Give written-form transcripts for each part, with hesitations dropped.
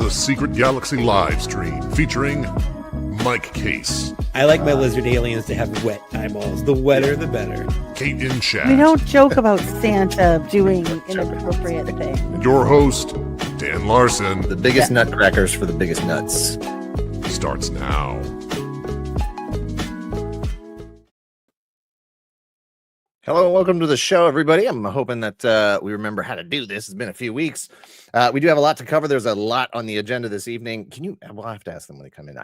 the Secret Galaxy Livestream featuring Mike Kaess. I like my lizard aliens to have wet eyeballs. The wetter, the better. Kate-in-chat. We don't joke about Santa doing inappropriate things. And your host, Dan Larson, The biggest nutcrackers for the biggest nuts. starts now. Hello and welcome to the show, everybody. I'm hoping that we remember how to do this. It's been a few weeks. We do have a lot to cover. There's a lot on the agenda this evening. Well, I have to ask them when they come in.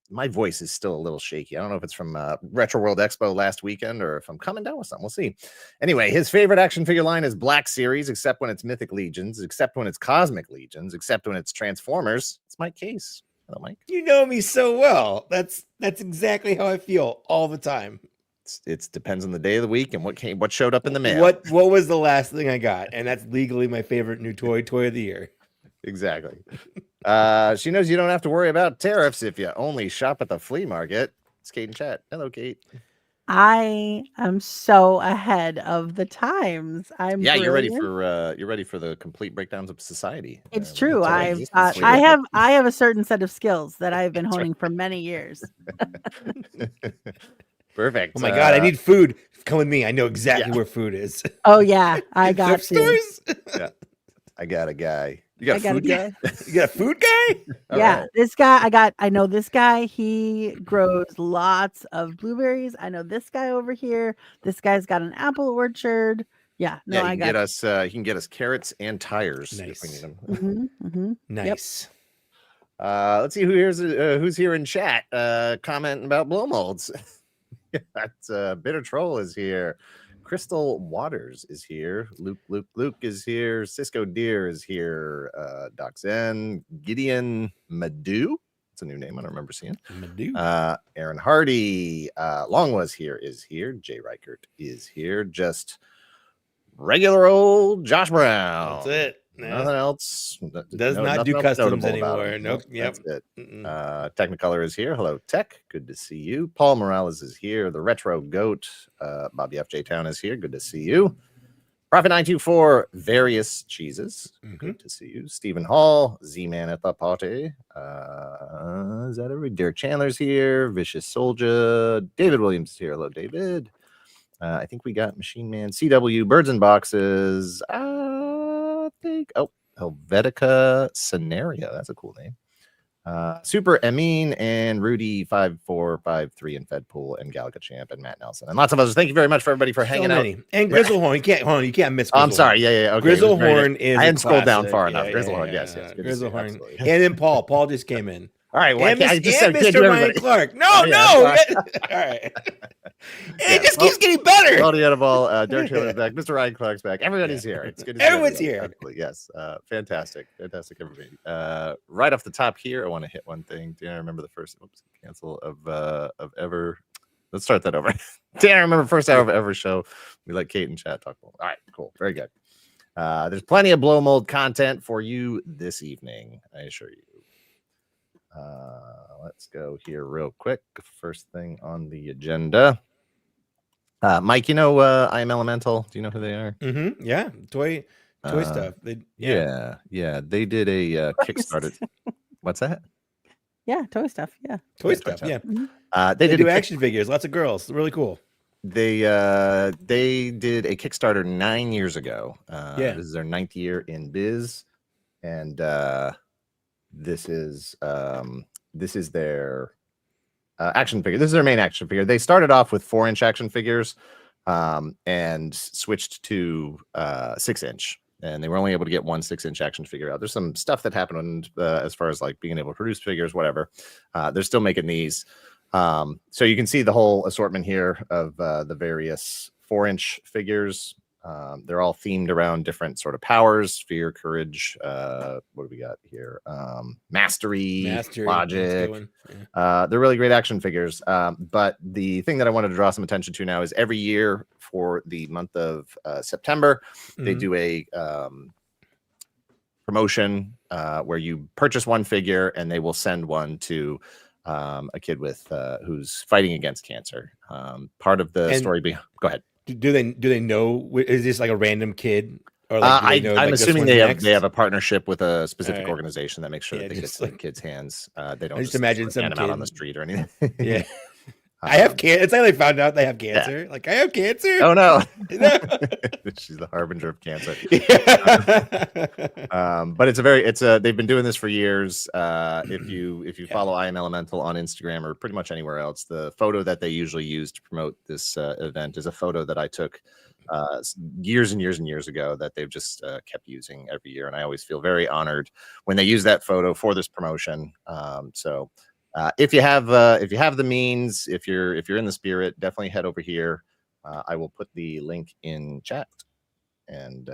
My voice is still a little shaky. I don't know if it's from Retroworld Expo last weekend or if I'm coming down with something. We'll see. Anyway, his favorite action figure line is Black Series, except when it's Mythic Legions, except when it's Cosmic Legions, except when it's Transformers. It's Mike Kaess. Hello, Mike. You know me so well. That's exactly how I feel all the time. It depends on the day of the week and what showed up in the mail. What was the last thing I got? And that's legally my favorite new toy of the year. Exactly. She knows you don't have to worry about tariffs if you only shop at the flea market. It's Kate-in-chat. Hello, Kate. I am so ahead of the times. You're ready for the complete breakdowns of society. It's true. I have a certain set of skills that I've been honing for many years. Perfect. Oh my God, I need food. Come with me. I know exactly where food is. Oh yeah, I got stores. Yeah, I got a guy. You got a food guy? You got a food guy? Yeah, right. This guy. I know this guy. He grows lots of blueberries. I know this guy over here. This guy's got an apple orchard. Yeah, no, he can get us carrots and tires if we need them. Nice. Yep. Let's see who's here in chat. Commenting about blow molds. That's Bitter Troll is here. Crystal Waters is here. Luke is here. Cisco Deer is here. Doc Zen. Gideon Madu. It's a new name I don't remember seeing. Madu. Aaron Hardy. Long was here is here. Jay Reichert is here. Just regular old Josh Brown. That's it. Nothing else. Does not do customs anymore. Nope. Yep. That's it. Technicolor is here. Hello, Tech. Good to see you. Paul Morales is here. The Retro Goat. Bobby FJ Town is here. Good to see you. Profit 924. Various Cheeses. Good to see you. Stephen Hall. Z-Man at the party. Is that everybody? Derek Chandler's here. Vicious Soldier. David Williams is here. Hello, David. I think we got Machine Man. CW. Birds and Boxes. Helvetica Scenario. That's a cool name. Super Amin and Rudy 5453 and Fedpool and Galaga Champ and Matt Nelson and lots of others. Thank you very much for everybody for hanging out. And Grizzlehorn. You can't miss. I'm sorry. Yeah. Okay. Grizzlehorn is. I hadn't scrolled down far enough. Grizzlehorn. Yes. Grizzlehorn. And then Paul. Paul just came in. All right. Well, I just said Mr. Ryan Clark. No. All right. It just keeps getting better. Claudia Edibal, Derek Taylor's back. Mr. Ryan Clark's back. Everybody's here. It's good to see everyone's here. Absolutely. Yes. Fantastic, everybody. Right off the top here, I want to hit one thing. Do I remember the first cancel of ever? Let's start that over. Do I remember first hour of ever show? We let Kate and chat talk. All right. Cool. Very good. There's plenty of blow mold content for you this evening. I assure you. Let's go here real quick. First thing on the agenda. Mike, you know I Am Elemental. Do you know who they are? Yeah, toy stuff. Yeah. They did a Kickstarter. What's that? Yeah, toy stuff. Yeah, toy stuff. Yeah, they did do action figures. Lots of girls. Really cool. They did a Kickstarter 9 years ago. This is their 9th year in biz, and this is their action figure. This is their main action figure. They started off with 4-inch action figures and switched to 6-inch, and they were only able to get one 6-inch action figure out. There's some stuff that happened as far as like being able to produce figures, whatever. They're still making these. So you can see the whole assortment here of the various 4-inch figures. They're all themed around different sort of powers: fear, courage. What do we got here? Mastery, logic. They're really great action figures. But the thing that I wanted to draw some attention to now is every year for the month of September, they do a promotion where you purchase one figure and they will send one to a kid with who's fighting against cancer. Part of the story. Go ahead. Do they know? Is this like a random kid Or like, do they know, I'm like, this assuming one's next? they have a partnership with a specific Alright. organization that makes sure Yeah, that they get just to like- kids' hands. They don't I just imagine hand some them out on kid- the street or anything. Yeah. I have cancer. It's like they found out they have cancer. Like, I have cancer. Oh no. No. She's the harbinger of cancer. Yeah. But they've been doing this for years. If you follow I Am Elemental on Instagram or pretty much anywhere else, the photo that they usually use to promote this event is a photo that I took years and years and years ago that they've just kept using every year, and I always feel very honored when they use that photo for this promotion. So if you have the means, if you're in the spirit, definitely head over here. I will put the link in chat, and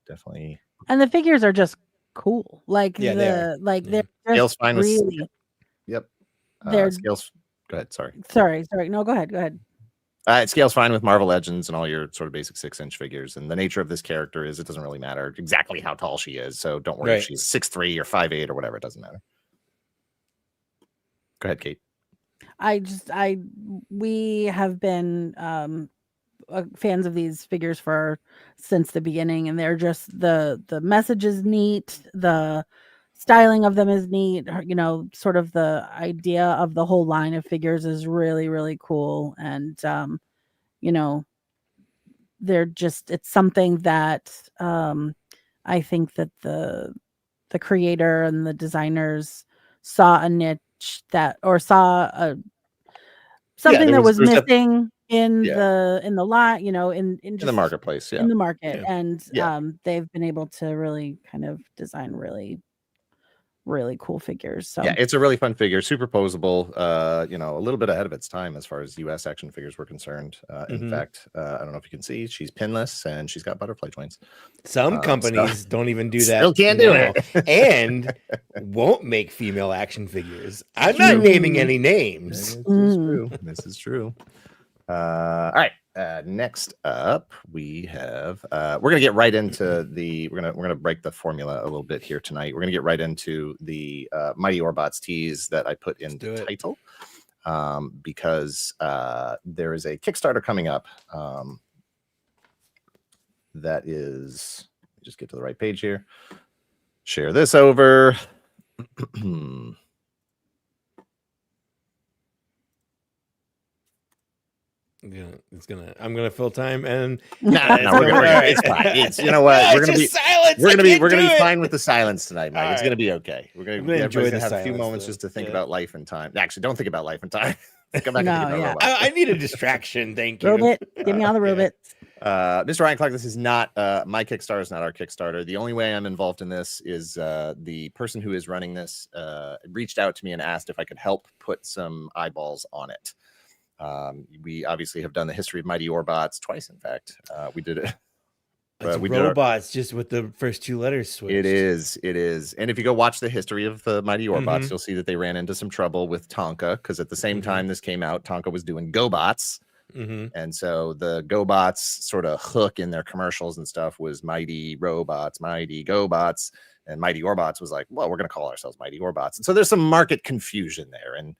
definitely. And the figures are just cool. Like Yeah, they are. they're just Scale's fine with- really. Yep. They're Scales. Go ahead. Sorry. sorry. No, go ahead. It scales fine with Marvel Legends and all your sort of basic 6-inch figures. And the nature of this character is it doesn't really matter exactly how tall she is. So don't worry if she's 6'3" or 5'8" or whatever. It doesn't matter. Go ahead, Kate. We have been fans of these figures since the beginning, and they're just the message is neat, the styling of them is neat, sort of the idea of the whole line of figures is really, really cool. And they're just, it's something that I think that the creator and the designers saw a niche saw something that was missing in the lot, in the marketplace, in the market. Yeah. And they've been able to really kind of design really, really cool figures. So yeah, it's a really fun figure, super posable, a little bit ahead of its time as far as US action figures were concerned. In fact, I don't know if you can see, she's pinless and she's got butterfly joints. Some companies don't even do that. Still can't do it. And won't make female action figures. I'm not naming any names. This is true. All right. Next up, we have we're gonna get right into we're gonna break the formula a little bit here tonight. We're gonna get right into the Mighty Orbots tease that I put in the title, because there is a Kickstarter coming up. That is, just get to the right page here. Share this over. I'm gonna fill time and no, it's fine. It's, you know what, we're gonna be fine with the silence tonight, Mike. It's gonna be okay. We're gonna enjoy have a few moments just to think about life and time. Actually, don't think about life and time. Come back and think about robots. I need a distraction. Thank you. Robot, give me all the robots. Mr. Ryan Clark, this is not my Kickstarter. Is not our Kickstarter. The only way I'm involved in this is the person who is running this reached out to me and asked if I could help put some eyeballs on it. We obviously have done the history of Mighty Orbots twice. In fact, we did it. We robots just with the first two letters switched. It is. And if you go watch the history of the Mighty Orbots, you'll see that they ran into some trouble with Tonka, because at the same time this came out, Tonka was doing GoBots. And so the GoBots sort of hook in their commercials and stuff was Mighty Robots, Mighty GoBots, and Mighty Orbots was like, well, we're going to call ourselves Mighty Orbots. And so there's some market confusion there. And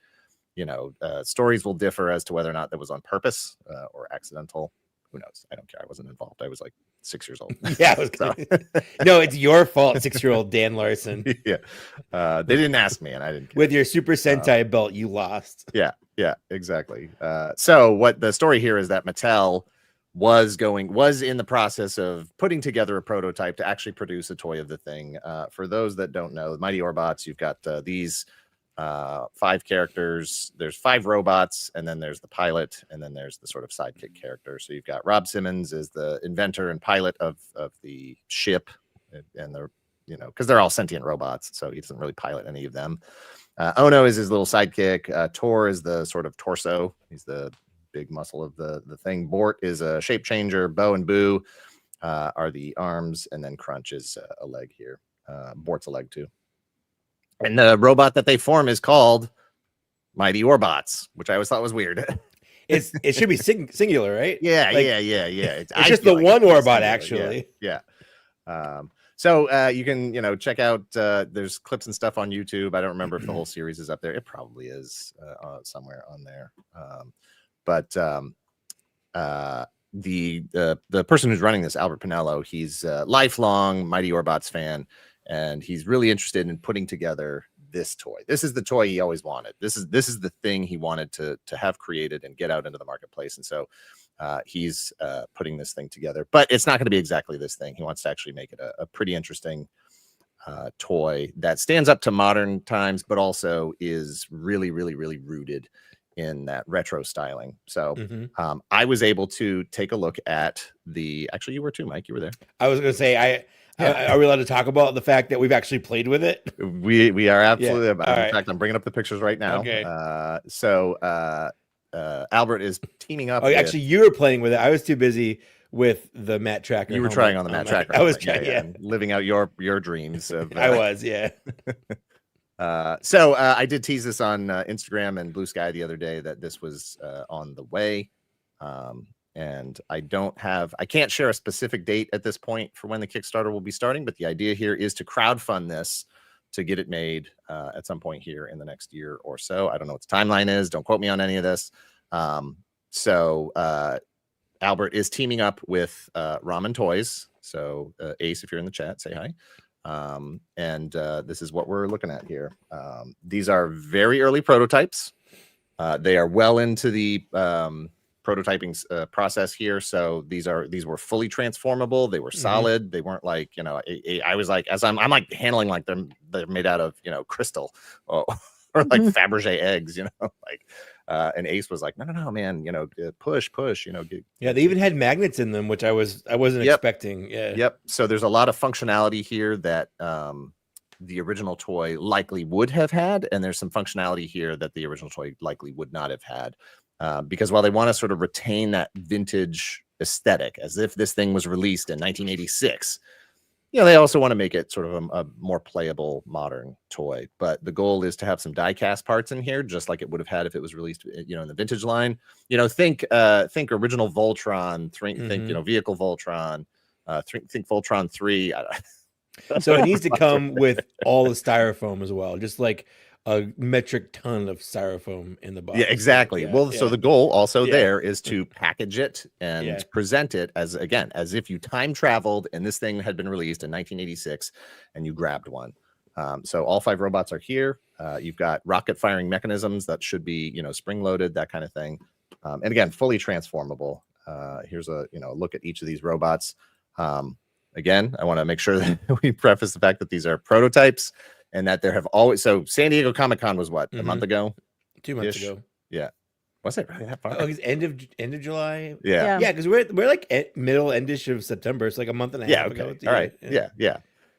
stories will differ as to whether or not that was on purpose or accidental. Who knows? I don't care. I wasn't involved. I was like 6 years old. Yeah. No, it's your fault, 6-year-old Dan Larson. Yeah. They didn't ask me and I didn't care. With your Super Sentai belt, you lost. Yeah, exactly. So what the story here is that Mattel was in the process of putting together a prototype to actually produce a toy of the thing. For those that don't know, Mighty Orbots, you've got these 5 characters. There's 5 robots, and then there's the pilot, and then there's the sort of sidekick character. So you've got Rob Simmons as the inventor and pilot of the ship, and because they're all sentient robots, so he doesn't really pilot any of them. Ono is his little sidekick. Tor is the sort of torso. He's the big muscle of the thing. Bort is a shape changer. Bo and Boo are the arms, and then Crunch is a leg here. Bort's a leg too. And the robot that they form is called Mighty Orbots, which I always thought was weird. It should be singular, right? Yeah. It's just the one Orbot, actually. Yeah. So you can, check out, there's clips and stuff on YouTube. I don't remember if the whole series is up there. It probably is somewhere on there. But the person who's running this, Albert Pinello, he's a lifelong Mighty Orbots fan, and he's really interested in putting together this toy. This is the toy he always wanted. This is the thing he wanted to have created and get out into the marketplace. And so he's putting this thing together, but it's not going to be exactly this thing. He wants to actually make it a pretty interesting toy that stands up to modern times, but also is really, really, really rooted in that retro styling. So I was able to take a look at actually you were too, Mike, you were there. I was going to say, are we allowed to talk about the fact that we've actually played with it? We are absolutely. Yeah. In fact, I'm bringing up the pictures right now. Okay. Albert is teaming up. Oh, actually, you were playing with it. I was too busy with the Matt Tracker. You were trying on the Matt Tracker. I was trying, and living out your dreams. Of, I was, yeah. So I did tease this on Instagram and Blue Sky the other day that this was on the way. And I can't share a specific date at this point for when the Kickstarter will be starting, but the idea here is to crowdfund this to get it made at some point here in the next year or so. I don't know what the timeline is. Don't quote me on any of this. Albert is teaming up with Ramen Toys. So Ace, if you're in the chat, say hi. This is what we're looking at here. These are very early prototypes. They are well into the prototyping process here. So these were fully transformable. They were solid. They weren't like, I was like, as I'm like handling like they're made out of, crystal or like Fabergé eggs, and Ace was like, no, man, push, yeah. They even had magnets in them, which I wasn't expecting. Yeah. Yep. So there's a lot of functionality here that the original toy likely would have had, and there's some functionality here that the original toy likely would not have had, because while they want to sort of retain that vintage aesthetic as if this thing was released in 1986, they also want to make it sort of a more playable modern toy. But the goal is to have some die-cast parts in here, just like it would have had if it was released, in the vintage line. Think original Voltron, think vehicle Voltron, think Voltron 3. So it needs to come with all the styrofoam as well, just like a metric ton of styrofoam in the box. Yeah, exactly. So the goal also there is to package it and present it as if you time traveled and this thing had been released in 1986 and you grabbed one. So all 5 robots are here. You've got rocket firing mechanisms that should be, spring loaded, that kind of thing. And again, fully transformable. Here's a look at each of these robots. Again, I want to make sure that we preface the fact that these are prototypes. And that there have always, so San Diego Comic-Con was what, a month ago? 2 months ago. Yeah. Was it really that far? Oh, it's end of July. Yeah. Yeah, because we're like endish of September. It's like a month and a half ago. All right. Yeah.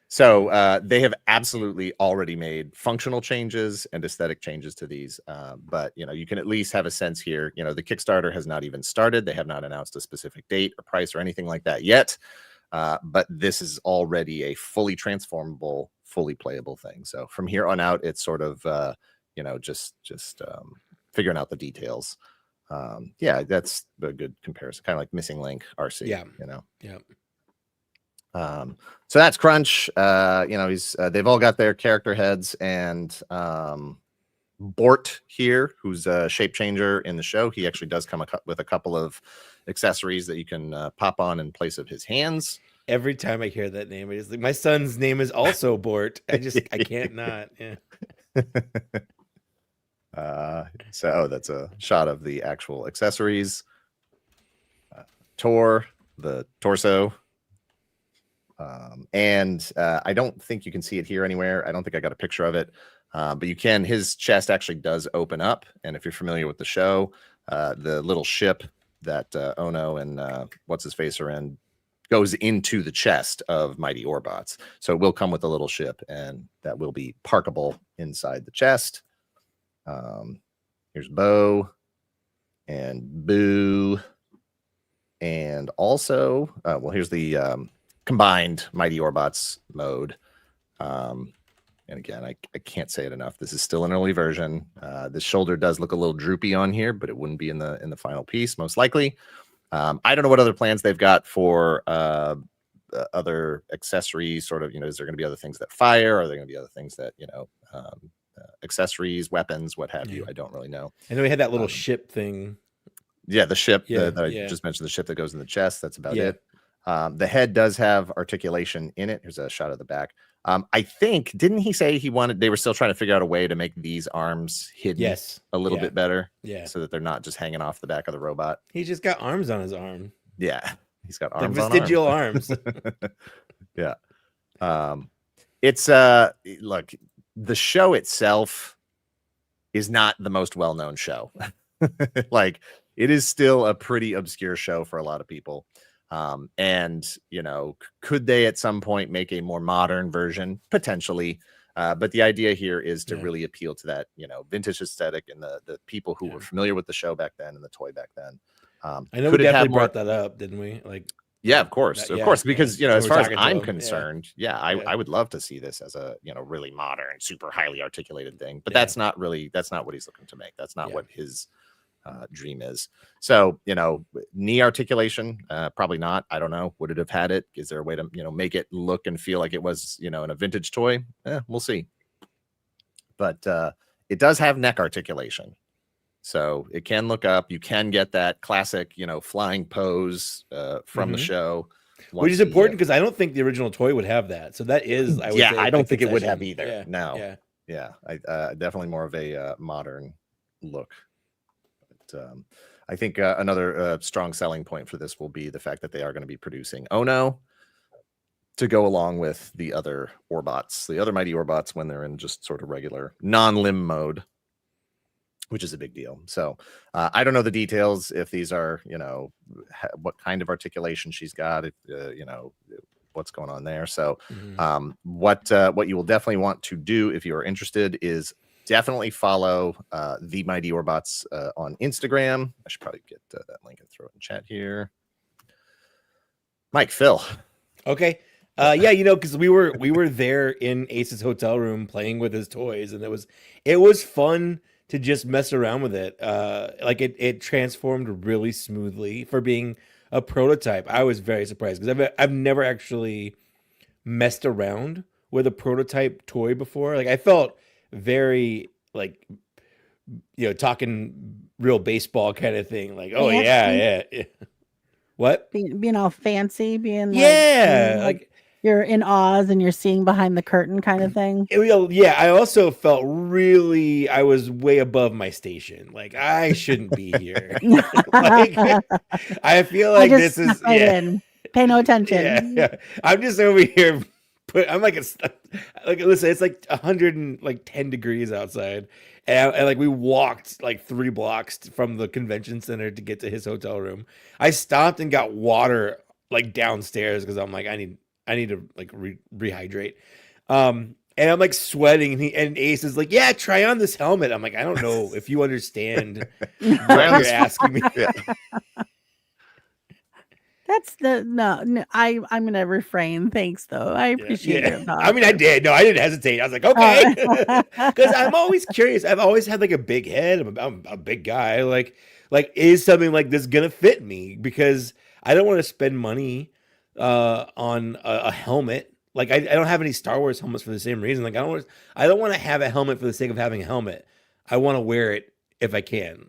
So they have absolutely already made functional changes and aesthetic changes to these. But you can at least have a sense here. The Kickstarter has not even started. They have not announced a specific date or price or anything like that yet. But this is already a fully transformable, fully playable thing. So from here on out, it's sort of just figuring out the details. That's a good comparison, kind of like Missing Link RC. So that's Crunch. They've all got their character heads, and Bort here, who's a shape changer in the show. He actually does come with a couple of accessories that you can pop on in place of his hands. Every time I hear that name, it's like my son's name is also Bort. I can't not. Yeah. So that's a shot of the actual accessories. The torso. And I don't think you can see it here anywhere. I don't think I got a picture of it. But you can. His chest actually does open up. And if you're familiar with the show, the little ship that Ono and what's his face are in goes into the chest of Mighty Orbots. So it will come with a little ship, and that will be parkable inside the chest. Here's Bo and Boo. And also, here's the combined Mighty Orbots mode. And again, I can't say it enough. This is still an early version. The shoulder does look a little droopy on here, but it wouldn't be in the final piece, most likely. I don't know what other plans they've got for other accessories. Sort of, is there going to be other things that fire? Are there going to be other things that accessories, weapons, what have you? I don't really know. I know we had that little ship thing. Yeah, the ship. Yeah, I yeah. just mentioned the ship that goes in the chest. That's about Yeah. it. The head does have articulation in it. Here's a shot of the back. I think, didn't he say they were still trying to figure out a way to make these arms hidden Yes. a little bit better? Yeah. So that they're not just hanging off the back of the robot. He's just got arms on his arm. Yeah. He's got The arms vestigial on arms. Yeah. It's look, the show itself is not the most well-known show. Like, it is still a pretty obscure show for a lot of people. And could they at some point make a more modern version? Potentially. But the idea here is to really appeal to that, vintage aesthetic and the people who were familiar with the show back then and the toy back then. I know we definitely brought that up, didn't we? Like, yeah, of course, because as far as I'm concerned, I would love to see this as a really modern, super highly articulated thing. But that's not what he's looking to make. That's not what his dream is. So knee articulation, probably not. I don't know. Would it have had it? Is there a way to make it look and feel like it was in a vintage toy? We'll see. But it does have neck articulation. So it can look up. You can get that classic, flying pose from the show. Which is important because I don't think the original toy would have that. So that is, I would say, I don't think it would have either. Yeah. No. Yeah. I definitely more of a modern look. But I think another strong selling point for this will be the fact that they are going to be producing Ono to go along with the other Orbots, the other Mighty Orbots when they're in just sort of regular non-limb mode, which is a big deal. So I don't know the details, if these are, what kind of articulation she's got, if, what's going on there. So what you will definitely want to do if you are interested is definitely follow the Mighty Orbots on Instagram. I should probably get that link and throw it in chat here. Mike, Phil. Okay. Because we were there in Ace's hotel room playing with his toys, and it was fun to just mess around with it. It transformed really smoothly for being a prototype. I was very surprised because I've never actually messed around with a prototype toy before. Like, I felt very talking real baseball kind of thing. Like, oh yeah. What? Being all fancy, being like you're in Oz and you're seeing behind the curtain kind of thing. I also felt I was way above my station. Like, I shouldn't be here. I feel like this is pay no attention. Yeah. I'm just over here. I'm listen, it's like 110 degrees outside. And we walked 3 blocks from the convention center to get to his hotel room. I stopped and got water downstairs because I'm like, I need to rehydrate. And I'm sweating, and Ace is like, yeah, try on this helmet. I'm like, I don't know if you understand what you're asking me. That's no. I'm gonna refrain. Thanks, though. I appreciate your thought. I mean, I did. No, I didn't hesitate. I was like, okay, because I'm always curious. I've always had a big head. I'm a big guy. Like, is something like this gonna fit me? Because I don't want to spend money on a helmet. I don't have any Star Wars helmets for the same reason. I don't want to have a helmet for the sake of having a helmet. I want to wear it if I can.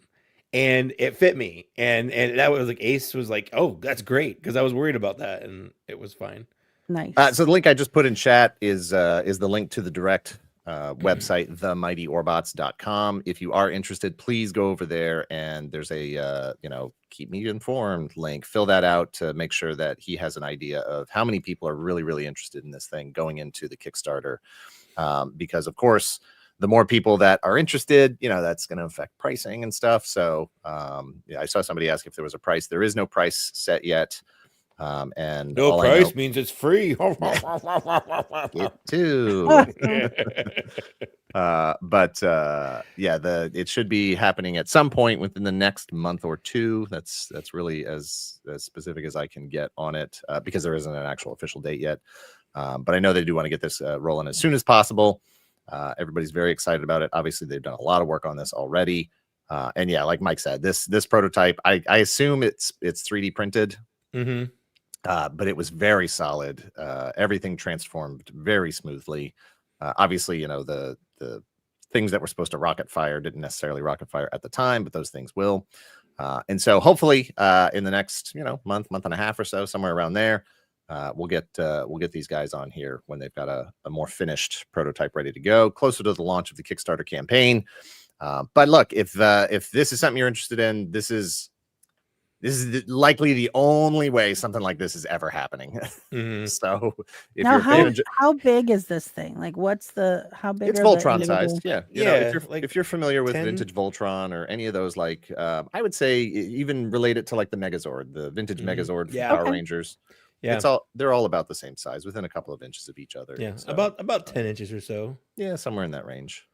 And it fit me, and that was Ace was like, "Oh, that's great," because I was worried about that, and it was fine. Nice. So the link I just put in chat is the link to the direct website, themightyorbots.com. If you are interested, please go over there, and there's a keep me informed link. Fill that out to make sure that he has an idea of how many people are really, really interested in this thing going into the Kickstarter, because of course, the more people that are interested, that's going to affect pricing and stuff. So I saw somebody ask if there was a price. There is no price set yet. And no price means it's free. It too. It should be happening at some point within the next month or two. That's really as specific as I can get on it, because there isn't an actual official date yet. But I know they do want to get this rolling as soon as possible. Everybody's very excited about it. Obviously, they've done a lot of work on this already. And like Mike said, this prototype, I assume it's 3D printed, but it was very solid. Everything transformed very smoothly. Obviously, the things that were supposed to rocket fire didn't necessarily rocket fire at the time, but those things will. And so hopefully in the next month and a half or so, somewhere around there, we'll get these guys on here when they've got a more finished prototype ready to go, closer to the launch of the Kickstarter campaign. But look, if this is something you're interested in, this is likely the only way something like this is ever happening. So if now, you're how big is this thing? Like, how big? It's are Voltron the sized. Yeah. If you're familiar with 10... vintage Voltron or any of those, like I would say even relate it to like the Megazord, the vintage Megazord from Power Rangers. Yeah, they're all about the same size, within a couple of inches of each other. Yeah, so, about 10 inches or so. Yeah, somewhere in that range.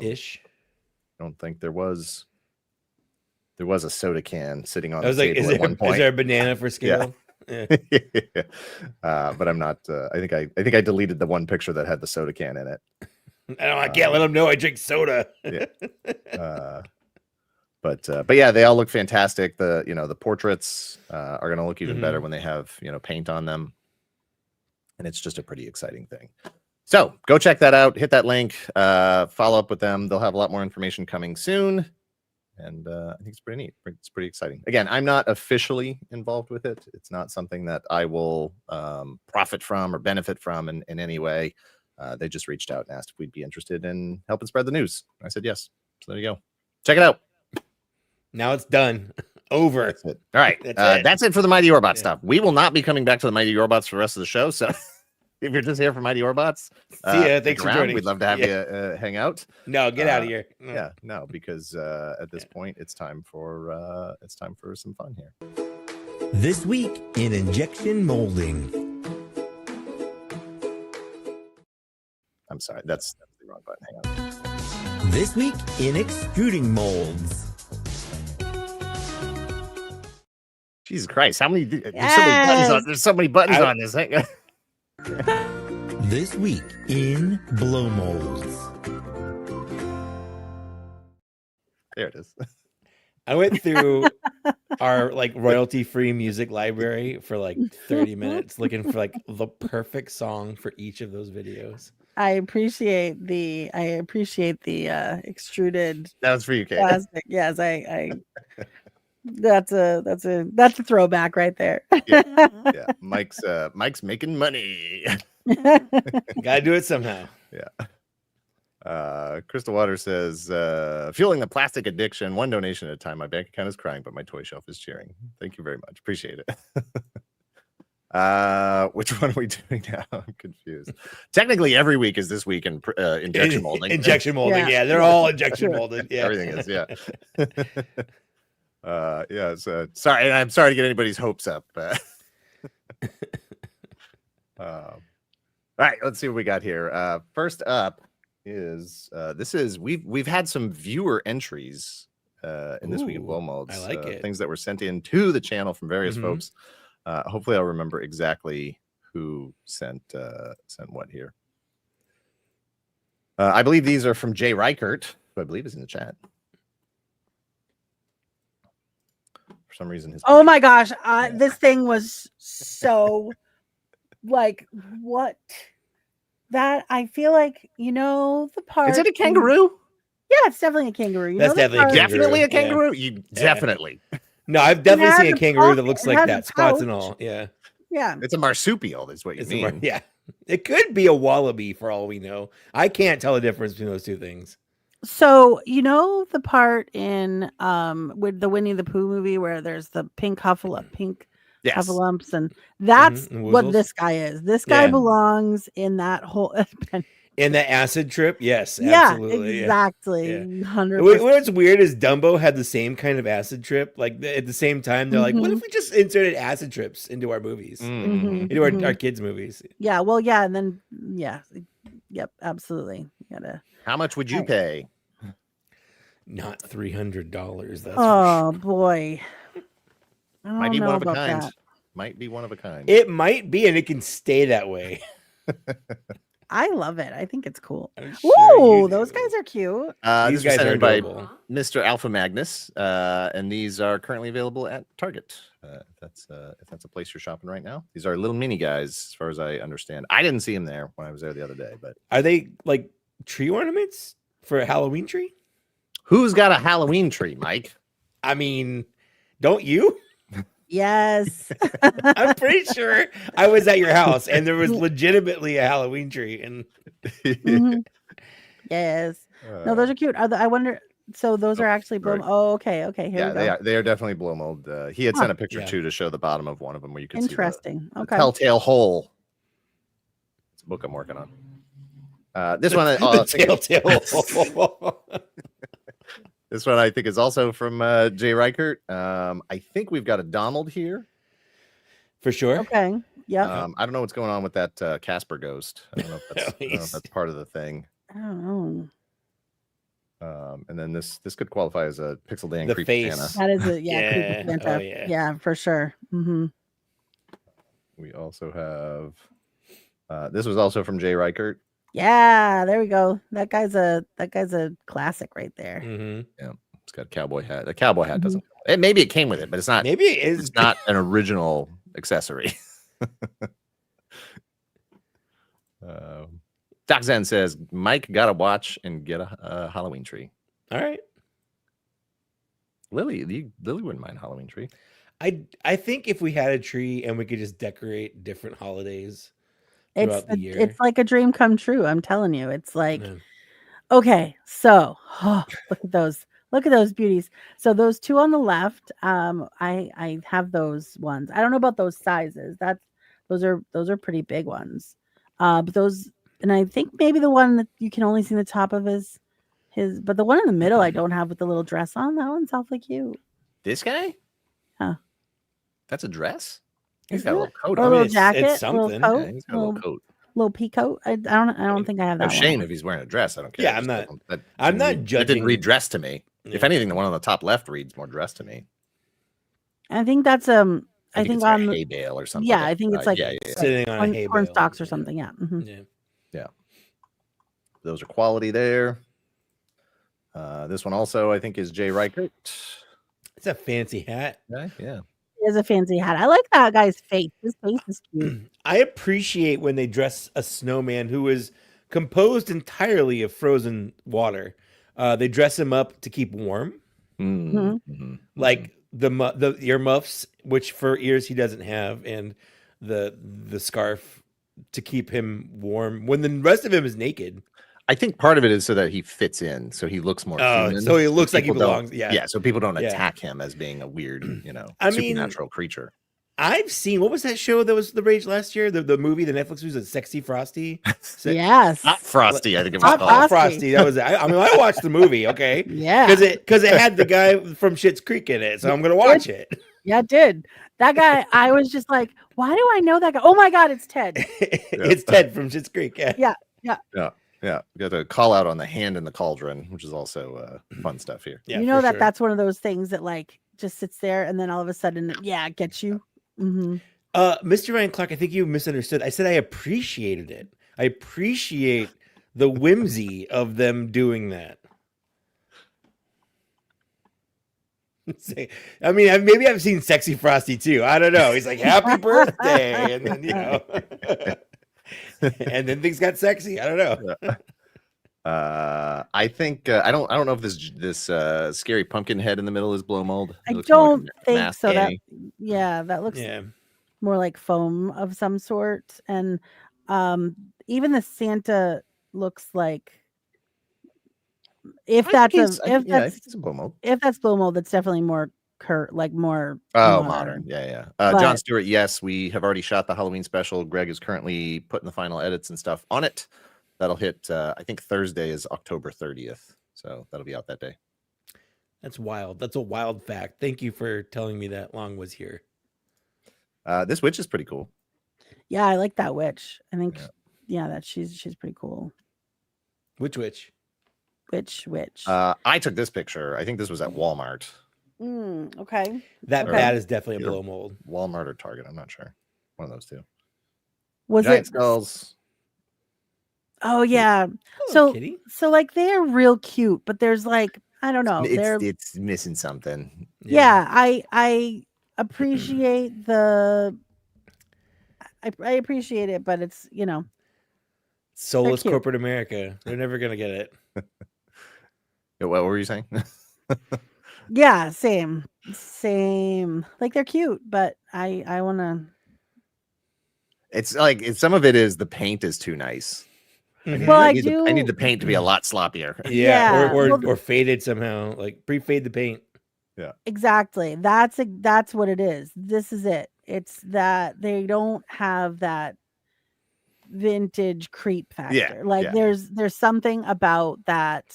Ish. I don't think there was a soda can sitting on I was the like, table at one point. Is there a banana for scale? Yeah. But I'm not. I think I deleted the one picture that had the soda can in it. I can't let them know I drink soda. Yeah. But yeah, they all look fantastic. The portraits are going to look even better when they have paint on them, and it's just a pretty exciting thing. So go check that out. Hit that link. Follow up with them. They'll have a lot more information coming soon. And I think it's pretty neat. It's pretty exciting. Again, I'm not officially involved with it. It's not something that I will profit from or benefit from in any way. They just reached out and asked if we'd be interested in helping spread the news. I said yes. So there you go. Check it out. Now it's done. Over. That's it. All right. That's it for the Mighty Orbots stuff. We will not be coming back to the Mighty Orbots for the rest of the show. So if you're just here for Mighty Orbots, see ya. Thanks for joining. We'd love to have you hang out. No, get out of here. Yeah, no, because at this point it's time for some fun here. This week in injection molding. I'm sorry, that's the wrong button. Hang on. This week in extruding molds. Jesus Christ, how many? There's so many buttons on this. This week in blow molds. There it is. I went through our royalty-free music library for 30 minutes looking for the perfect song for each of those videos. I appreciate the extruded. That was for you, Kate. Plastic. Yes, I that's a throwback right there. Yeah. Mike's making money. Gotta do it somehow. Yeah. Crystal Water says, fueling the plastic addiction, one donation at a time. My bank account is crying, but my toy shelf is cheering. Thank you very much. Appreciate it. Which one are we doing now? I'm confused. Technically, every week is this week in injection molding. Injection molding, yeah. They're all injection molded. Yeah. Everything is, yeah. Yeah. So sorry, I'm sorry to get anybody's hopes up. All right, let's see what we got here. First up is we've had some viewer entries in this week in blow molds. I like it. Things that were sent in to the channel from various folks. Hopefully I'll remember exactly who sent what here. I believe these are from Jay Reichert, who I believe is in the chat. For some reason, oh my gosh, this thing was so what? That I feel like the part. Is it a kangaroo? Yeah, it's definitely a kangaroo. That's definitely a kangaroo. You definitely. No, I've definitely seen a kangaroo that looks like that, spots and all. Yeah. Yeah. It's a marsupial, is what you mean. Yeah. It could be a wallaby for all we know. I can't tell the difference between those two things. So, the part in with the Winnie the Pooh movie where there's the pink Huffalumps, and that's what this guy is. This guy belongs in that whole in the acid trip. Yes, absolutely. Exactly. 100%. What's weird is Dumbo had the same kind of acid trip. At the same time, they're like, what if we just inserted acid trips into our movies, into our kids' movies? Yeah. Well, yeah. And then, yep, absolutely. You gotta. How much would you pay? Not $300. That's boy. Might be one of a kind. That. Might be one of a kind. It might be, and it can stay that way. I love it. I think it's cool. Ooh, those guys are cute. These guys are by Mr. Alpha Magnus, and these are currently available at Target. If that's a place you're shopping right now. These are little mini guys, as far as I understand. I didn't see them there when I was there the other day, but are they like tree ornaments for a Halloween tree? Who's got a Halloween tree, Mike? I mean, Don't you? Yes. I'm pretty sure I was at your house and there was legitimately a Halloween tree. And Mhm. Yes. No, those are cute. I wonder. So those are actually blow. right. Oh, okay. Okay. Here Yeah, we go. they are definitely blow mold. He had Huh. sent a picture Yeah. too to show the bottom of one of them where you can see Interesting. the Okay. telltale hole. It's a book I'm working on. This one, telltale. this one I think is also from Jay Reichert. I think we've got a Donald here. For sure. Okay. Yep. I don't know what's going on with that Casper ghost. I don't know if that's part of the thing. I don't know. And then this could qualify as a Pixel Dan The Creepy face. Santa. That is a creepy Yeah. Santa. Oh, yeah. Yeah, for sure. Mm-hmm. We also have this was also from Jay Reichert. Yeah, there we go. That guy's a classic right there. Mm-hmm. Yeah, it's got a cowboy hat. The cowboy hat doesn't. Maybe it came with it, but it's not. Maybe it is. It's not an original accessory. Doc Zen says Mike got to watch and get a Halloween tree. All right. Lily wouldn't mind Halloween tree. I think if we had a tree and we could just decorate different holidays throughout the year. It's like a dream come true. I'm telling you. It's like, Yeah. okay, so look at those beauties. So those two on the left, I have those ones. I don't know about those sizes. Those are pretty big ones. But those, and I think maybe the one that you can only see the top of his, but the one in the middle I don't have with the little dress on. That one's awfully cute. This guy? Huh. That's a dress? He's Is got a it? little coat Or a on. little it's jacket, a little something. coat, Yeah, he's got a little coat. little pea coat. I don't think I have that No one. shame if he's wearing a dress. I don't care. Yeah, I I'm just not- don't- I'm not That didn't judging. read dress to me. If Yeah. anything, the one on the top left reads more dress to me. I think that's I think it's on a the hay bale or something. yeah, I think it's like yeah. Sitting on a hay corn bale. stalks or something. Yeah. Mhm. Yeah. Those are quality there. This one also, I think, is Jay Reichert. It's a fancy hat. Yeah. It is a fancy hat. I like that guy's face. His face is cute. I appreciate when they dress a snowman who is composed entirely of frozen water. They dress him up to keep warm, Mm-hmm. like the earmuffs, which for ears he doesn't have, and the scarf to keep him warm when the rest of him is naked. I think part of it is so that he fits in, so he looks more human. So he looks like he people don't- belongs. Yeah. so people don't Yeah. attack him as being a weird, I mean, supernatural creature. I've seen, what was that show that was the rage last year? The movie, the Netflix movie, was Sexy Frosty. Yes. Hot Frosty, I think it was Hot called. Frosty. Frosty. That was it. I mean, I watched the movie. Okay. Yeah. Because it had the guy from Schitt's Creek in it, so I'm gonna watch it. Yeah, it did. That guy, I was just like, why do I know that guy? Oh my God, it's Ted. It's Ted from Schitt's Creek. Yeah. Yeah, we got a call out on the hand in the cauldron, which is also fun stuff here. Yeah, you know for that sure. that's one of those things that like just sits there and then all of a sudden, yeah, it gets you. Mm-hmm. Mr. Ryan Clark, I think you misunderstood. I said I appreciated it. I appreciate the whimsy of them doing that. I mean, maybe I've seen Sexy Frosty too. I don't know. He's like, "Happy birthday," and then and then things got sexy. I don't know. I think I don't know if this scary pumpkin head in the middle is blow mold. I It looks more like don't a think masked so. Annie. That looks Yeah. more like foam of some sort. And even the Santa looks like if I think that's it's a blow mold. if that's blow mold, that's definitely more more Modern. Yeah. John But- Stewart, yes, we have already shot the Halloween special. Greg is currently putting the final edits and stuff on it. That'll hit, I think Thursday is October 30th. So that'll be out that day. That's wild. That's a wild fact. Thank you for telling me that Long was here. This witch is pretty cool. Yeah, I like that witch. I think Yeah. that she's pretty cool. Which witch? Witch. I took this picture. I think this was at Walmart. Okay. That Okay. that is definitely a Either blow mold. Walmart or Target. I'm not sure. One of those two. Was Giant it? skulls. Oh yeah. Hello, kitty. So like they're real cute, but there's like I don't know. They're It's missing something. yeah. I appreciate the. I appreciate it, but it's Soulless cute. corporate America. They're never gonna get it. What were you saying? yeah, same. Same. Like they're cute, but I want to. It's like some of it is the paint is too nice. Mhm. Well, I I need do. the paint to be a lot sloppier. Yeah, Yeah, well, or faded somehow, like pre-fade the paint. exactly. That's what it is. This is it. It's that they don't have that vintage creep factor. Like yeah. there's something about that.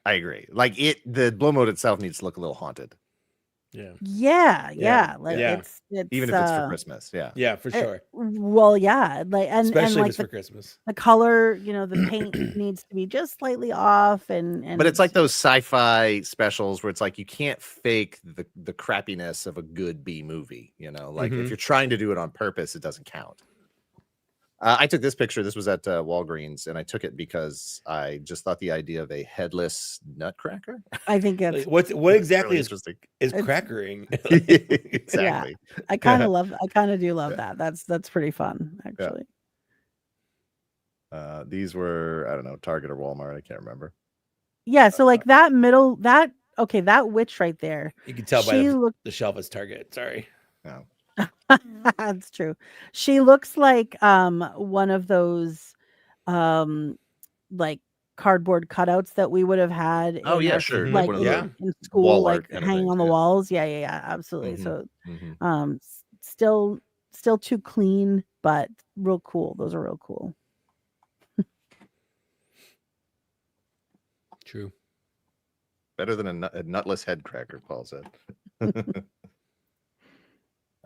I agree. Like the blow mode itself needs to look a little haunted, Yeah. Like Yeah. it's even if it's for Christmas. Yeah. Yeah, for sure. Well, yeah, like and Especially like if it's for Christmas. the color, the paint needs to be just slightly off, and But it's like those sci-fi specials where it's like you can't fake the crappiness of a good B movie. Like if you're trying to do it on purpose, it doesn't count. I took this picture. This was at Walgreens, and I took it because I just thought the idea of a headless nutcracker. I think it's Like, what exactly really is interesting. crackering? Exactly. I kind of do love that. That's pretty fun, actually. These were, I don't know, Target or Walmart. I can't remember. Yeah, so like that witch right there. You can tell by She the shelf is Target. Sorry. No. That's true. She looks like one of those like cardboard cutouts that we would have had Oh, in yeah, our, sure. like One of the in school, wall like art kind of hanging things, on the yeah. walls. Yeah, absolutely. Mhm. So still too clean, but real cool. Those are real cool. True. Better than a nutless head cracker, Paul said.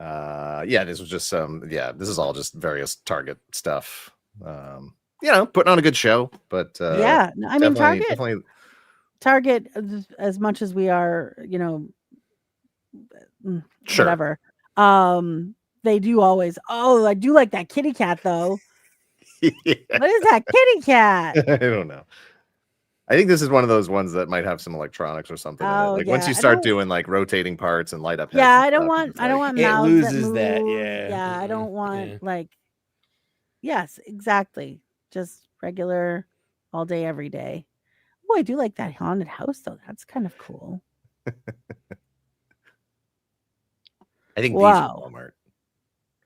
This was just this is all just various Target stuff. Putting on a good show, but Yeah, I mean definitely Target, as much as we are, sure. whatever. They do always. Oh, I do like that kitty cat though. Yeah. What is that kitty cat? I don't know. I think this is one of those ones that might have some electronics or something in it. Like once you start doing like rotating parts and light up heads. Yeah, and I don't stuff, want it's I like- mouths It loses that. move. Yeah. Yeah, I don't want like. Yes, exactly. Just regular, all day, every day. Oh, I do like that haunted house though. That's kind of cool. I think Wow. these are Walmart.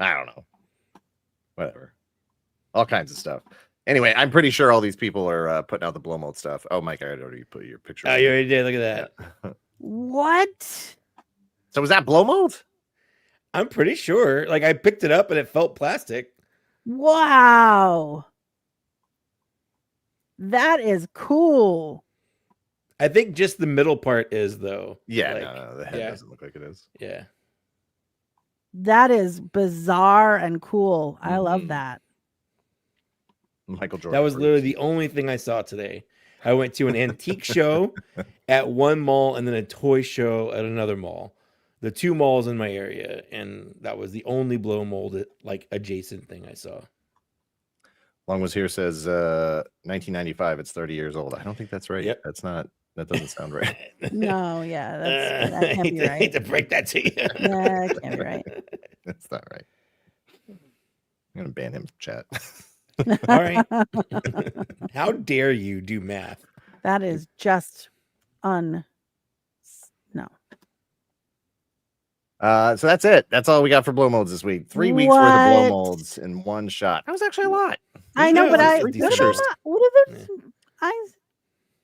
I don't know. Whatever. All kinds of stuff. Anyway, I'm pretty sure all these people are putting out the blow mold stuff. Oh, Mike, I already put your picture. Oh, you already did. Look at that. What? So was that blow mold? I'm pretty sure. Like I picked it up and it felt plastic. Wow. That is cool. I think just the middle part is though. Yeah, Like, no, the head doesn't look like it is. Yeah. That is bizarre and cool. I love that. Michael Jordan. That was literally the only thing I saw today. I went to an antique show at one mall and then a toy show at another mall. The two malls in my area, and that was the only blow molded like adjacent thing I saw. Long was here says 1995. It's 30 years old. I don't think that's right. Yep. That doesn't sound right. No, yeah, that can't be I right. hate to break that to you. Yeah, that can't be right. That's not right. I'm gonna ban him from chat. All right. How dare you do math? That is just no. So that's it. That's all we got for blow molds this week. 3 weeks worth of blow molds in one shot. That was actually a lot. I know, but Yeah, what decent. about what are the eyes?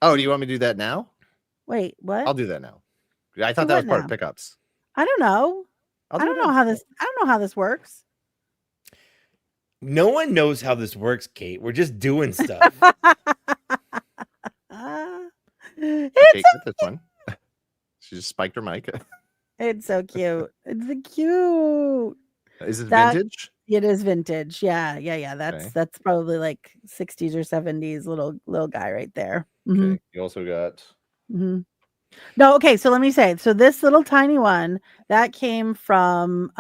Oh, do you want me to do that now? Wait, what? I'll do that now. I thought Do that was what part now? of pickups. I don't know. I don't know how this works. No one knows how this works, Kate. We're just doing stuff. Kate, get this one. She just spiked her mic. It's so cute. It's cute. Is it That- vintage? It is vintage. Yeah. That's Okay. that's probably like 60s or 70s little guy right there. Mhm. Okay. You also got Mm-hmm. No, okay. So let me say, so this little tiny one that came from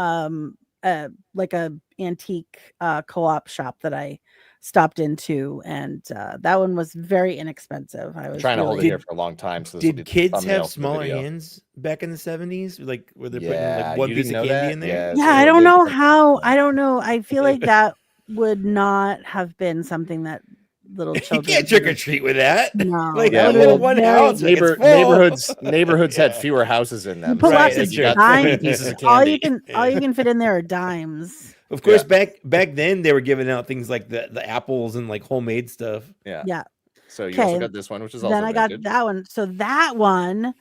like a antique co-op shop that I stopped into, and that one was very inexpensive. I was trying to hold it really- here for a long time. So this will be Did the kids thumbnail have for the smaller video. hands back in the 70s? Like were they putting Yeah, like one you piece didn't of know candy that? in there? Yeah, Yeah, so I they don't know put- how. I don't know. I feel like that would not have been something that little You children. can't trick or treat with that. No, Like Yeah, it little is one very- house. Like, it's full. neighborhoods had Yeah. fewer houses in them. pull so out it's the like you got dimes. 3 pieces of all candy. you can fit in there are dimes. Of course, Yeah. back then they were giving out things like the apples and like homemade stuff. Yeah. Yeah. So you also Okay, got this one, which is also Then I got vintage. that one. So that one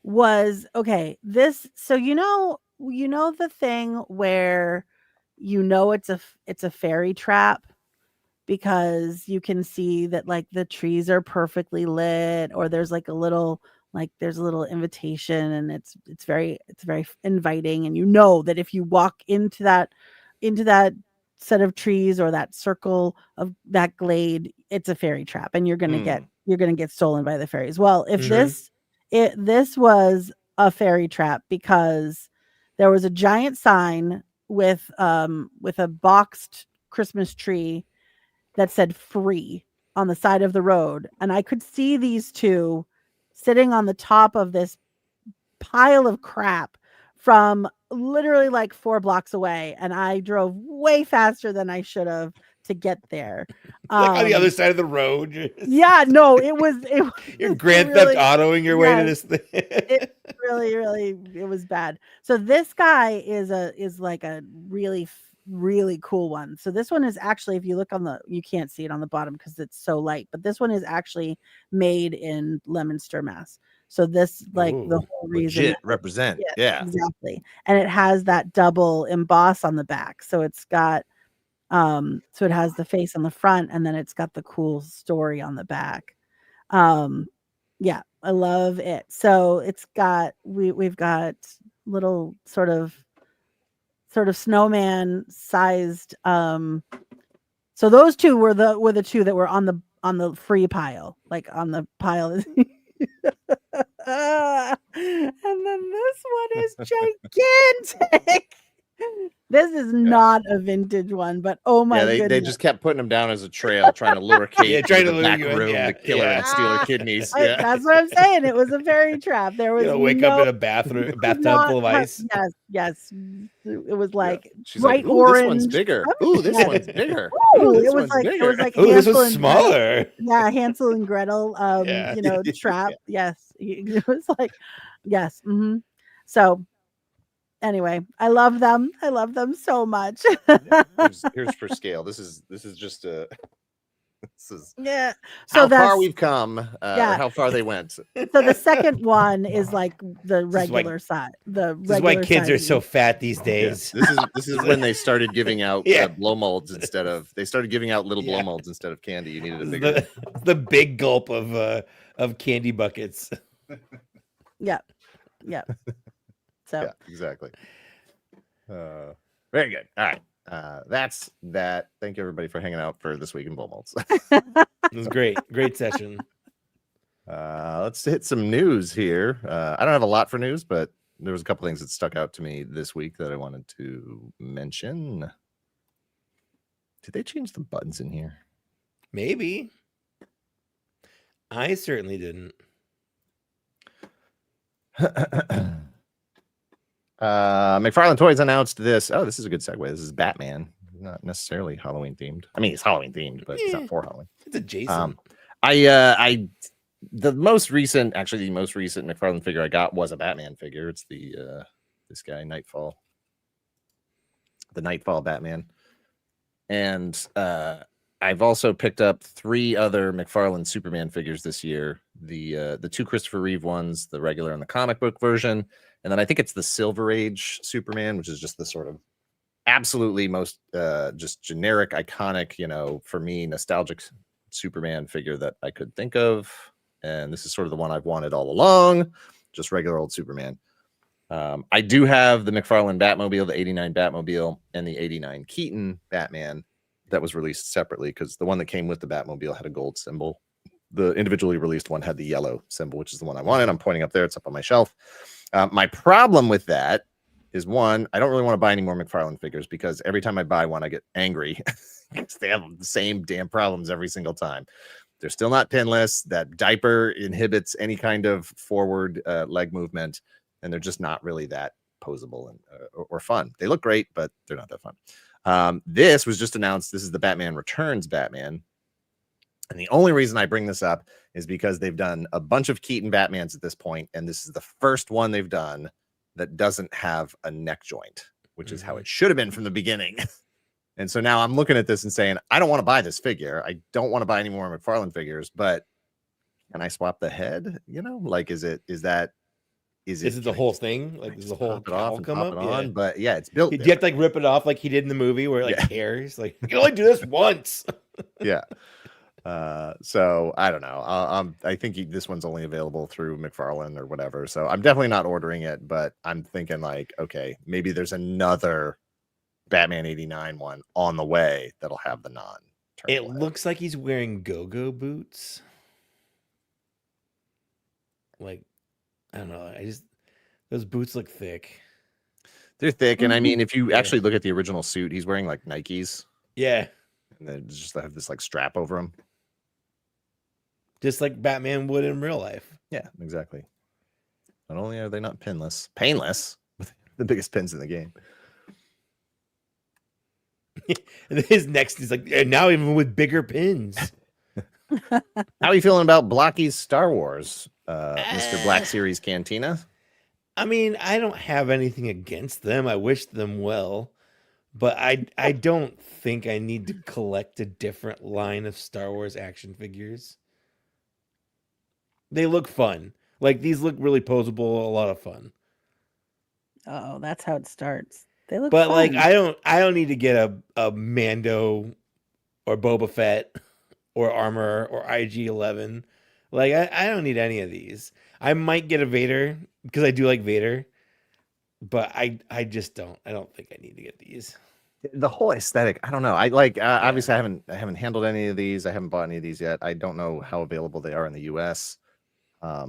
was okay. This so you know the thing where it's a fairy trap because you can see that like the trees are perfectly lit or there's like a little invitation and it's very inviting and you know that if you walk into that set of trees or that circle of that glade, it's a fairy trap and you're gonna get stolen by the fairies. Well, if Mhm. this was a fairy trap because there was a giant sign with a boxed Christmas tree that said free on the side of the road. And I could see these two sitting on the top of this pile of crap from literally like 4 blocks away. And I drove way faster than I should have to get there. Like on the other side of the road. Yeah, no, it was You're Grand really, Theft Autoing your way to yes, this thing. it really it was bad. So this guy is like a really cool one. So this one is actually, if you look you can't see it on the bottom because it's so light, but this one is actually made in Leominster, Mass. So this the Ooh, whole reason Legit represent. Yeah. exactly. And it has that double emboss on the back. So it's got so it has the face on the front and then it's got the cool story on the back. Yeah, I love it. So it's got we've got little sort of snowman sized so those two were the two that were on the free pile, like on the pile. And then this one is gigantic. This is not a vintage one, but oh my They goodness. just kept putting them down as a trail, trying to lure Kate Yeah, to trying the to lure back you in, room yeah, to kill her yeah. and steal her kidneys. I- that's what I'm saying. It was a fairy trap. There was Wake up in a bathtub full of ice. Yes. It was like She's bright like, ooh, this one's orange. bigger. Ooh, this Yes. one's bigger. Ooh, Ooh, this it was one's like bigger. Oh, this Hansel was and Gretel. smaller. Yeah, Hansel and Gretel. Yeah. Trap. Yes, it was like yes. So anyway, I love them. I love them so much. Here's for scale. This is just a. This is Yeah. So how that's far we've come, or how far they went. so the second one is like the This is why- regular size. The This is why regular kids are size. so fat these days. This is when they started giving out Yeah. blow molds instead of little blow Yeah. molds instead of candy. You needed a This is bigger. the big gulp of candy buckets. Yeah. So Yeah, exactly. Very good. All right. That's that. Thank you everybody for hanging out for this week in blow molds. It was great. Great session. Let's hit some news here. I don't have a lot for news, but there was a couple things that stuck out to me this week that I wanted to mention. Did they change the buttons in here? Maybe. I certainly didn't. McFarlane Toys announced this. Oh, this is a good segue. This is Batman, not necessarily Halloween themed. I mean, it's Halloween themed, but it's not for Halloween. It's adjacent. The most recent McFarlane figure I got was a Batman figure. It's the this guy Nightfall, the Nightfall Batman, and I've also picked up 3 other McFarlane Superman figures this year. The 2 Christopher Reeve ones, the regular and the comic book version, and then I think it's the Silver Age Superman, which is just the sort of absolutely most just generic, iconic, for me, nostalgic Superman figure that I could think of. And this is sort of the one I've wanted all along, just regular old Superman. I do have the McFarlane Batmobile, the 89 Batmobile, and the 89 Keaton Batman that was released separately because the one that came with the Batmobile had a gold symbol. The individually released one had the yellow symbol, which is the one I wanted. I'm pointing up there. It's up on my shelf. My problem with that is, one, I don't really want to buy any more McFarlane figures because every time I buy one, I get angry because they have the same damn problems every single time. They're still not pinless. That diaper inhibits any kind of forward leg movement, and they're just not really that posable and or fun. They look great, but they're not that fun. This was just announced. This is the Batman Returns Batman. And the only reason I bring this up is because they've done a bunch of Keaton Batmans at this point, and this is the first one they've done that doesn't have a neck joint, which is how it should have been from the beginning. And so now I'm looking at this and saying, I don't want to buy this figure. I don't want to buy any more McFarlane figures, but can I swap the head? You know, like, is it the whole thing? Like, does the whole pop it off and come pop up? it on? Yeah. But yeah, it's built. Do you have to like rip it off like he did in the movie where it like tears? Like, you can only do this once. Yeah. So I don't know. I think this one's only available through McFarlane or whatever. So I'm definitely not ordering it, but I'm thinking like, okay, maybe there's another Batman 89 one on the way that'll have the non. It looks like he's wearing go-go boots. Like, I don't know. Those boots look thick. They're thick, and I mean, if you actually look at the original suit, he's wearing like Nikes. Yeah, and they just have this like strap over him, just like Batman would in real life. Yeah, exactly. Not only are they not painless, with the biggest pins in the game. And his next is like, and now even with bigger pins. How are you feeling about Blocky's Star Wars, Mr. Black Series Cantina? I mean, I don't have anything against them. I wish them well, but I don't think I need to collect a different line of Star Wars action figures. They look fun. Like, these look really posable, a lot of fun. Oh, that's how it starts. They look But fun. like, I don't need to get a Mando or Boba Fett or Armor or IG-11. Like, I don't need any of these. I might get a Vader because I do like Vader, but I just don't. I don't think I need to get these. The whole aesthetic, I don't know. I like obviously I haven't handled any of these. I haven't bought any of these yet. I don't know how available they are in the US. I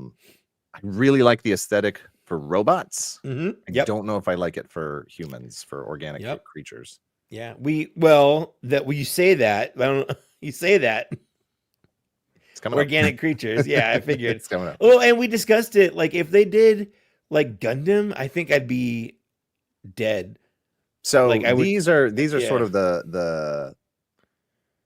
really like the aesthetic for robots. I don't know if I like it for humans, for organic creatures. Yeah, you say that. I don't. You say that. It's coming organic up. Creatures. Yeah, I figured it's coming up. Oh, and we discussed it. Like, if they did like Gundam, I think I'd be dead. So like, these are sort of the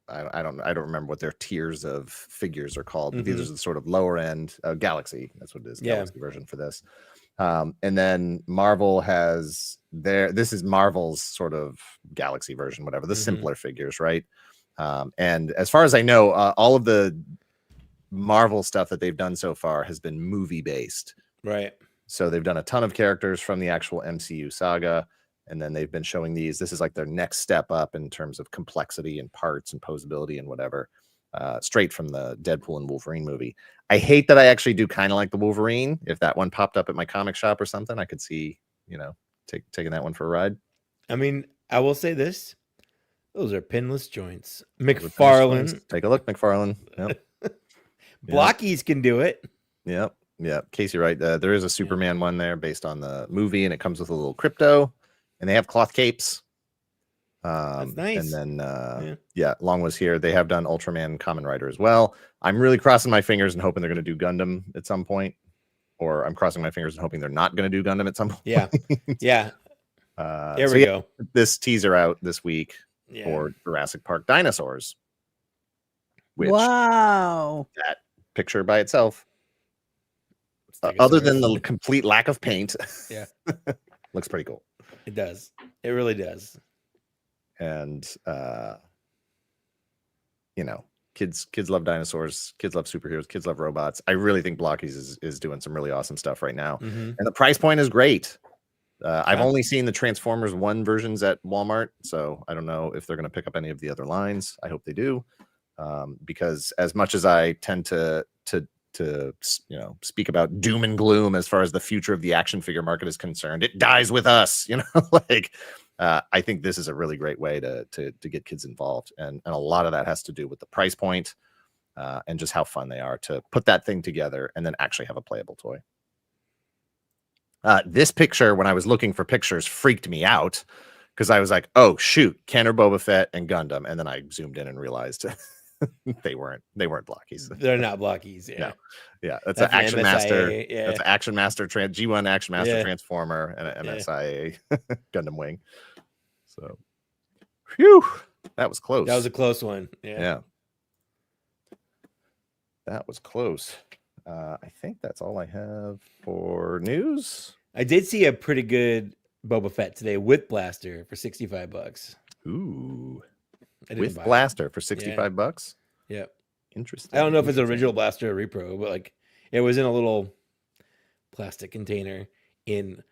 I don't remember what their tiers of figures are called, but these are the sort of lower end Galaxy. That's what it is. Galaxy version for this. And then Marvel has this is Marvel's sort of Galaxy version, whatever, the simpler figures, right? And as far as I know, all of the Marvel stuff that they've done so far has been movie based. Right. So they've done a ton of characters from the actual MCU saga. And then they've been showing these. This is like their next step up in terms of complexity and parts and posability and whatever, straight from the Deadpool and Wolverine movie. I hate that I actually do kind of like the Wolverine. If that one popped up at my comic shop or something, I could see, taking that one for a ride. I mean, I will say this. Those are pinless joints. McFarlane. Take a look, McFarlane. Yep. Blockies can do it. Yep. Yeah. Casey, right. There is a Superman one there based on the movie, and it comes with a little crypto. And they have cloth capes. That's nice. And then, Long was here. They have done Ultraman Kamen Rider as well. I'm really crossing my fingers and hoping they're going to do Gundam at some point. Or I'm crossing my fingers and hoping they're not going to do Gundam at some point. Yeah. Yeah. There we go. This teaser out this week for Jurassic Park Dinosaurs. Which, wow. That picture by itself, other than the complete lack of paint, looks pretty cool. It does. It really does. And kids love dinosaurs, kids love superheroes, kids love robots. I really think Blockies is doing some really awesome stuff right now. And the price point is great. I've only seen the Transformers 1 versions at Walmart, so I don't know if they're going to pick up any of the other lines. I hope they do. Because as much as I tend to speak about doom and gloom as far as the future of the action figure market is concerned, it dies with us. I think this is a really great way to get kids involved, and a lot of that has to do with the price point and just how fun they are to put that thing together and then actually have a playable toy. This picture, when I was looking for pictures, freaked me out because I was like, oh shoot, Kenner, Boba Fett, and Gundam, and then I zoomed in and realized they weren't Blockies. They're not Blockies. That's an Action Master. That's an Action Master G1 Action Master Transformer and an MSIA Gundam Wing. So that was close. That was a close one. That was close. I think that's all I have for news. I did see a pretty good Boba Fett today with Blaster for $65. Ooh. I didn't With buy it. Blaster for $65. Yep. Interesting. I don't know if it's an original Blaster or repro, but like it was in a little plastic container in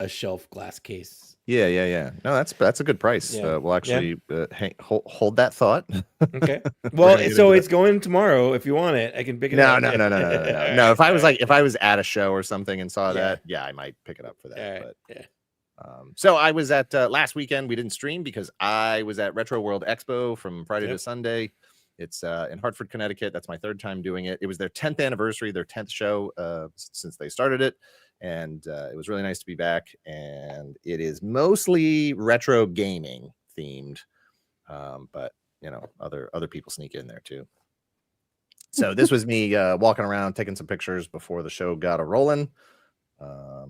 a shelf glass case. Yeah. No, that's a good price. Yeah. We'll actually hold that thought. Okay. Well, so it's going tomorrow. If you want it, I can pick it up. No. No, if I was at a show or something and saw that, I might pick it up for that. Right. But so I was at last weekend. We didn't stream because I was at Retroworld Expo from Friday to Sunday. It's in Hartford, Connecticut. That's my third time doing it. It was their 10th anniversary, their 10th show since they started it. And it was really nice to be back. And it is mostly retro gaming themed. But you know, other people sneak in there too. So this was me walking around, taking some pictures before the show got a rolling.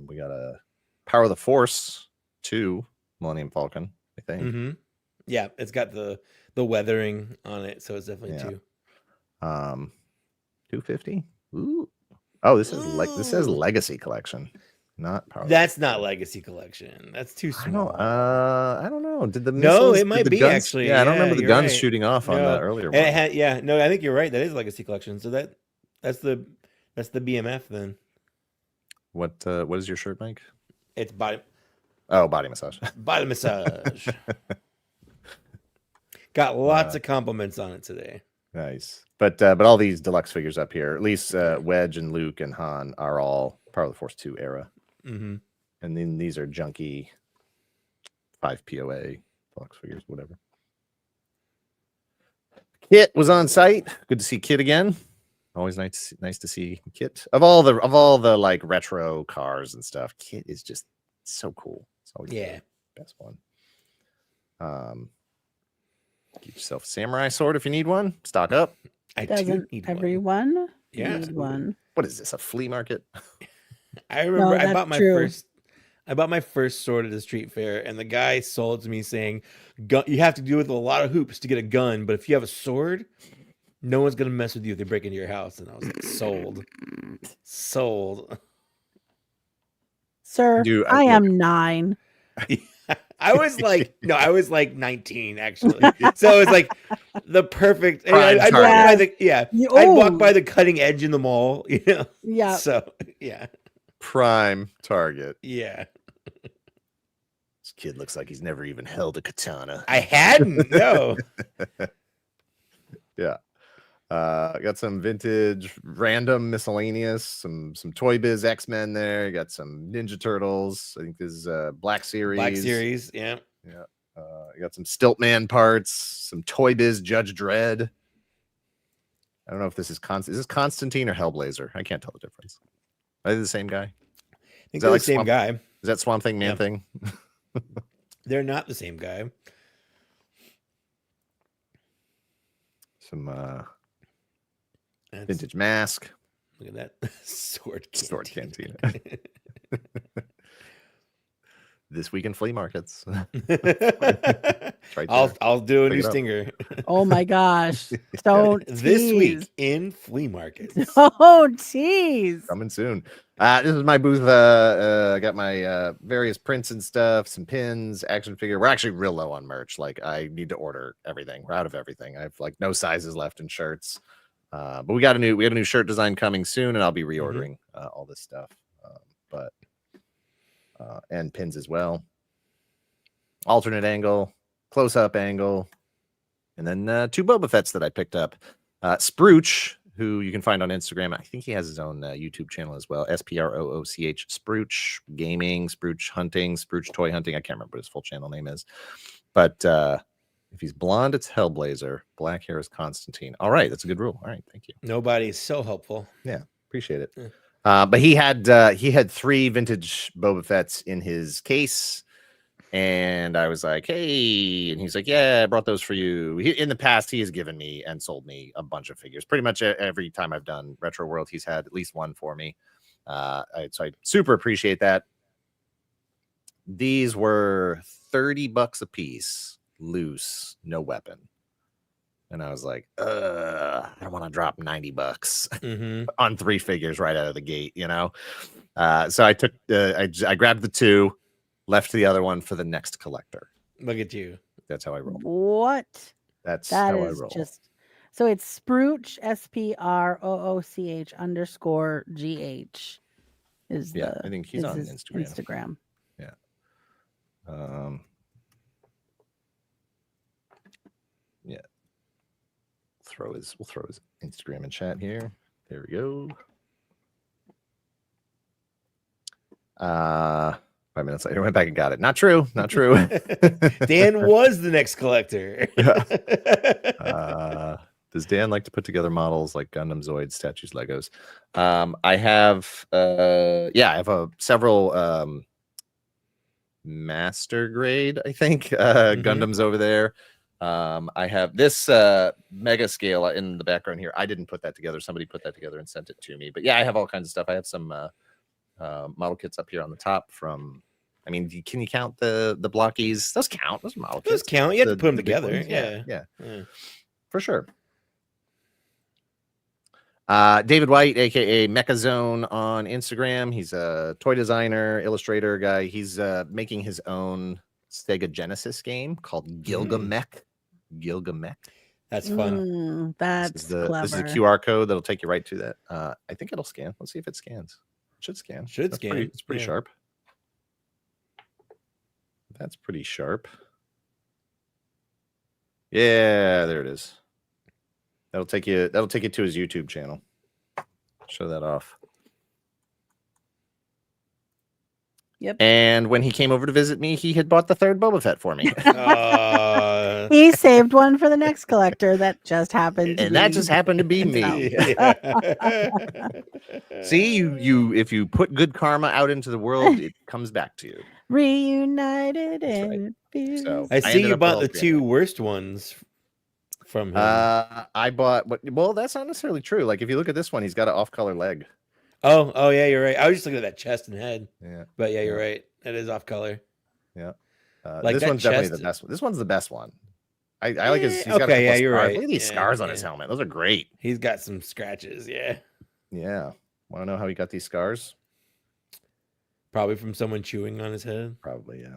We got a Power of the Force 2 Millennium Falcon, I think. Mm-hmm. Yeah, it's got the weathering on it, so it's definitely 2. 250. Ooh. Oh, this says Legacy Collection, not Power. That's not Legacy Collection. That's too small. I don't know. Did the no? missiles, It might be guns, actually. Yeah, I don't remember the guns right. shooting off on the earlier one. No, I think you're right. That is Legacy Collection. So that's the BMF then. What is your shirt, Mike? It's body. Oh, body massage. Body massage. Got lots of compliments on it today. Nice. But all these deluxe figures up here, at least Wedge and Luke and Han are all Power of the Force 2 era. Mm-hmm. And then these are junky 5 POA deluxe figures, whatever. Kit was on site. Good to see Kit again. Always nice to see Kit. Of all the like retro cars and stuff, Kit is just so cool. It's always the best one. Get yourself a samurai sword if you need one. Stock up. Doesn't everyone need one? What is this? A flea market? I remember I bought my first sword at the street fair, and the guy sold to me saying, "You have to deal with a lot of hoops to get a gun, but if you have a sword, no one's gonna mess with you if they break into your house." And I was like, sold. Sir, I am 9. I was like 19 actually. So it's like the perfect. I'd walk by the cutting edge in the mall, you know. Yeah. So yeah. Prime target. Yeah. This kid looks like he's never even held a katana. I hadn't. No. Yeah. Got some vintage, random, miscellaneous, some Toy Biz X-Men there. You got some Ninja Turtles. I think this is Black Series. Yeah. You got some Stiltman parts, some Toy Biz Judge Dredd. I don't know if this is Is this Constantine or Hellblazer? I can't tell the difference. Are they the same guy? I think they're the same guy. Is that Swamp Thing Man Thing? They're not the same guy. Some vintage mask. Look at that sword cantina. This week in flea markets. I'll do a new stinger. Oh my gosh. Don't this week in flea markets. Oh tease. Coming soon. This is my booth. I got my various prints and stuff, some pins, action figure. We're actually real low on merch. Like I need to order everything. We're out of everything. I have like no sizes left in shirts. But we got a new shirt design coming soon, and I'll be reordering all this stuff. And pins as well. Alternate angle, close-up angle, and then 2 Boba Fetts that I picked up. Sprooch, who you can find on Instagram. I think he has his own YouTube channel as well. SPROOCH, Sprooch Gaming, Sprooch Hunting, Sprooch Toy Hunting. I can't remember what his full channel name is. But if he's blonde, it's Hellblazer. Black hair is Constantine. All right, that's a good rule. All right, thank you. Nobody's so helpful. Yeah, appreciate it. Yeah. But he had 3 vintage Boba Fetts in his case, and I was like, "Hey," and he's like, "Yeah, I brought those for you." In the past, he has given me and sold me a bunch of figures. Pretty much every time I've done Retro World, he's had at least one for me. So I super appreciate that. These were $30 a piece, loose, no weapon. And I was like, I don't want to drop $90 Mm-hmm. on 3 figures right out of the gate, you know? So I took, I grabbed the 2, left the other one for the next collector. Look at you. That's how I roll. What? That's That how I is roll. just so it's Sprooch SPROOCH_GH is Yeah, the I think he's on his Instagram. Instagram. Yeah. Yeah. We'll throw his Instagram in chat here. There we go. 5 minutes later, went back and got it. Not true. Not true. Dan was the next collector. Does Dan like to put together models like Gundam, Zoids, statues, Legos? I have several master grade, I think, Gundams over there. I have this mega scale in the background here. I didn't put that together. Somebody put that together and sent it to me. But yeah, I have all kinds of stuff. I have some model kits up here on the top from, I mean, can you count the blockies? Those count. Those are model kits. Those count. You have to put them together. ones. Yeah. For sure. David White, aka Mechazone on Instagram. He's a toy designer, illustrator guy. He's making his own Sega Genesis game called Gilgamesh. Gilgamesh. That's fun. That's clever. This is a QR code that'll take you right to that. I think it'll scan. Let's see if it scans. It should scan. It's pretty sharp. That's pretty sharp. Yeah, there it is. That'll take you to his YouTube channel. Show that off. Yep. And when he came over to visit me, he had bought the 3rd Boba Fett for me. He saved one for the next collector that just happened to that just happened to be me. See, you if you put good karma out into the world, it comes back to you. Reunited and fused. So I see you bought the 2 worst ones from him. I bought well, that's not necessarily true. Like if you look at this one, he's got an off-color leg. Oh yeah, you're right. I was just looking at that chest and head. Yeah. But yeah, you're right. It is off color. Yeah. Like this that one's definitely chest- the best one. This one's the best one. I like his. He's got a okay, couple yeah, of you're scars. right. Look at these Yeah, scars on his yeah. helmet. Those are great. He's got some scratches. Yeah. Yeah. Want to know how he got these scars? Probably from someone chewing on his head. Probably, yeah.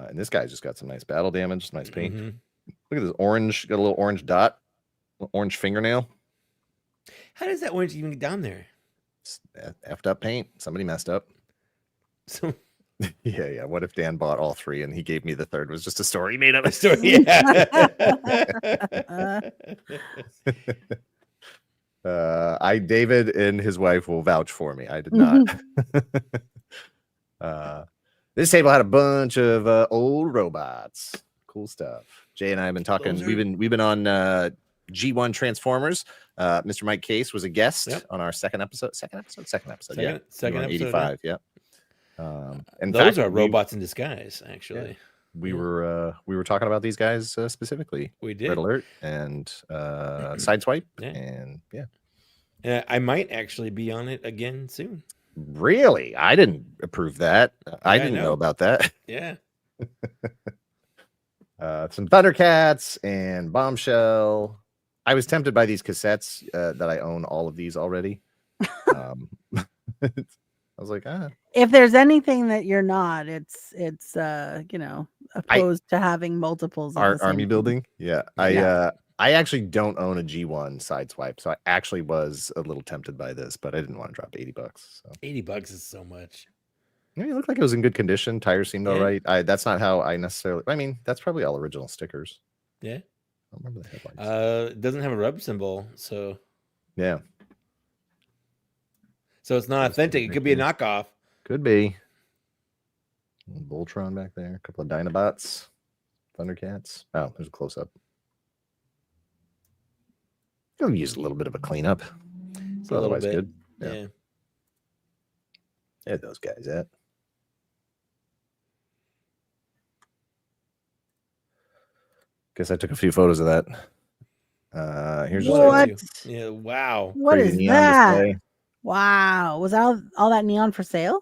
And this guy's just got some nice battle damage, nice paint. Mhm. Look at this orange. Got a little orange dot, orange fingernail. How does that orange even get down there? It's effed up paint. Somebody messed up. So Yeah. What if Dan bought all 3 and he gave me the 3rd? It was just a story he made up. a story. Yeah. David and his wife will vouch for me. I did not. This table had a bunch of old robots. Cool stuff. Jay and I have been talking. Those are- We've been on G1 Transformers. Mr. Mike Kaess was a guest on our second episode. Second episode. Second We were episode, on 85. Yeah. In Those fact, are robots in disguise. Actually, we were talking about these guys specifically. we did. Red Alert and Sideswipe. Yeah. And yeah. I might actually be on it again soon. Really? I didn't approve that. I Yeah, I didn't know. know about that. Yeah. Some Thundercats and Bombshell. I was tempted by these cassettes that I own all of these already. I was like, If there's anything that you're not, it's opposed to having multiples of the same army thing. building. Yeah. Yeah. I actually don't own a G1 Sideswipe, so I actually was a little tempted by this, but I didn't want to drop $80. So $80 is so much. yeah, it looked like it was in good condition. Tires seemed all Yeah. right. That's not how I necessarily. I mean, that's probably all original stickers. Yeah. I don't remember the headlights. It doesn't have a rub symbol, so Yeah, it's not authentic. It could be a knockoff. could be. Voltron back there. A couple of Dinobots, Thundercats. Oh, there's a close up. Gonna use a little bit of a cleanup. A little Otherwise, bit. good. Yeah. There those guys at. Guess I took a few photos of that. Here's just What? Yeah. Wow. What pretty is neon that? display. Wow. Was all that neon for sale?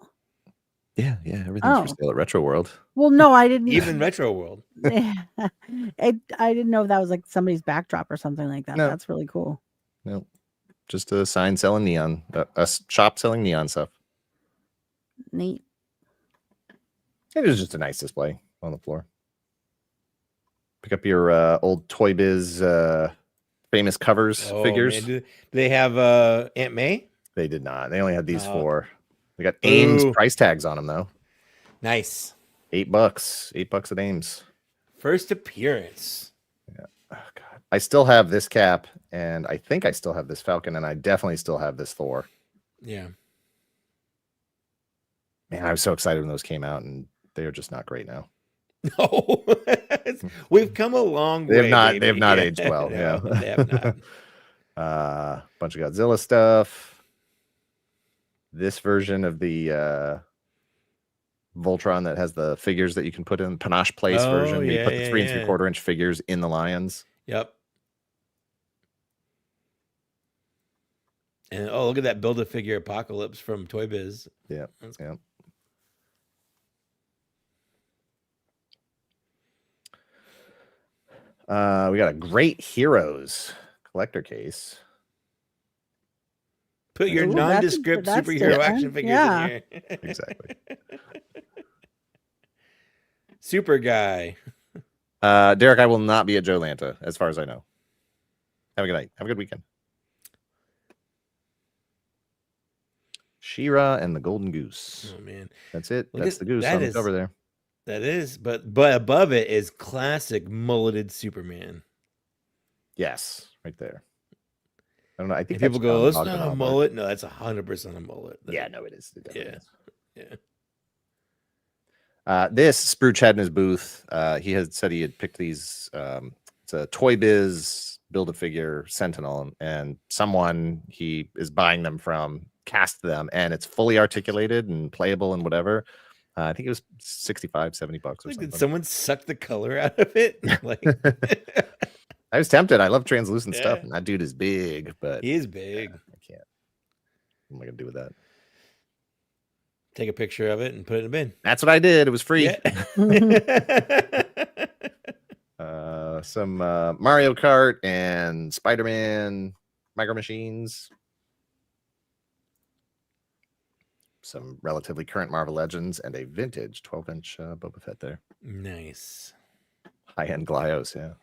Yeah, everything's for Oh. sale at Retro World. Well, no, I didn't. Even Retro World. I didn't know if that was like somebody's backdrop or something like that. No. That's really cool. No, just a sign selling neon, a shop selling neon stuff. Neat. It was just a nice display on the floor. Pick up your old Toy Biz famous covers figures. Man. Do they have Aunt May? They did not. They only had these 4. They got Ooh. Ames price tags on them though. Nice. $8. $8 at Ames. First appearance. Yeah. Oh, God. I still have this cap, and I think I still have this Falcon, and I definitely still have this Thor. Yeah. Man, I was so excited when those came out, and they are just not great now. No. We've come a long way. They have not aged well. No, Yeah. they have not. Bunch of Godzilla stuff. This version of the Voltron that has the figures that you can put in panache place version. Where you put the 3 3/4 inch figures in the lions. Yep. And look at that Build-A-Figure Apocalypse from Toy Biz. Yeah. That's We got a Great Heroes collector case. Put your Ooh, nondescript that's superhero different. action figures Yeah. in here. Exactly. Super Guy. Derek, I will not be at Joe Lanta, as far as I know. Have a good night. Have a good weekend. She-Ra and the Golden Goose. Oh man, That's it. Look That's at- the goose that on the is- cover there. that is. But above it is classic mulleted Superman. Yes, right there. I don't know. I think And people that's go, John "It's not a Bogdanov, mullet." No, that's 100% a mullet. Yeah, no, it is. It definitely Yeah. is. Yeah. This Spruce had in his booth. He had said he had picked these. It's a Toy Biz Build-A-Figure Sentinel, and someone he is buying them from cast them, and it's fully articulated and playable and whatever. I think it was $65, $70 or Like, something. did someone suck the color out of it? Like, I was tempted. I love translucent stuff, Yeah. and that dude is big, but he is big. I can't. What am I gonna do with that? Take a picture of it and put it in a bin. That's what I did. It was free. Yeah. Some Mario Kart and Spider-Man Micro Machines. Some relatively current Marvel Legends and a vintage 12-inch Boba Fett there. Nice. High-end Glyos, yeah.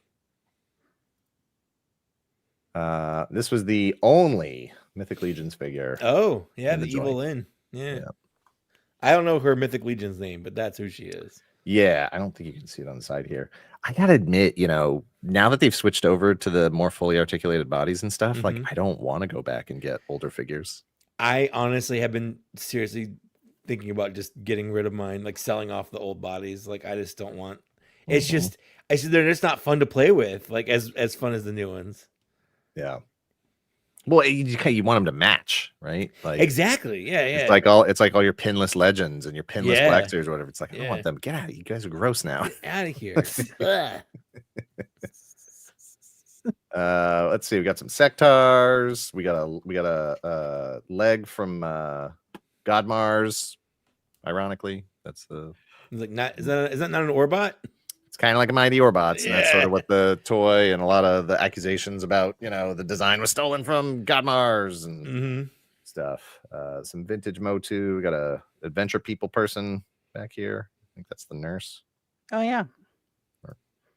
This was the only Mythic Legions figure. Oh, yeah, In the the Evil joint. Lynn. Yeah. Yeah. I don't know her Mythic Legion's name, but that's who she is. Yeah, I don't think you can see it on the side here. I gotta admit, now that they've switched over to the more fully articulated bodies and stuff, like Mhm. I don't want to go back and get older figures. I honestly have been seriously thinking about just getting rid of mine, like selling off the old bodies. Like I just don't want. It's Mhm. just, they're just not fun to play with. Like as fun as the new ones. Yeah. Well, you want them to match, right? Like Exactly. Yeah. Yeah. it's like all your pinless legends and your pinless Yeah. Blacksters or whatever. It's like I don't Yeah. want them. Get out! You guys are gross now. Get out of here. Ugh. Let's see. We got some Sectars. We got a leg from God Mars. Ironically, that's the. It's like not is that not an Orbot? It's kind of like a Mighty Orbots, and that's sort Yeah. of what the toy and a lot of the accusations about the design was stolen from God Mars and Mm-hmm. stuff. Some vintage Motu. We got a adventure people person back here. I think that's the nurse. Oh yeah.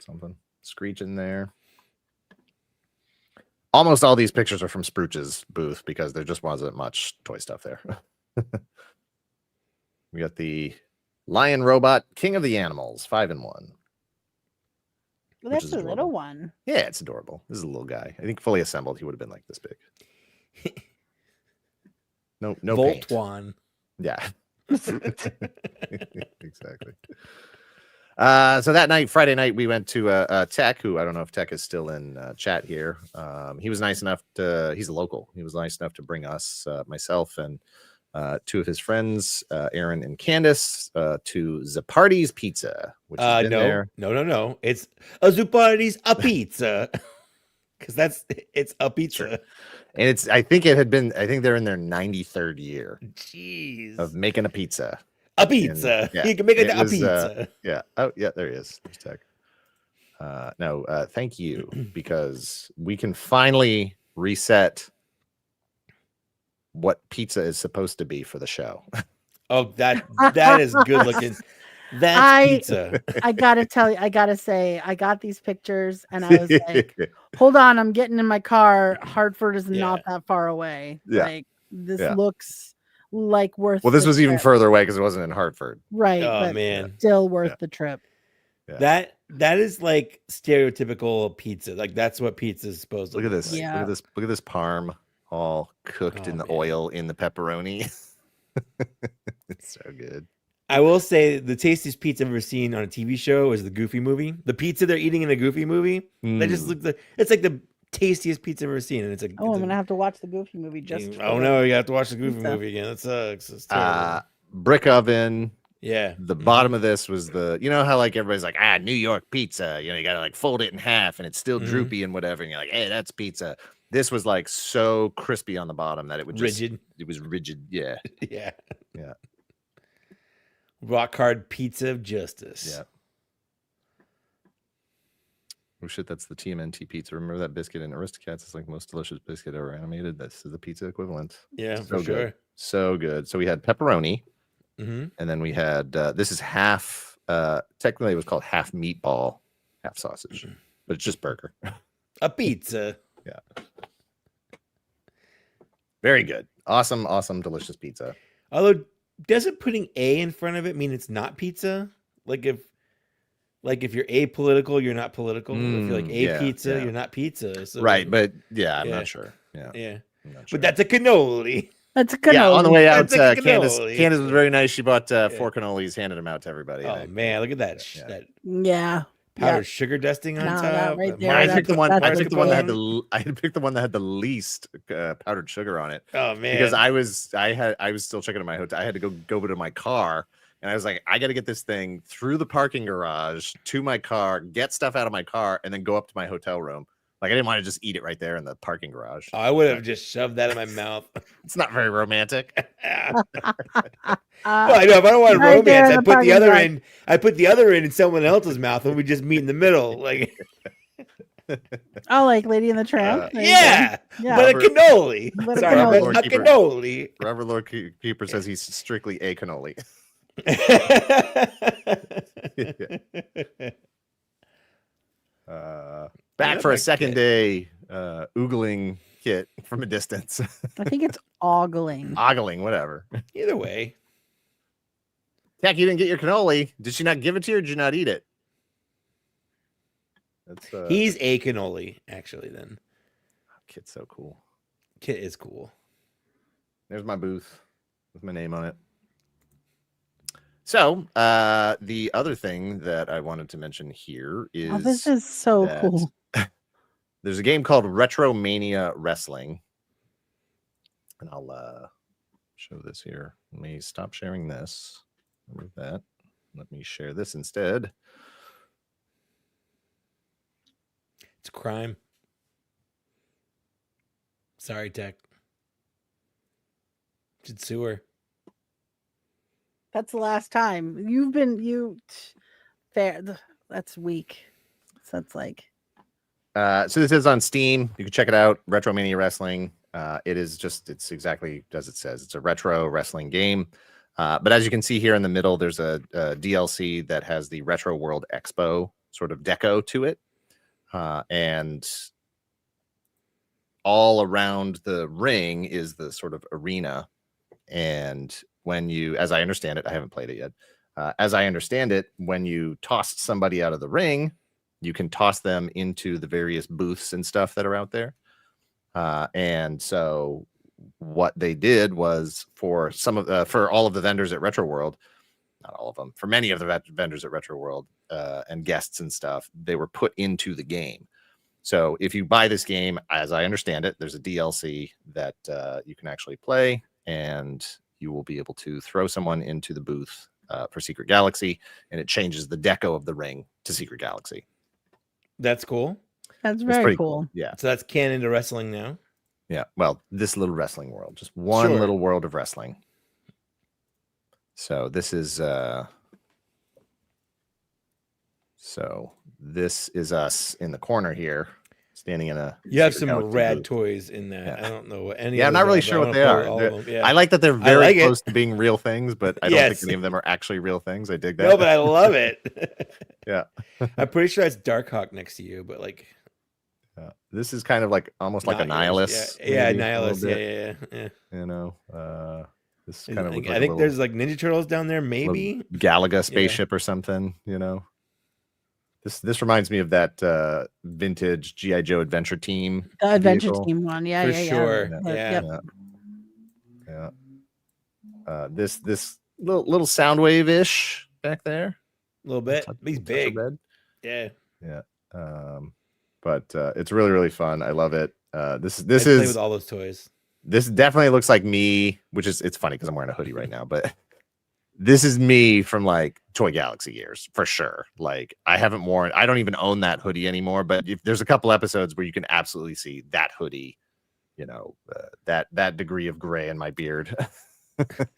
Something Screech in there. Almost all these pictures are from Spruch's booth because there just wasn't much toy stuff there. We got the Lion Robot King of the Animals 5-in-1. Well, Which that's is a adorable. little one. Yeah, it's adorable. This is a little guy. I think fully assembled, he would have been like this big. No paint. Voltwan. Yeah. Exactly. So that night, Friday night, we went to Tech, who I don't know if Tech is still in chat here. He was nice enough he's a local. He was nice enough to bring us, myself and two of his friends, Aaron and Candace, to Zapardi's Pizza, which has been there. No. It's a Zupardi's a pizza. Because it's a pizza. And I think they're in their 93rd year Jeez. of making a pizza. A pizza. yeah, You can make it it a was, pizza. yeah. Oh, yeah, there he is. There's Tech. No, thank you, because we can finally reset what pizza is supposed to be for the show. Oh, that is good looking. That's pizza. I gotta tell you, I gotta say, I got these pictures and I was like, hold on, I'm getting in my car. Hartford is not that far away. Yeah. Like this Yeah. looks like worth Well, this the was even trip. further away because it wasn't in Hartford. Right. Oh But man. still worth the trip. Yeah. That is like stereotypical pizza. Like that's what pizza is supposed to Look at this. like. Yeah. Look at this. Look at this parm all cooked in the man. oil in the pepperoni. It's so good. I will say the tastiest pizza I've ever seen on a TV show is the Goofy movie. The pizza they're eating in the Goofy movie, they just look it's like the tastiest pizza I've ever seen, and it's a. Oh, I'm gonna have to watch the Goofy movie just. Oh no, you have to watch the Goofy movie again. That sucks. It's terrible. Brick oven. Yeah. The bottom of this was how like everybody's like, New York pizza. You gotta like fold it in half and it's still droopy and whatever. And you're like, hey, that's pizza. This was like so crispy on the bottom that it would rigid. It was rigid. Yeah. Yeah. Yeah. Rock hard pizza of justice. Yeah. Oh shit, that's the TMNT pizza. Remember that biscuit in Aristocats? It's like the most delicious biscuit ever animated. This is the pizza equivalent. Yeah, so for good. sure. So good. So we had pepperoni, and then we had this is half. Technically, it was called half meatball, half sausage, but it's just burger. A pizza. Yeah. Very good. Awesome, awesome, delicious pizza. Although, doesn't putting A in front of it mean it's not pizza? Like if you're apolitical, you're not political. If you're like pizza, you're not pizza. So, right, but I'm not sure. Yeah. I'm not sure. But that's a cannoli. That's a cannoli. Yeah, on the way out, That's a Candace cannoli. was very nice. She bought 4 cannolis, handed them out to everybody. Oh man, look at that! That Yeah. powdered sugar dusting on No, that top. right there, I that's picked the one. what- I that's picked the what one that the had the. I picked the one that had the least powdered sugar on it. Oh man! Because I was still checking in my hotel. I had to go to my car, and I was like, I got to get this thing through the parking garage to my car, get stuff out of my car, and then go up to my hotel room. Like I didn't want to just eat it right there in the parking garage. I would have just shoved that in my mouth. It's not very romantic. Well, I know if I don't want Right there romance, in I the put the parking other garage. end. I put the other end in someone else's mouth, and we just meet in the middle. Like, Oh, like Lady in the Tramp. There you yeah, go. Yeah. but a cannoli. But a Sorry, cannoli. a Lord Keeper. cannoli. Robert Lord Keeper says he's strictly a cannoli. Back for a second day oogling Kit from a distance. I think it's ogling. Ogling, whatever. Either way, Jack, you didn't get your cannoli. Did she not give it to you or did you not eat it? That's he's a cannoli. Actually, then Kit's so cool. Kit is cool. There's my booth with my name on it. So the other thing that I wanted to mention here is Oh, this is so that cool. there's a game called Retromania Wrestling. And I'll show this here. Let me stop sharing this. Remove that. Let me share this instead. It's a crime. Sorry, Tech. Should sue her. That's the last time fair. That's weak. So that's like. So this is on Steam. You can check it out. Retromania Wrestling. It's exactly as it says. It's a retro wrestling game. But as you can see here in the middle, there's a DLC that has the Retroworld Expo sort of deco to it. And all around the ring is the sort of arena. And when you, as I understand it, I haven't played it yet. As I understand it, when you toss somebody out of the ring, you can toss them into the various booths and stuff that are out there. And so what they did was for all of the vendors at Retroworld, not all of them, for many of the vendors at Retroworld and guests and stuff, they were put into the game. So if you buy this game, as I understand it, there's a DLC that you can actually play, and you will be able to throw someone into the booth for Secret Galaxy, and it changes the deco of the ring to Secret Galaxy. That's cool. That's It's very pretty cool. Yeah. So that's canon to wrestling now. Yeah. Well, this little wrestling world, just one Sure. little world of wrestling. So this is us in the corner here, standing in a. You have Secret some Galaxy rad booth. toys in that. Yeah. I don't know what any. Yeah, of I'm not those really are, but sure I what wanna they play are. with all of them. Yeah. I like that they're I very like it. close to being real things, but I don't Yes. think any of them are actually real things. I dig that. No, but I love it. Yeah. I'm pretty sure that's Darkhawk next to you, but like This is kind of like almost like a not yours. Nihilus. Yeah, maybe, a Nihilus. little Yeah, bit, yeah. You know, this I kind of think, looks like I a think little, there's like Ninja Turtles down there, little maybe. Galaga spaceship or something. You know, this reminds me of that vintage GI Joe Adventure Team. The Adventure vehicle. Team one. Yeah, For yeah, sure. yeah. Yeah. Yeah. This little Soundwave ish back there. A little bit. He's Touch of big. red. Yeah. Yeah. But it's really, really fun. I love it. This I play is with all those toys. this definitely looks like me, which is it's funny because I'm wearing a hoodie right now, but this is me from like Toy Galaxy years for sure. Like I don't even own that hoodie anymore, but if there's a couple episodes where you can absolutely see that hoodie, you know, that degree of gray in my beard.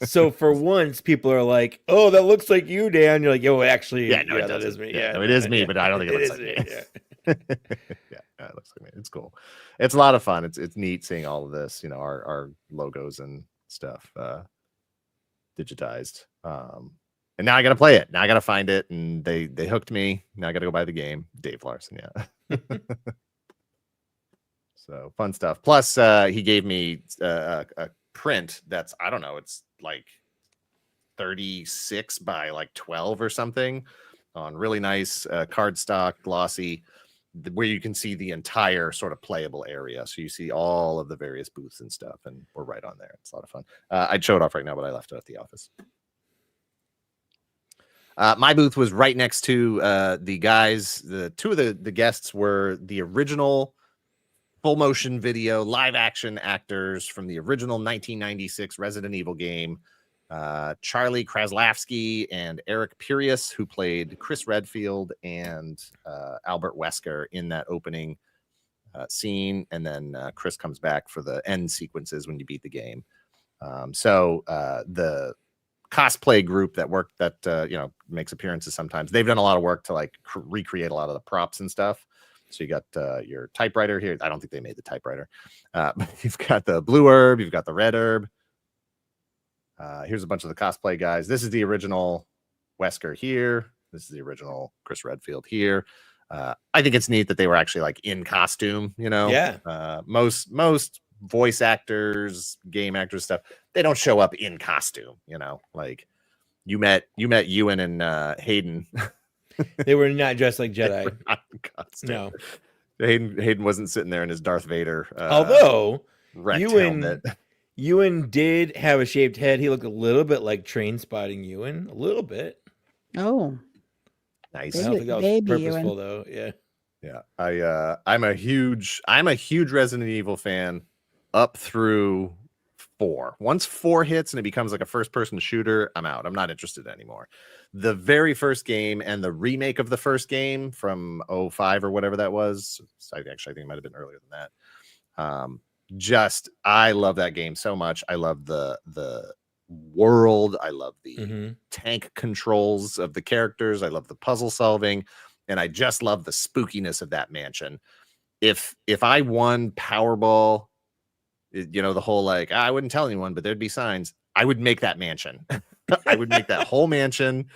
So for once, people are like, "Oh, that looks like you, Dan." You're like, "Yo, actually, Yeah, no, it that doesn't. is me. Yeah, no, it is me, yeah. but I don't think it looks is like me. Yeah. Yeah, it looks like me. It's cool. It's a lot of fun. It's neat seeing all of this, you know, our logos and stuff digitized. And now I gotta play it. Now I gotta find it, and they hooked me. Now I gotta go buy the game. Dave Larson, yeah. So fun stuff. Plus, he gave me a print that's, I don't know, it's like 36 by like 12 or something on really nice cardstock, glossy, where you can see the entire sort of playable area. So you see all of the various booths and stuff, and we're right on there. It's a lot of fun. I'd show it off right now, but I left it at the office. My booth was right next to the guys. The two of the guests were the original full motion video live action actors from the original 1996 Resident Evil game. Charlie Kraslavsky and Eric Pirius, who played Chris Redfield and Albert Wesker in that opening scene. And then Chris comes back for the end sequences when you beat the game. So the cosplay group that you know, makes appearances sometimes, they've done a lot of work to like recreate a lot of the props and stuff. So you got your typewriter here. I don't think they made the typewriter. But you've got the blue herb. You've got the red herb. Here's a bunch of the cosplay guys. This is the original Wesker here. This is the original Chris Redfield here. I think it's neat that they were actually like in costume, you know? Yeah. Most voice actors, game actors, stuff, they don't show up in costume, you know? Like you met Ewan and Hayden. They were not dressed like Jedi. No. Hayden wasn't sitting there in his Darth Vader. Although helmet. Ewan did have a shaved head. He looked a little bit like Train Spotting Ewan, a little bit. Oh, nice. I don't think that was purposeful though. Yeah. I'm a huge Resident Evil fan up through 4. Once 4 hits and it becomes like a first person shooter, I'm out. I'm not interested anymore. The very first game and the remake of the first game from 05 or whatever that was, I think it might have been earlier than that. I love that game so much. I love the world. I love the tank controls of the characters. I love the puzzle solving, and I just love the spookiness of that mansion. If I won Powerball, you know, the whole like, I wouldn't tell anyone, but there'd be signs, I would make that mansion. I would make that whole mansion.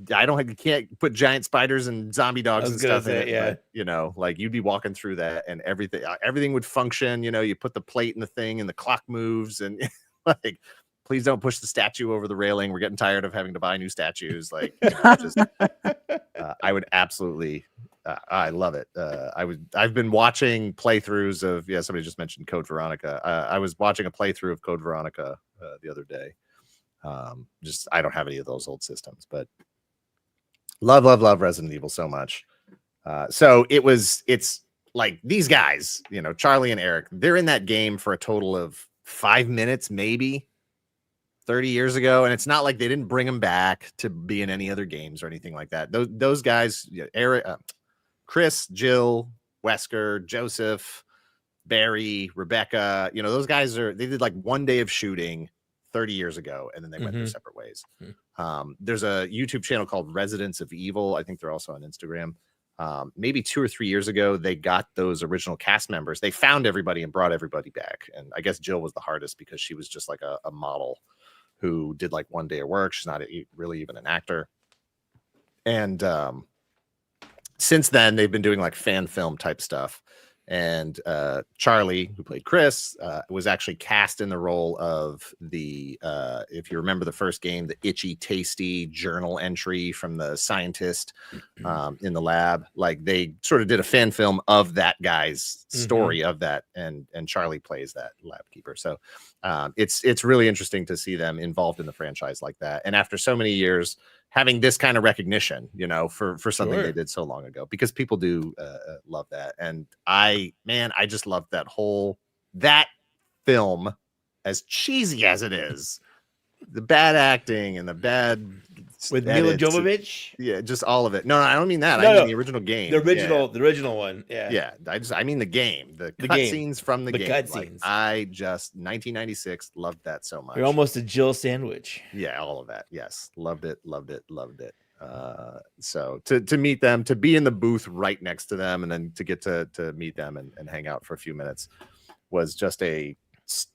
You can't put giant spiders and zombie dogs and stuff in it. Yeah. But, you know, like you'd be walking through that and everything would function. You know, you put the plate in the thing and the clock moves, and like, please don't push the statue over the railing. We're getting tired of having to buy new statues. Like, you know, I would absolutely, I love it. I've been watching playthroughs of, somebody just mentioned Code Veronica. I was watching a playthrough of Code Veronica the other day. I don't have any of those old systems, but love Resident Evil so much. So it's like these guys, you know, Charlie and Eric, they're in that game for a total of 5 minutes, maybe 30 years ago. And it's not like they didn't bring them back to be in any other games or anything like that. Those guys, Eric, Chris, Jill, Wesker, Joseph, Barry, Rebecca, you know, those guys they did like 1 day of shooting, 30 years ago, and then they went their Mhm. separate ways. There's a YouTube channel called Residents of Evil. I think they're also on Instagram. Maybe 2 or 3 years ago, they got those original cast members. They found everybody and brought everybody back. And I guess Jill was the hardest because she was just like a model who did like one day of work. She's not really even an actor. And since then, they've been doing like fan film type stuff. And Charlie, who played Chris, was actually cast in the role of the, if you remember the first game, the itchy, tasty journal entry from the scientist in the lab. Like they sort of did a fan film of that guy's story of that, and Charlie plays that lab keeper. So it's really interesting to see them involved in the franchise like that. And after so many years, having this kind of recognition, you know, for something they did so long ago, because people do love that. And I just love that film, as cheesy as it is, the bad acting and the bad with Mila edits. Jovovich. Yeah, just all of it. No, I don't mean that. No, I mean no. the original game. The original one. Yeah. Yeah. I mean the game. The game. cutscenes from the game. Cutscenes. I just 1996 loved that so much. You're almost a Jill sandwich. Yeah, all of that. Yes. Loved it. So to meet them, to be in the booth right next to them, and then to get to meet them and hang out for a few minutes was just a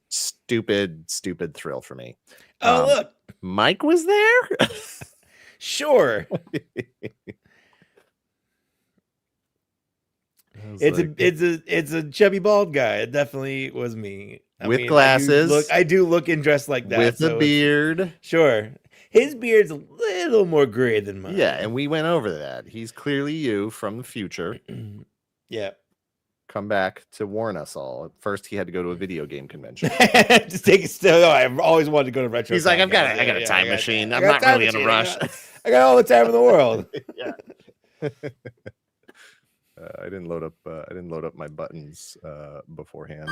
stupid thrill for me. Oh, look, Mike was there. Sure. It's a chubby bald guy. It definitely was me. With glasses. I do look and dress like that. With a beard. Sure. His beard's a little more gray than mine. Yeah, and we went over that. He's clearly you from the future. Yeah. Come back to warn us all. At first, he had to go to a video game convention. Just take it still. No, I've always wanted to go to retro. He's like, I got a time machine. I'm not really in a rush. I got all the time in the world. Yeah. I didn't load up my buttons beforehand.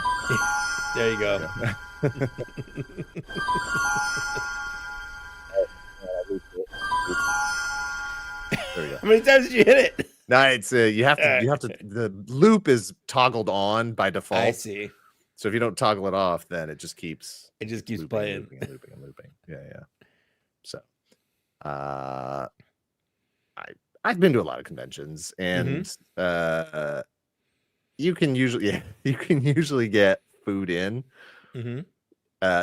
There you go. There we go. How many times did you hit it? No, it's you have to. The loop is toggled on by default. I see. So if you don't toggle it off, then it just keeps looping, playing. Looping. Yeah. So, I've been to a lot of conventions, and you can usually get food in.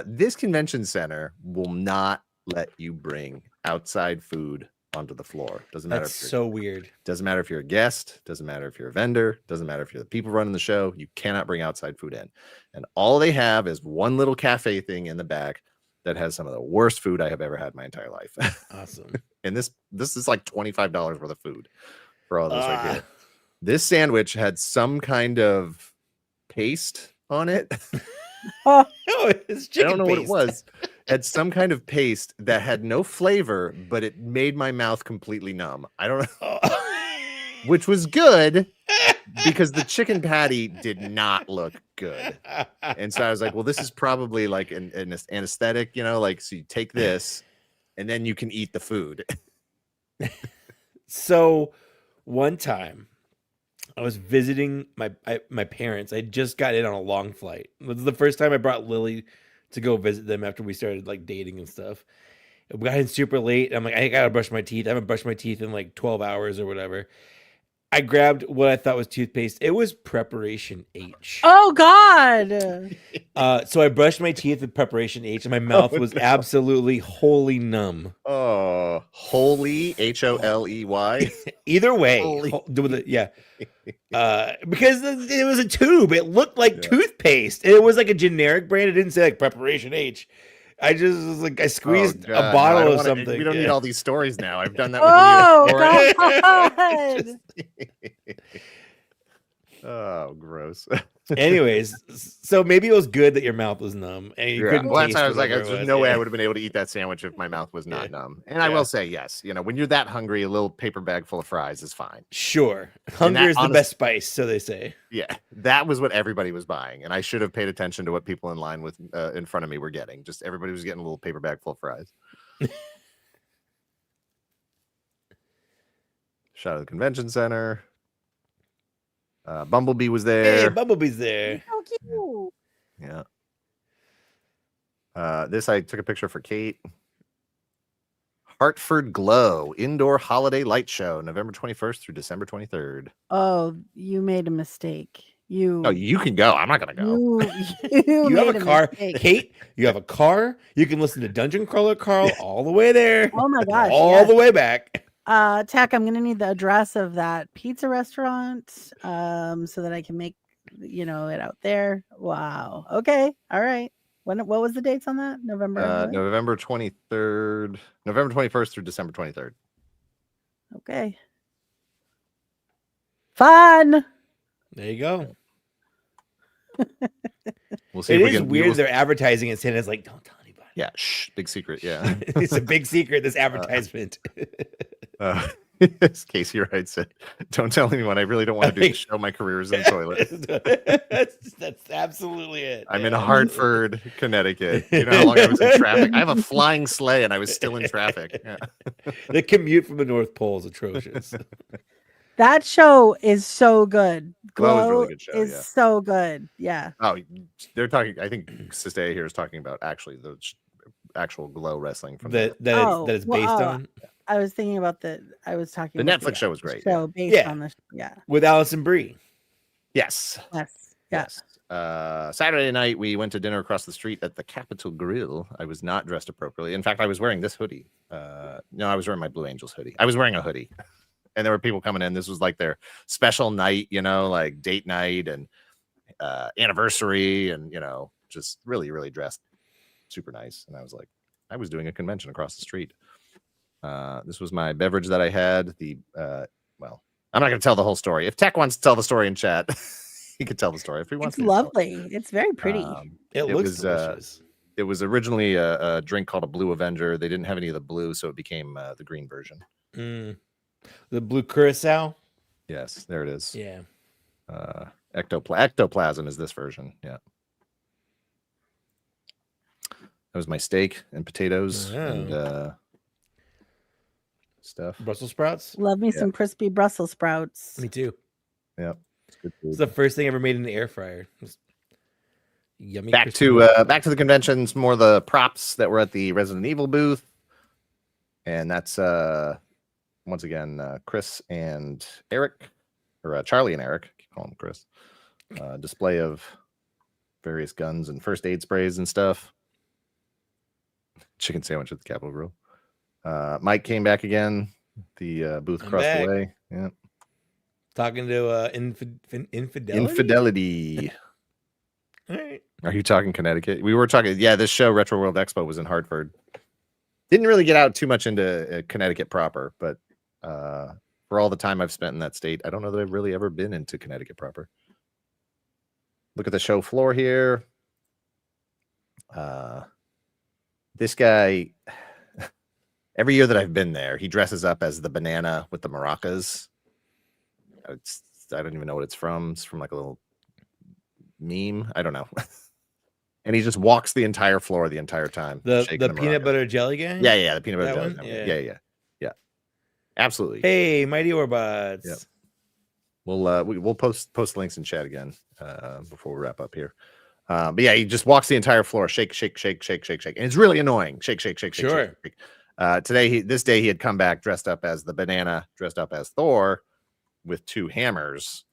This convention center will not let you bring outside food onto the floor. Doesn't matter. That's so weird. Doesn't matter if you're a guest. Doesn't matter if you're a vendor. Doesn't matter if you're the people running the show. You cannot bring outside food in. And all they have is one little cafe thing in the back that has some of the worst food I have ever had in my entire life. Awesome. And this is like $25 worth of food for all this right here. This sandwich had some kind of paste on it. Oh, it's chicken I don't know paste. what it was. Had some kind of paste that had no flavor, but it made my mouth completely numb. I don't know. Which was good because the chicken patty did not look good. And so I was like, well, this is probably like an anesthetic, you know, like, so you take this and then you can eat the food. So one time I was visiting my parents. I just got in on a long flight. It was the first time I brought Lily to go visit them after we started like dating and stuff. We got in super late. I'm like, I gotta brush my teeth. I haven't brushed my teeth in like 12 hours or whatever. I grabbed what I thought was toothpaste. It was Preparation H. Oh God! So I brushed my teeth with Preparation H, and my mouth was absolutely wholly numb. Oh, holy HOLEY. Either way, Holy. Yeah. Because it was a tube. It looked like toothpaste. It was like a generic brand. It didn't say like Preparation H. I just was like, I squeezed a bottle of something. We don't need all these stories now. I've done that with God! Oh, gross. Anyways, so maybe it was good that your mouth was numb and you couldn't. Well, that's taste why I was like, whatever it there's was. no way I would have been able to eat that sandwich if my mouth was not numb. And I will say, yes, you know, when you're that hungry, a little paper bag full of fries is fine. Sure, hunger is the best spice, so they say. Yeah, that was what everybody was buying, and I should have paid attention to what people in line with in front of me were getting. Just everybody was getting a little paper bag full of fries. Shot of the convention center. Bumblebee was there. Hey, Bumblebee's there. So cute. Yeah. This I took a picture for Kate. Hartford Glow Indoor Holiday Light Show, November 21st through December 23rd. Oh, you made a mistake. No, you can go. I'm not gonna go. You have a car, Kate. You have a car. You can listen to Dungeon Crawler Carl all the way there. Oh my gosh, all the way back. Tech, I'm gonna need the address of that pizza restaurant, so that I can make, it out there. Wow. Okay. All right. What was the dates on that? November. November 23rd, November 21st through December 23rd. Okay. Fun. There you go. We'll see. It if we is can, weird. They're advertising it, saying it's like, don't tell anybody. Yeah, shh, big secret. Yeah, It's a big secret. This advertisement. Casey writes it. Don't tell anyone. I really don't want to do the show. My career is in the toilet. That's absolutely it. I'm in Hartford, Connecticut. You know how long I was in traffic? I have a flying sleigh, and I was still in traffic. Yeah. The commute from the North Pole is atrocious. That show is so good. Glow is a really good show. Is Yeah. so good. Yeah. Oh, they're talking. I think Sistea here is talking about actually the actual Glow wrestling from that it's based on. I was thinking about I was talking the about Netflix show was great. Show based Yeah. on the With Allison Brie. Yes. Yes. Yes. Saturday night we went to dinner across the street at the Capitol Grill. I was not dressed appropriately. In fact, I was wearing this hoodie. No, I was wearing my Blue Angels hoodie. I was wearing a hoodie. And there were people coming in. This was like their special night, like date night and anniversary, and just really, really dressed super nice. And I was like, I was doing a convention across the street. This was my beverage that I had. Well, I'm not going to tell the whole story. If Tech wants to tell the story in chat, he could tell the story if he wants. It's lovely. It's very pretty. It looks delicious. It was originally a drink called a Blue Avenger. They didn't have any of the blue, so it became the green version. The blue curacao. Yes, there it is. Yeah. Ectoplasm is this version. Yeah. That was my steak and potatoes and stuff. Brussels sprouts. Love me some crispy Brussels sprouts. Me too. Yeah. It's the first thing I ever made in the air fryer. Just yummy. Back to the conventions, more the props that were at the Resident Evil booth. And that's once again Chris and Eric, or Charlie and Eric. I keep calling him Chris. Display of various guns and first aid sprays and stuff. Chicken sandwich at the Capitol Grill. Mike came back again. The booth across the way. Yeah. Talking to infidelity. Infidelity. All right. Are you talking Connecticut? We were talking. Yeah, this show Retroworld Expo was in Hartford. Didn't really get out too much into Connecticut proper, but for all the time I've spent in that state, I don't know that I've really ever been into Connecticut proper. Look at the show floor here. This guy, every year that I've been there, he dresses up as the banana with the maracas. I don't even know what it's from. It's from like a little meme. I don't know. And he just walks the entire floor the entire time. The peanut butter jelly guy? Yeah, the peanut butter jelly. Yeah. Absolutely. Hey, Mighty Orbots. Yep. We'll post links in chat again before we wrap up here. But yeah, he just walks the entire floor, shake, shake, shake, shake, shake, shake, and it's really annoying. Shake, shake, shake, shake. Sure. Shake. This day he had come back dressed up as the banana, dressed up as Thor, with two hammers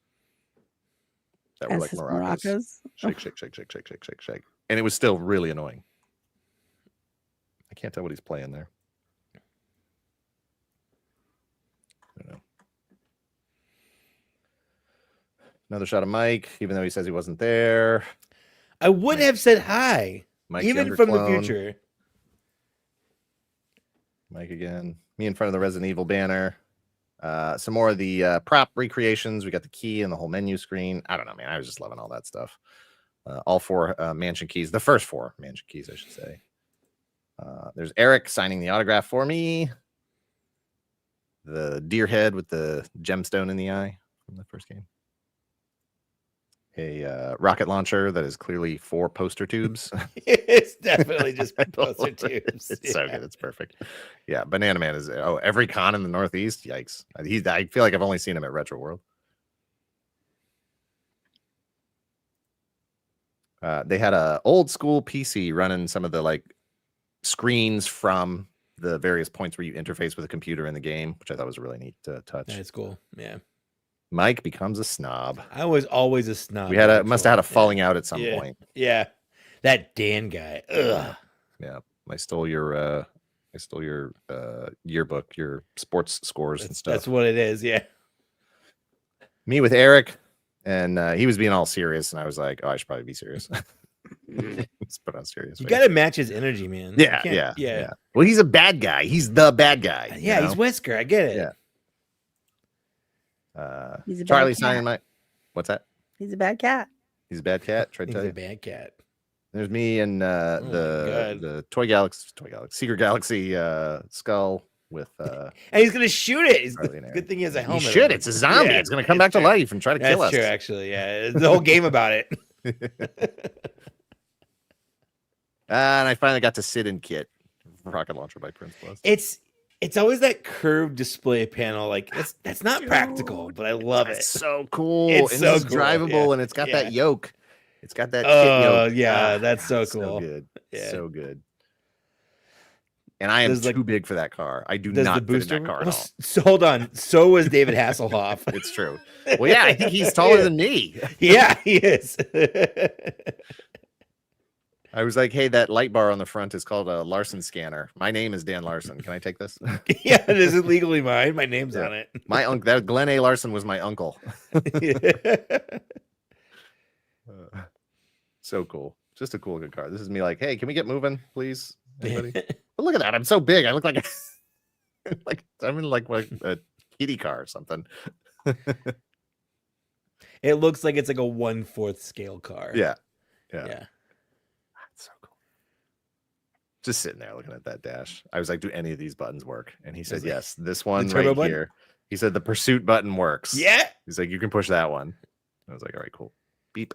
that were like maracas. Shake, shake, shake, shake, shake, shake, shake, shake, and it was still really annoying. I can't tell what he's playing there. I don't know. Another shot of Mike, even though he says he wasn't there. I would have said hi, Mike's even from clone. the future. Mike again. Me in front of the Resident Evil banner. Some more of the prop recreations. We got the key and the whole menu screen. I don't know, man. I was just loving all that stuff. All four mansion keys. The first four mansion keys, I should say. There's Eric signing the autograph for me. The deer head with the gemstone in the eye from the first game. A rocket launcher that is clearly 4 poster tubes. It's definitely just poster tubes. It's so good. It's perfect. Yeah, Banana Man is every con in the Northeast. Yikes! I feel like I've only seen him at Retroworld. They had a old school PC running some of the like screens from the various points where you interface with a computer in the game, which I thought was a really neat touch. That's cool. Yeah. Mike becomes a snob. I was always a snob. We must have had a falling out at some point. Yeah. That Dan guy. Ugh. Yeah. I stole your yearbook, your sports scores and stuff. That's what it is. Yeah. Me with Eric, and he was being all serious, and I was like, "Oh, I should probably be serious." Let's put on serious. You got to match his energy, man. Yeah. Well, he's a bad guy. He's the bad guy. Yeah, he's Wesker. I get it. Yeah. He's a Charlie bad cat. signing my. What's that? He's a bad cat. He's a bad cat. Try to He's tell a you. bad cat. There's me and the Toy Galaxy, Secret Galaxy skull with. And he's gonna shoot it. It's Charlie and Aaron. good thing he has a He helmet. should. on. It's a zombie. Yeah, It's gonna come back to true. life and try to kill us. That's true, actually. Yeah, it's the whole game about it. And I finally got to sit in Kit, rocket launcher by Prince Plus. It's always that curved display panel. Like that's not practical, but I love it. It's so cool. It's and so it's cool, drivable, yeah, and it's got yeah. that yoke. It's got that. Oh, kit yoke. yeah, that's so So cool. good. Yeah. So good. And I am Does, like- too big for that car. I do Does not the fit booster in that car at well, all. so hold on. So was David Hasselhoff. It's true. Well, yeah, I think he's taller Yeah. than me. Yeah, he is. I was like, hey, that light bar on the front is called a Larson scanner. My name is Dan Larson. Can I take this? Yeah, it isn't legally mine. My name's Yeah. on it. My uncle, that Glenn A. Larson was my uncle. So cool. Just a cool good car. This is me like, hey, can we get moving, please? Anybody? But look at that. I'm so big. I look like I'm in like a kitty car or something. It looks like it's like a 1/4 scale car. Yeah. Yeah. That's so cool. Just sitting there looking at that dash. I was like, do any of these buttons work? And he said, Is it yes, this one turbo right button? here. He said the pursuit button works. Yeah. He's like, you can push that one. I was like, all right, cool. Beep.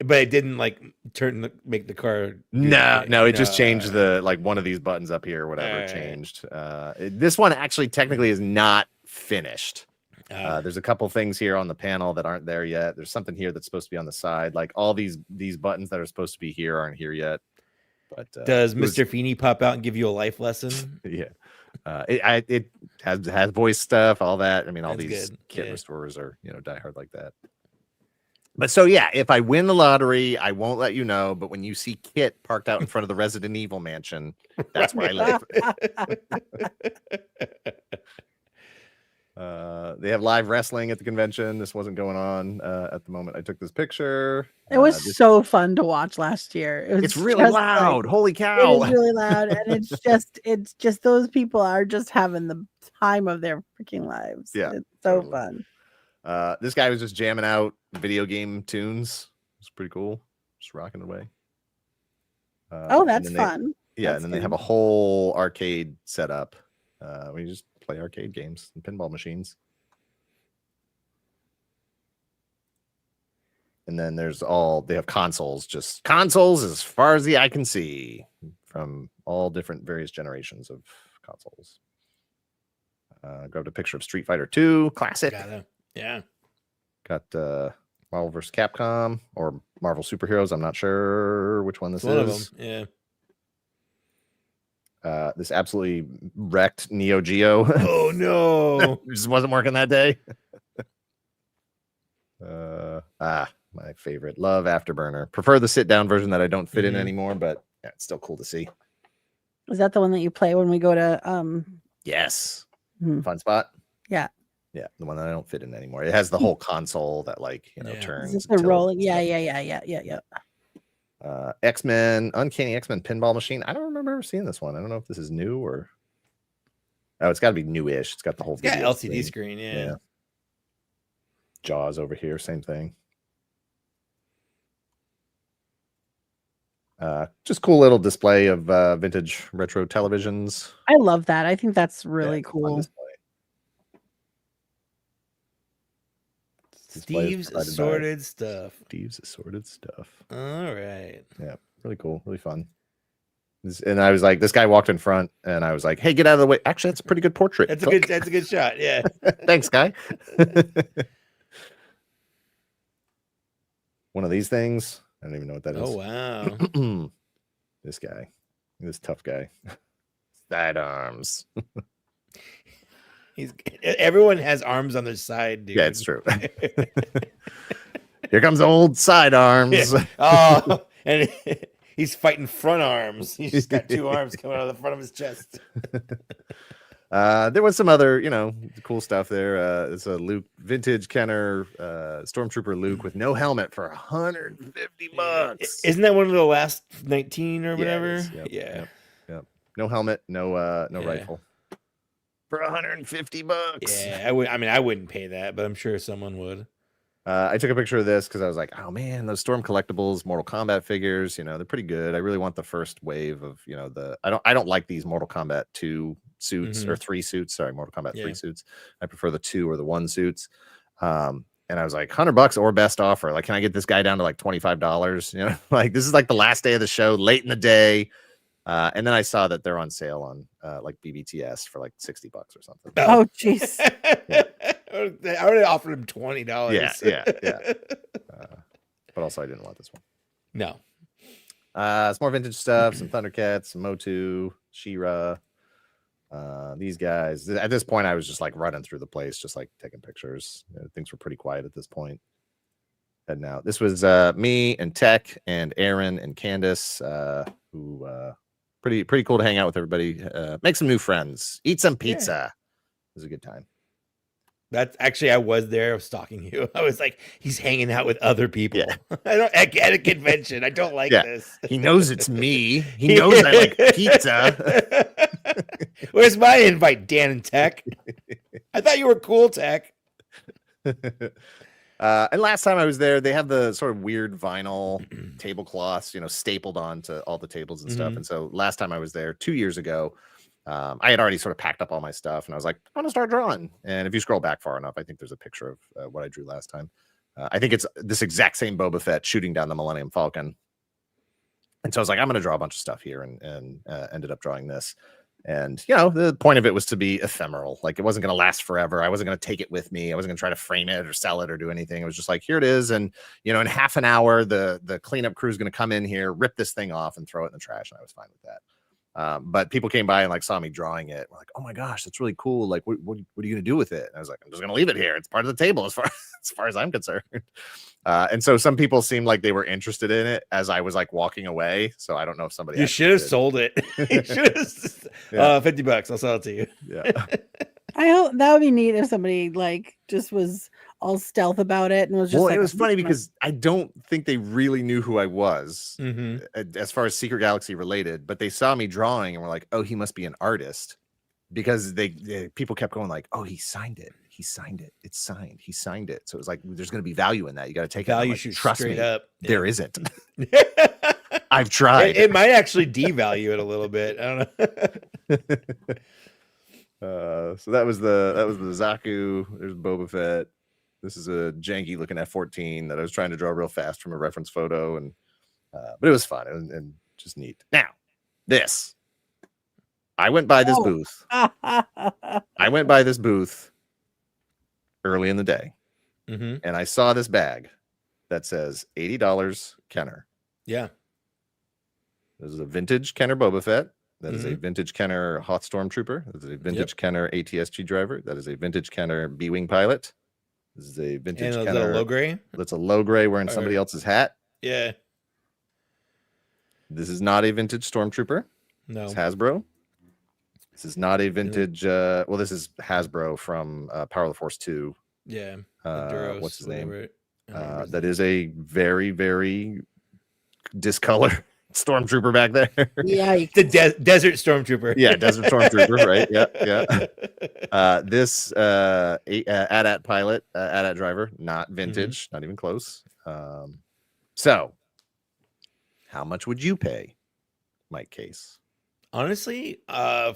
But it didn't like make the car. do No, anything. it just changed the like one of these buttons up here or whatever Alright. changed. This one actually technically is not finished. There's a couple things here on the panel that aren't there yet. There's something here that's supposed to be on the side. Like all these buttons that are supposed to be here aren't here yet. But Does it was- Mr. Feeney pop out and give you a life lesson? Yeah. It has voice stuff, all that. I mean, all That's these good. kit Yeah. restorers are, diehard like that. But so yeah, if I win the lottery, I won't let you know. But when you see Kit parked out in front of the Resident Evil mansion, that's where I live. They have live wrestling at the convention. This wasn't going on at the moment I took this picture. It was so fun to watch last year. It was It's really just, loud. like, Holy it cow. is really loud, and it's just those people are just having the time of their freaking lives. Yeah, It's so totally. fun. This guy was just jamming out video game tunes. It's pretty cool. Just rocking away. Oh, and that's then fun. Yeah, That's and then they good. have a whole arcade set up where you just play arcade games and pinball machines. And then they have consoles, just consoles as far as the eye can see from all different various generations of consoles. Grabbed a picture of Street Fighter 2 Classic. Yeah. Got Marvel vs. Capcom or Marvel Superheroes. I'm not sure which one this One of is. them. Yeah. This absolutely wrecked Neo Geo. Oh no. It just wasn't working that day. My favorite. Love Afterburner. Prefer the sit-down version that I don't fit in Mhm. anymore, but yeah, it's still cool to see. Is that the one that you play when we go to Yes. Hmm. Fun spot. Yeah. Yeah, the one that I don't fit in anymore. It has the whole console that Yeah. turns. is this the and tilts rolling? and Yeah. stuff. X-Men, Uncanny X-Men Pinball Machine. I don't remember ever seeing this one. I don't know if this is new or it's got to be newish. It's got the whole It's got video LCD screen. Yeah. Jaws over here, same thing. Just cool little display of vintage retro televisions. I love that. I think that's really Yeah, it's a fun cool. display. Display is Steve's provided by assorted stuff. Steve's assorted stuff. All right. Yeah, really cool, really fun. And I was like, this guy walked in front, and I was like, "Hey, get out of the way!" Actually, that's a pretty good portrait. That's a Click. good. That's a good shot. Yeah. one of these things. I don't even know what that is. Oh wow. This guy, this tough guy. Sidearms. Everyone has arms on their side, dude. Yeah, it's true. Here comes old sidearms. Yeah. Oh, and he's fighting front arms. He's just got 2 arms coming out of the front of his chest. There was some other, cool stuff there. It's a Luke vintage Kenner Stormtrooper Luke with no helmet for $150. Isn't that one of the last 19 or whatever? Yep. No helmet, no rifle. For $150. Yeah, I wouldn't pay that, but I'm sure someone would. I took a picture of this because I was like, oh man, those Storm collectibles, Mortal Kombat figures, they're pretty good. I really want the first wave of, I don't like these Mortal Kombat 2 suits or 3 suits. Sorry, Mortal Kombat 3 suits. I prefer the 2 or the 1 suits. And I was like, $100 or best offer. Like, can I get this guy down to like $25? Like this is like the last day of the show, late in the day. And then I saw that they're on sale on like BBTS for like $60 or something. Oh, jeez. I would have offered him $20. Yeah. But also, I didn't want this one. No. Some more vintage stuff, some Thundercats, some Motu, She-Ra. These guys. At this point, I was just like running through the place, just like taking pictures. Things were pretty quiet at this point. And now this was me and Tech and Aaron and Candace, who pretty cool to hang out with everybody. Make some new friends. Eat some pizza. Yeah. It was a good time. That's actually, I was there. I was stalking you. I was like, he's hanging out with other people. Yeah. At a convention. I don't like this. He knows it's me. He knows I like pizza. Where's my invite, Dan and Tech? I thought you were cool, Tech. And last time I was there, they have the sort of weird vinyl tablecloths, stapled onto all the tables and stuff. And so last time I was there 2 years ago, I had already sort of packed up all my stuff and I was like, I want to start drawing. And if you scroll back far enough, I think there's a picture of what I drew last time. I think it's this exact same Boba Fett shooting down the Millennium Falcon. And so I was like, I'm going to draw a bunch of stuff here and ended up drawing this. And, the point of it was to be ephemeral. Like it wasn't going to last forever. I wasn't going to take it with me. I wasn't going to try to frame it or sell it or do anything. It was just like, here it is. And, in half an hour, the cleanup crew is going to come in here, rip this thing off and throw it in the trash. And I was fine with that. But people came by and like saw me drawing it. We're like, oh my gosh, that's really cool. Like, what are you going to do with it? And I was like, I'm just going to leave it here. It's part of the table as far as I'm concerned. And so some people seemed like they were interested in it as I was like walking away. So I don't know if somebody. You should have sold it. You should have $50. I'll sell it to you. Yeah. I hope that would be neat if somebody like just was all stealth about it and was just. Well, it was funny because I don't think they really knew who I was as far as Secret Galaxy related, but they saw me drawing and were like, "Oh, he must be an artist," because people kept going like, "Oh, he signed it. He signed it. It's signed. He signed it." So it was like, "There's going to be value in that. You got to take value." Like, trust me, up. There isn't. I've tried. It might actually devalue it a little bit. I don't know. So that was the Zaku. There's Boba Fett. This is a janky looking F-14 that I was trying to draw real fast from a reference photo, and but it was fun and just neat. Now, this I went by this booth. I went by this booth early in the day, and I saw this bag that says $80 Kenner. Yeah, this is a vintage Kenner Boba Fett. That is a vintage Kenner Hoth Stormtrooper. That is a vintage Kenner ATSG driver. That is a vintage Kenner B-Wing pilot. This is a vintage Kenner. Is that a low gray? That's a low gray wearing somebody else's hat. Yeah. This is not a vintage Stormtrooper. No. It's Hasbro. This is not a vintage. Well, this is Hasbro from Power of the Force 2. Yeah. What's his name? That is a very, very discolored Stormtrooper back there. Yeah, the desert Stormtrooper. Yeah, desert Stormtrooper, right? Yeah. This AT-AT pilot, AT-AT driver, not vintage, not even close. So, how much would you pay, Mike Kaess? Honestly,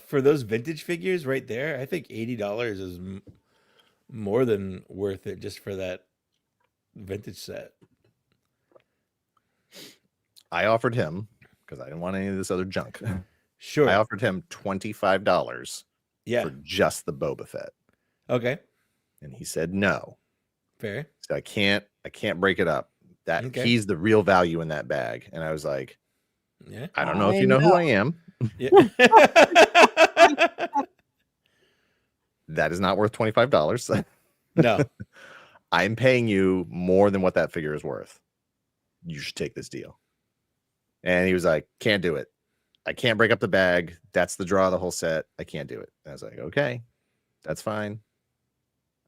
for those vintage figures right there, I think $80 is more than worth it just for that vintage set. I offered him, because I didn't want any of this other junk. Sure. I offered him $25 for just the Boba Fett. Okay. And he said no. Fair. So I can't break it up. That Okay. he's the real value in that bag. And I was like, Yeah. I don't know if you know who I am. Yeah. That is not worth $25. No. I'm paying you more than what that figure is worth. You should take this deal. And he was like, can't do it. I can't break up the bag. That's the draw of the whole set. I can't do it. And I was like, okay, that's fine.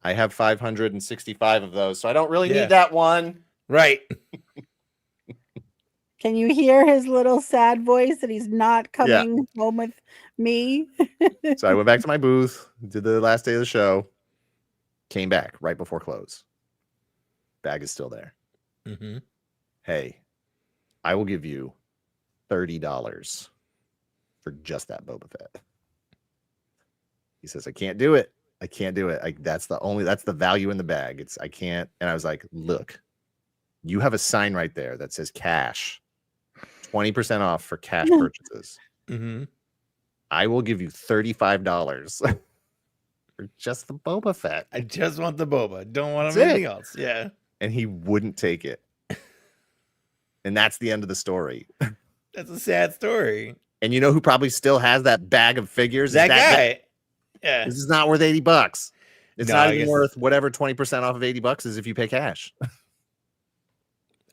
I have 565 of those, so I don't really need that one. Right. Can you hear his little sad voice that he's not coming home with me? So I went back to my booth, did the last day of the show, came back right before close. Bag is still there. Mm-hmm. Hey, I will give you $30 for just that Boba Fett. He says, I can't do it. I can't do it. That's the value in the bag. I can't. And I was like, look, you have a sign right there that says cash, 20% off for cash purchases. Mm-hmm. I will give you $35 for just the Boba Fett. I just want the boba. Don't want That's anything it. else. Yeah. And he wouldn't take it. And that's the end of the story. That's a sad story. And you know who probably still has that bag of figures? That guy. Yeah. This is not worth $80. It's No, not I even guess- worth whatever 20% off of $80 is if you pay cash.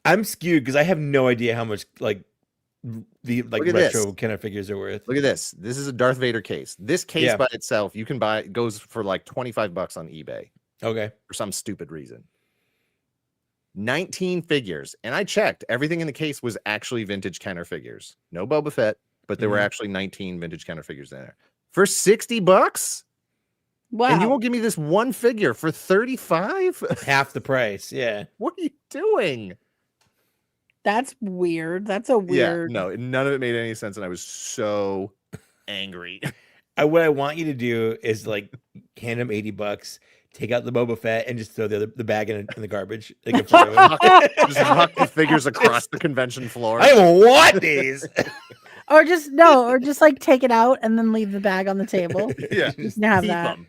I'm skewed because I have no idea how much like the Look at retro this. kind of figures are worth. Look at this. This is a Darth Vader case. This case Yeah. by itself, you can buy, it goes for like $25 on eBay Okay. for some stupid reason. 19 figures. And I checked. Everything in the case was actually vintage Kenner figures. No Boba Fett, but there were Mhm. actually 19 vintage Kenner figures in there. For $60? Wow. And you won't give me this one figure for 35? Half the price. Yeah. What are you doing? That's weird. That's a weird. Yeah, no, none of it made any sense. And I was so angry. What I want you to do is like hand him $80, take out the Boba Fett, and just throw the bag in the garbage. Like in front of him. Just huck the figures across the convention floor. I don't want these. Or just like take it out and then leave the bag on the table. Yeah, You can have keep that. 'em.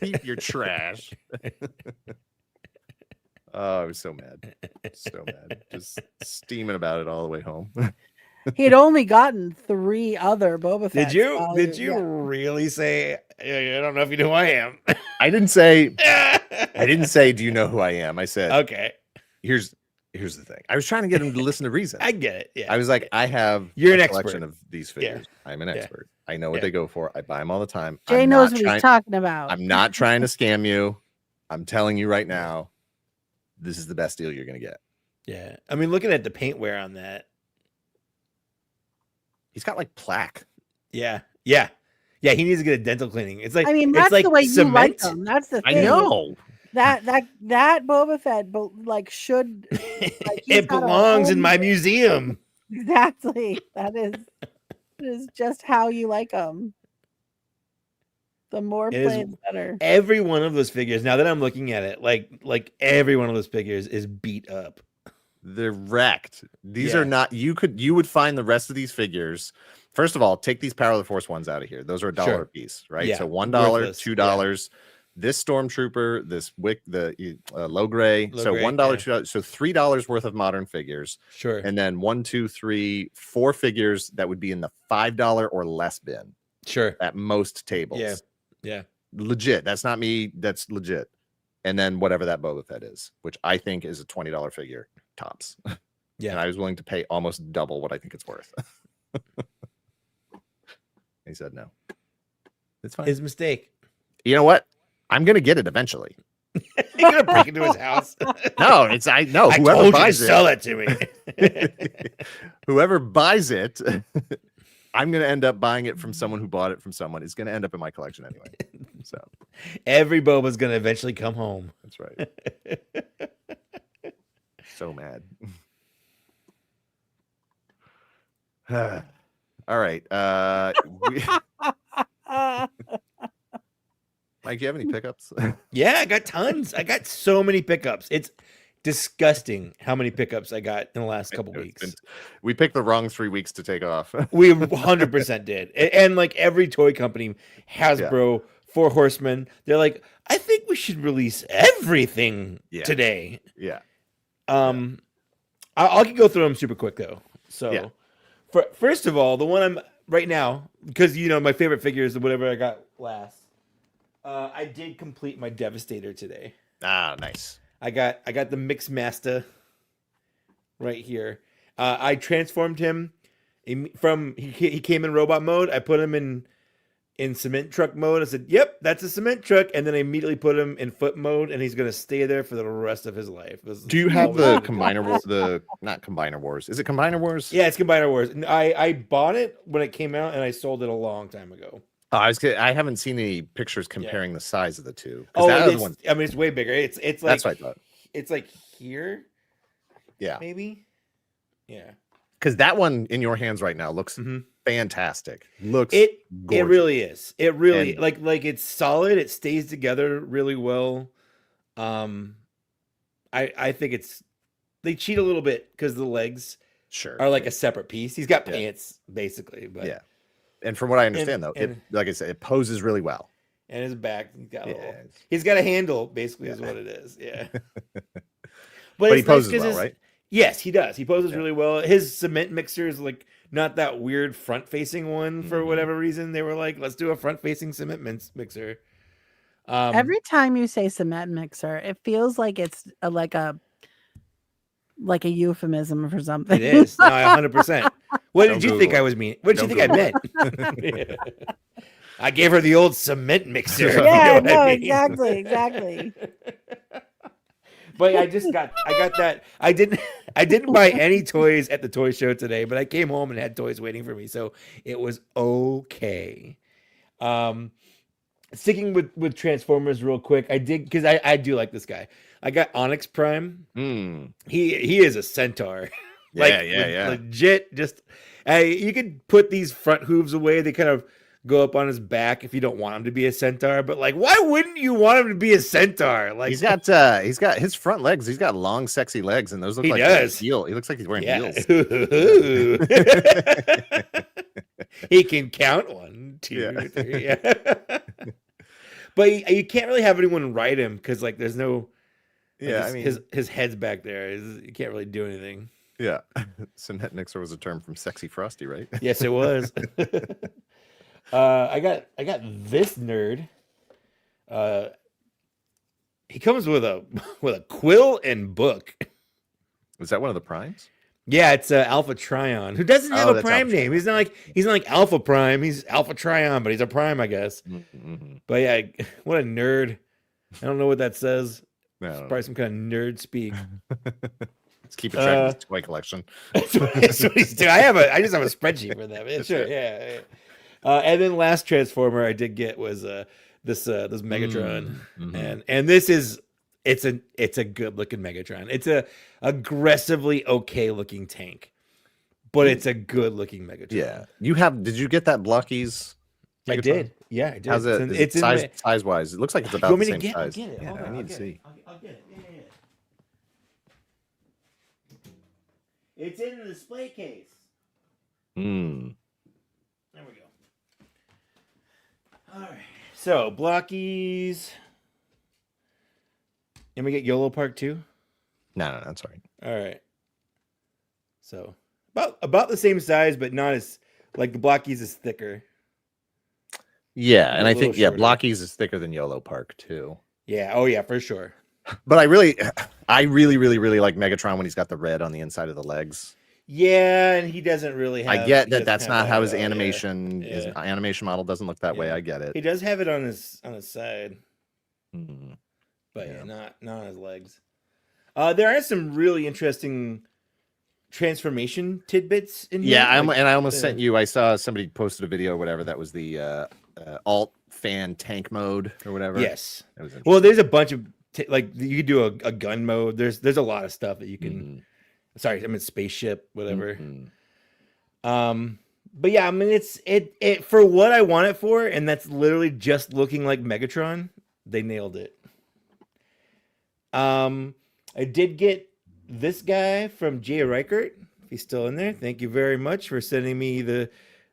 Keep your trash. Oh, I was so mad. So mad. Just steaming about it all the way home. He had only gotten 3 other Boba Fett. Did you really say I don't know if you know who I am? I didn't say, do you know who I am? I said, Okay. here's the thing. I was trying to get him to listen to reason. I get it. Yeah. I was like, I have You're a an collection expert. of these Yeah. figures. I'm an Yeah. expert. I know what Yeah. they go for. I buy them all the time. Jay I'm knows not what trying- he's talking about. I'm not trying to scam you. I'm telling you right now, this is the best deal you're going to get. Yeah. I mean, looking at the paint wear on that. He's got like plaque. Yeah. Yeah. Yeah. He needs to get a dental cleaning. It's like, I mean, it's that's like the way you like cement. them. That's the I thing. know. That Boba Fett, like, should he's It got a belongs in home my base. museum. Exactly. That is just how you like them. The more It is- plain, the better. Every one of those figures, now that I'm looking at it, like every one of those figures is beat up. They're wrecked. These Yeah. are not, you would find the rest of these figures. First of all, take these Power of the Force ones out of here. Those are $1 Sure. a piece, right? Yeah, So $1, worthless. $2. This Stormtrooper, this Wick, the low gray. Low So gray, $1, yeah. $2. So $3 worth of modern figures. Sure. And then 1, 2, 3, 4 figures that would be in the $5 or less bin Sure. at most tables. Yeah. Yeah. Legit. That's not me. That's legit. And then whatever that Boba Fett is, which I think is a $20 figure tops. Yeah. And I was willing to pay almost double what I think it's worth. He said no. It's fine. His mistake. You know what? I'm gonna get it eventually. You're gonna break into his house. No, it's I know I whoever told you to buys sell it. that to me. Whoever buys it, I'm gonna end up buying it from someone who bought it from someone. It's gonna end up in my collection anyway. So Every Boba's gonna eventually come home. that's right. So mad. All right. Mike, do you have any pickups? Yeah, I got tons. I got so many pickups. It's disgusting how many pickups I got in the last couple weeks. We picked the wrong 3 weeks to take off. We 100% did. And like every toy company, Hasbro, for Horsemen, they're like, I think we should release everything Yeah. today. Yeah. I'll go through them super quick though. So, Yeah. first of all, the one I'm right now, because my favorite figure is whatever I got last. I did complete my Devastator today. Ah, nice. I got the Mix Master right here. I transformed him from he came in robot mode. I put him in cement truck mode. I said, "Yep, that's a cement truck," and then I immediately put him in foot mode, and he's gonna stay there for the rest of his life. Do you have the Combiner Wars? Not Combiner Wars. Is it Combiner Wars? Yeah, it's Combiner Wars. I bought it when it came out, and I sold it a long time ago. Oh, I haven't seen any pictures comparing the size of the two. Oh, I mean, it's way bigger. It's like that's what I thought. It's like here. Yeah, maybe. Yeah, because that one in your hands right now looks fantastic. Looks it gorgeous. really is. It really like it's solid. It stays together really well. I think they cheat a little bit because the legs are like a separate piece. He's got pants basically, but yeah. And from what I understand, though, like I said, it poses really well. And his back, he's got a handle, basically, is what it is. Yeah. but he poses well, right? Yes, he does. He poses really well. His cement mixer is like not that weird front-facing one for whatever reason. They were like, let's do a front-facing cement mixer. Every time you say cement mixer, it feels like it's like a euphemism for something. It is. No, 100%. What did you think I was mean? What did you think I meant? I gave her the old cement mixer. Yeah, no, exactly. But I got that. I didn't buy any toys at the toy show today, but I came home and had toys waiting for me, so it was okay. Sticking with Transformers real quick, I did because I do like this guy. I got Onyx Prime. He is a centaur. Yeah. Legit. Just you could put these front hooves away. They kind of go up on his back if you don't want him to be a centaur. But like, why wouldn't you want him to be a centaur? Like he's got his front legs. He's got long, sexy legs, and those look like heel. He looks like he's wearing heels. He can count 1, 2, 3. Yeah. But you can't really have anyone ride him because like there's no. His head's back there. You can't really do anything. Yeah, cement mixer was a term from Sexy Frosty, right? Yes, it was. I got this nerd. He comes with a quill and book. Was that one of the primes? Yeah, it's Alpha Trion, who doesn't have a prime name. He's not like Alpha Prime. He's Alpha Trion, but he's a prime, I guess. But yeah, what a nerd. I don't know what that says. It's probably some kind of nerd speak. Let's keep track of his toy collection. That's what he's doing. I just have a spreadsheet for them. Yeah, sure, yeah. And then last Transformer I did get was this Megatron, and this is it's a good looking Megatron. It's a aggressively okay looking tank, but it's a good looking Megatron. Yeah, did you get that Blockies? I did. Yeah, I did. How's it? It's size wise. It looks like it's about the same size. I'll get it. Yeah, I need to see. I'll get it. Yeah. It's in the display case. There we go. All right. So Blockies. And we get YOLO Park too? No, that's all right. All right. So about the same size, but not as like the Blockies is thicker. Yeah, and I think Blockies is thicker than YOLO Park too. Yeah. Oh yeah, for sure. But I really like Megatron when he's got the red on the inside of the legs. Yeah, and he doesn't really have. I get that that's not how his animation his animation model doesn't look that way. I get it. He does have it on his side. But not on his legs. There are some really interesting transformation tidbits in here. Yeah, I almost sent you. I saw somebody posted a video or whatever that was the alt fan tank mode or whatever. Yes. Well, there's a bunch of like you could do a gun mode. There's a lot of stuff that you can. Sorry, I mean spaceship, whatever. But yeah, I mean it for what I want it for, and that's literally just looking like Megatron. They nailed it. I did get this guy from Jay Reichert. If he's still in there, thank you very much for sending me the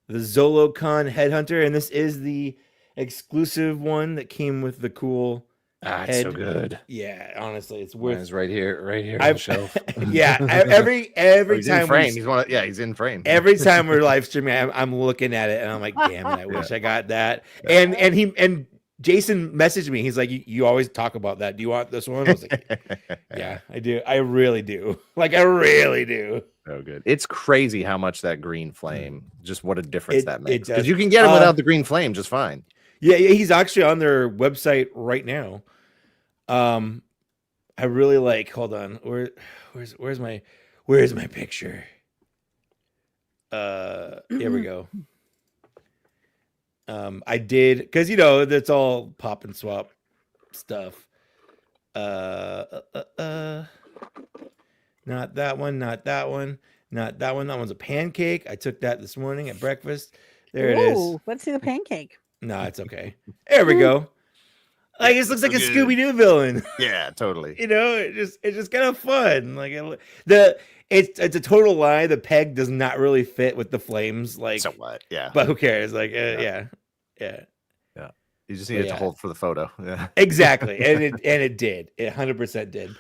Zolocon Headhunter, and this is the exclusive one that came with the cool head. so good. Yeah, honestly, it's Mine's worth. right here on I've the shelf. yeah. Every He's time in frame. He's in frame. every time we're live streaming, I'm looking at it and I'm like, damn it, I wish I got that. And Jason messaged me. He's like, you always talk about that. Do you want this one? I was like, yeah, I do. I really do. Like, I really do. So good. It's crazy how much that green flame, just what a difference that makes. does. Because you can get him without the green flame just fine. Yeah, he's actually on their website right now. I really like. Hold on. Where's my picture? Here we go. I did, because that's all pop and swap stuff. Not that one, not that one, not that one. That one's a pancake. I took that this morning at breakfast. There it is. Let's see the pancake. No, it's okay. There we go. Like, it looks like a Scooby-Doo villain. Yeah, totally. It's just kind of fun. Like, it's a total lie. The peg does not really fit with the flames. Like, So what? Yeah. but who cares? Like, yeah. You just need it to hold for the photo. Yeah. Exactly, and it did. It 100% did.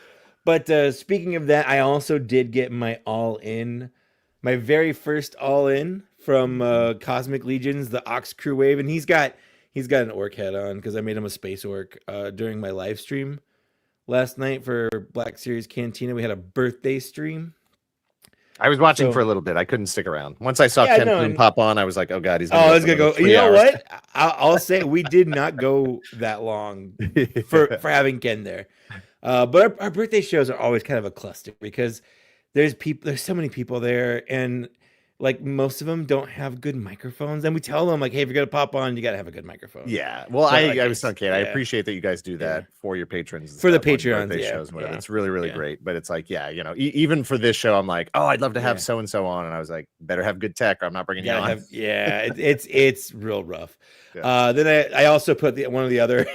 But speaking of that, I also did get my my very first all-in from Cosmic Legions, the Ox Crew Wave, and he's got an orc head on because I made him a space orc during my live stream last night for Black Series Cantina. We had a birthday stream. I was watching for a little bit. I couldn't stick around. Once I saw Ken Boone pop on, I was like, "Oh God, he's gonna go." You know what? I'll say we did not go that long for having Ken there. But our birthday shows are always kind of a cluster because there's so many people there, and like most of them don't have good microphones, and we tell them like, hey, if you're gonna pop on, you gotta have a good microphone. Yeah. Well, I was telling Kate, I appreciate that you guys do that for your patrons, for the Patreons, shows, whatever. It's really, really great. But it's like, even for this show, I'm like, oh, I'd love to have so and so on, and I was like, better have good tech, or I'm not bringing you on. It's real rough. Yeah. Then I also put one of the other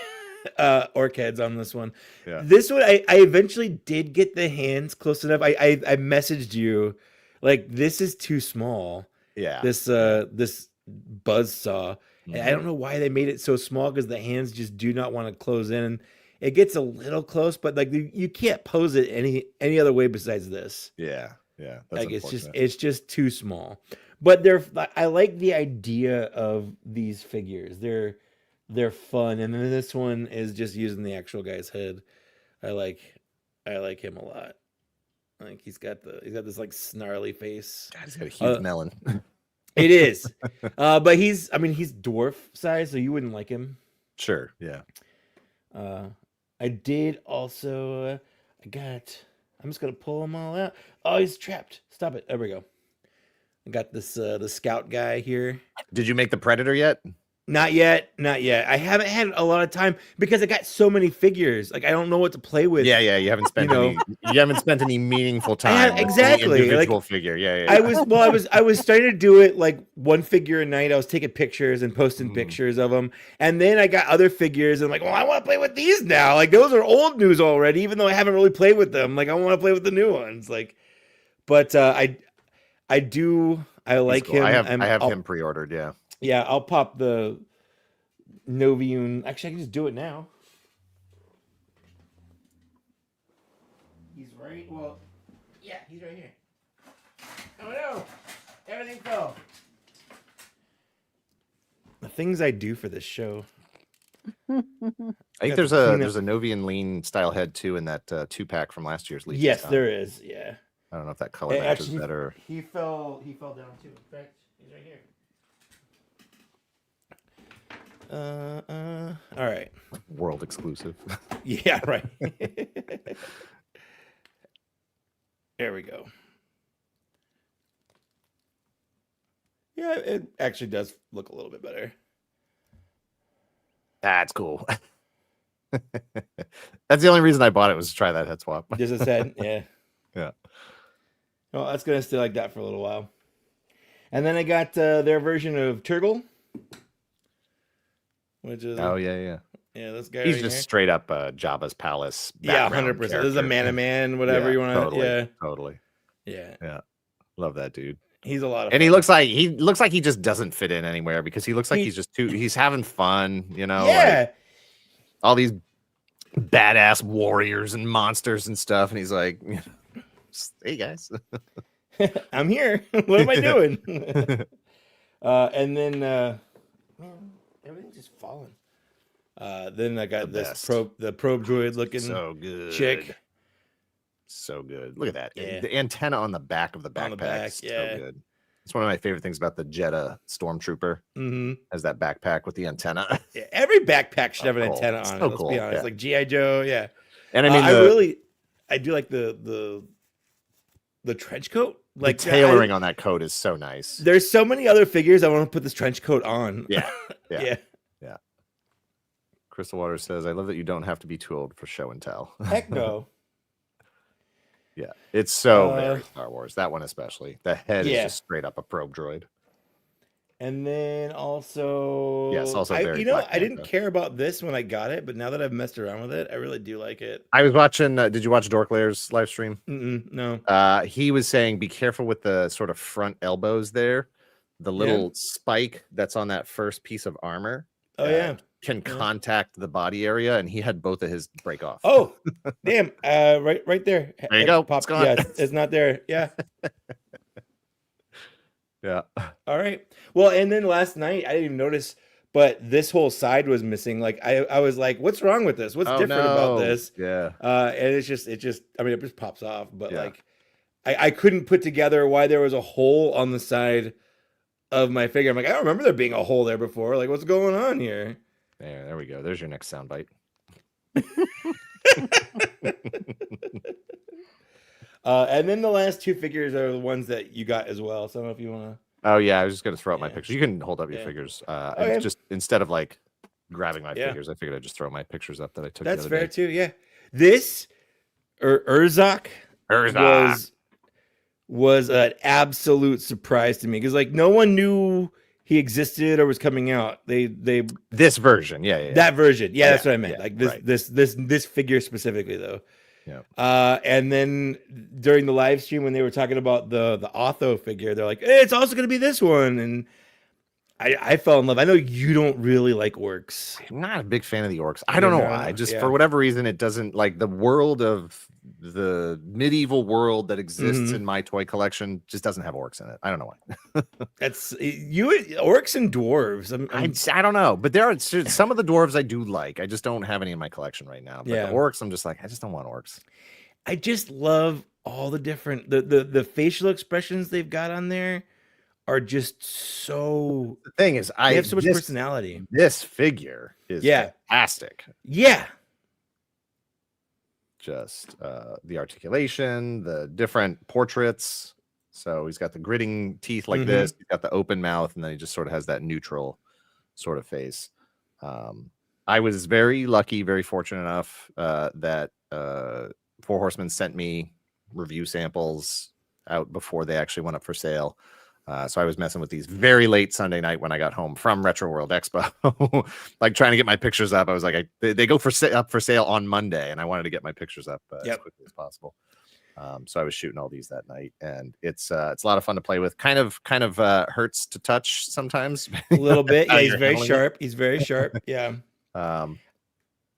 orc heads on this one. Yeah. This one, I eventually did get the hands close enough. I messaged you. Like, this is too small. Yeah. This buzzsaw. And I don't know why they made it so small, because the hands just do not want to close in. It gets a little close, but like you can't pose it any other way besides this. Yeah. Yeah. Like, it's just too small. But I like the idea of these figures. They're fun. And then this one is just using the actual guy's head. I like him a lot. Like, he's got this like snarly face. God, he's got a huge melon. It is. But he's dwarf size, so you wouldn't like him. Sure. Yeah. I did also I'm just gonna pull him all out. Oh, he's trapped. Stop it. There we go. I got this the scout guy here. Did you make the predator yet? Not yet. I haven't had a lot of time because I got so many figures. Like, I don't know what to play with. Yeah. You haven't spent any meaningful time. Exactly. With the individual figure. Yeah. I was starting to do it like one figure a night. I was taking pictures and posting pictures of them, and then I got other figures and like, well, I want to play with these now. Like, those are old news already, even though I haven't really played with them. Like, I want to play with the new ones. Like, but I like cool. Him. I have him pre-ordered. Yeah. Yeah, I'll pop the Noviune. Actually, I can just do it now. He's right. Well, yeah, he's right here. Oh no! Everything fell. The things I do for this show. I think there's a Novian lean style head too in that 2-pack from last year's Legion. Yes, there is. Yeah. I don't know if that color matches better. He fell down too. In fact, he's right here. All right. World exclusive. Yeah, right. There we go. Yeah, it actually does look a little bit better. That's cool. That's the only reason I bought it, was to try that head swap. Just a head, yeah. Yeah. Well, that's gonna stay like that for a little while. And then I got their version of Turgle. Which is yeah, this guy. He's just straight up Jabba's palace. Yeah, 100%. This is a man, whatever you want to. Totally. Yeah. Love that dude. He's a lot of fun. And he looks like he just doesn't fit in anywhere, because he looks like he's having fun, Yeah. Like, all these badass warriors and monsters and stuff, and he's like, "Hey guys, I'm here. What am I doing?" And then man, everything's just falling. Then I got the probe droid looking so good, chick. So good. Look at that. Yeah. The antenna on the back of the backpack. On the back, is so good. It's one of my favorite things about the Jeddah Stormtrooper. Has that backpack with the antenna. Yeah, every backpack should have an antenna on it. So Let's cool. be honest. Yeah. Like G.I. Joe, yeah. And I mean, I do like the trench coat. Like the tailoring on that coat is so nice. There's so many other figures I want to put this trench coat on. Yeah. Yeah. Crystal Water says, "I love that you don't have to be too old for show and tell." Heck no. Yeah, it's so very Star Wars. That one especially. The head is just straight up a probe droid. And then also, very. I didn't care about this when I got it, but now that I've messed around with it, I really do like it. I was watching. Did you watch Dork Lair's live stream? No. He was saying, be careful with the sort of front elbows there. The little spike that's on that first piece of armor. Oh can contact the body area, and he had both of his break off. Oh, damn! Right there. There you go. Pop. Yeah, it's not there. Yeah. Yeah. All right. Well, and then last night I didn't even notice, but this whole side was missing. Like I was like, "What's wrong with this? What's different about this?" Yeah. And it just. I mean, it just pops off. But like, I couldn't put together why there was a hole on the side of my figure. I'm like, I don't remember there being a hole there before. Like, what's going on here? There we go. There's your next soundbite. And then the last two figures are the ones that you got as well. So I don't know if you want to. Oh yeah, I was just gonna throw up my pictures. You can hold up your figures. Just instead of like grabbing my figures, I figured I'd just throw my pictures up that I took. That's the other fair day. too. Yeah, this Urzak was an absolute surprise to me because like no one knew he existed or was coming out. This version, that version, that's what I meant. Yeah, like this figure specifically though. Yeah. And then during the live stream when they were talking about the Otho figure, they're like, hey, it's also going to be this one, and I fell in love. I know you don't really like orcs. I'm not a big fan of the orcs. I don't know why. Just for whatever reason, it doesn't like the world of the medieval world that exists in my toy collection just doesn't have orcs in it. I don't know why. That's you, orcs and dwarves. I don't know, but there are some of the dwarves I do like. I just don't have any in my collection right now. But the orcs, I'm just like, I just don't want orcs. I just love all the different the facial expressions they've got on there are just so. The thing is, they have so much personality. This figure is fantastic. Yeah. Just the articulation, the different portraits. So he's got the gritting teeth like this. He's got the open mouth, and then he just sort of has that neutral sort of face. I was very lucky, very fortunate enough that Four Horsemen sent me review samples out before they actually went up for sale. So I was messing with these very late Sunday night when I got home from Retroworld Expo, like trying to get my pictures up. I was like, they go up for sale on Monday, and I wanted to get my pictures up as quickly as possible. So I was shooting all these that night, and it's a lot of fun to play with. Kind of hurts to touch sometimes. A little bit. Yeah, he's very sharp. He's very sharp. Yeah.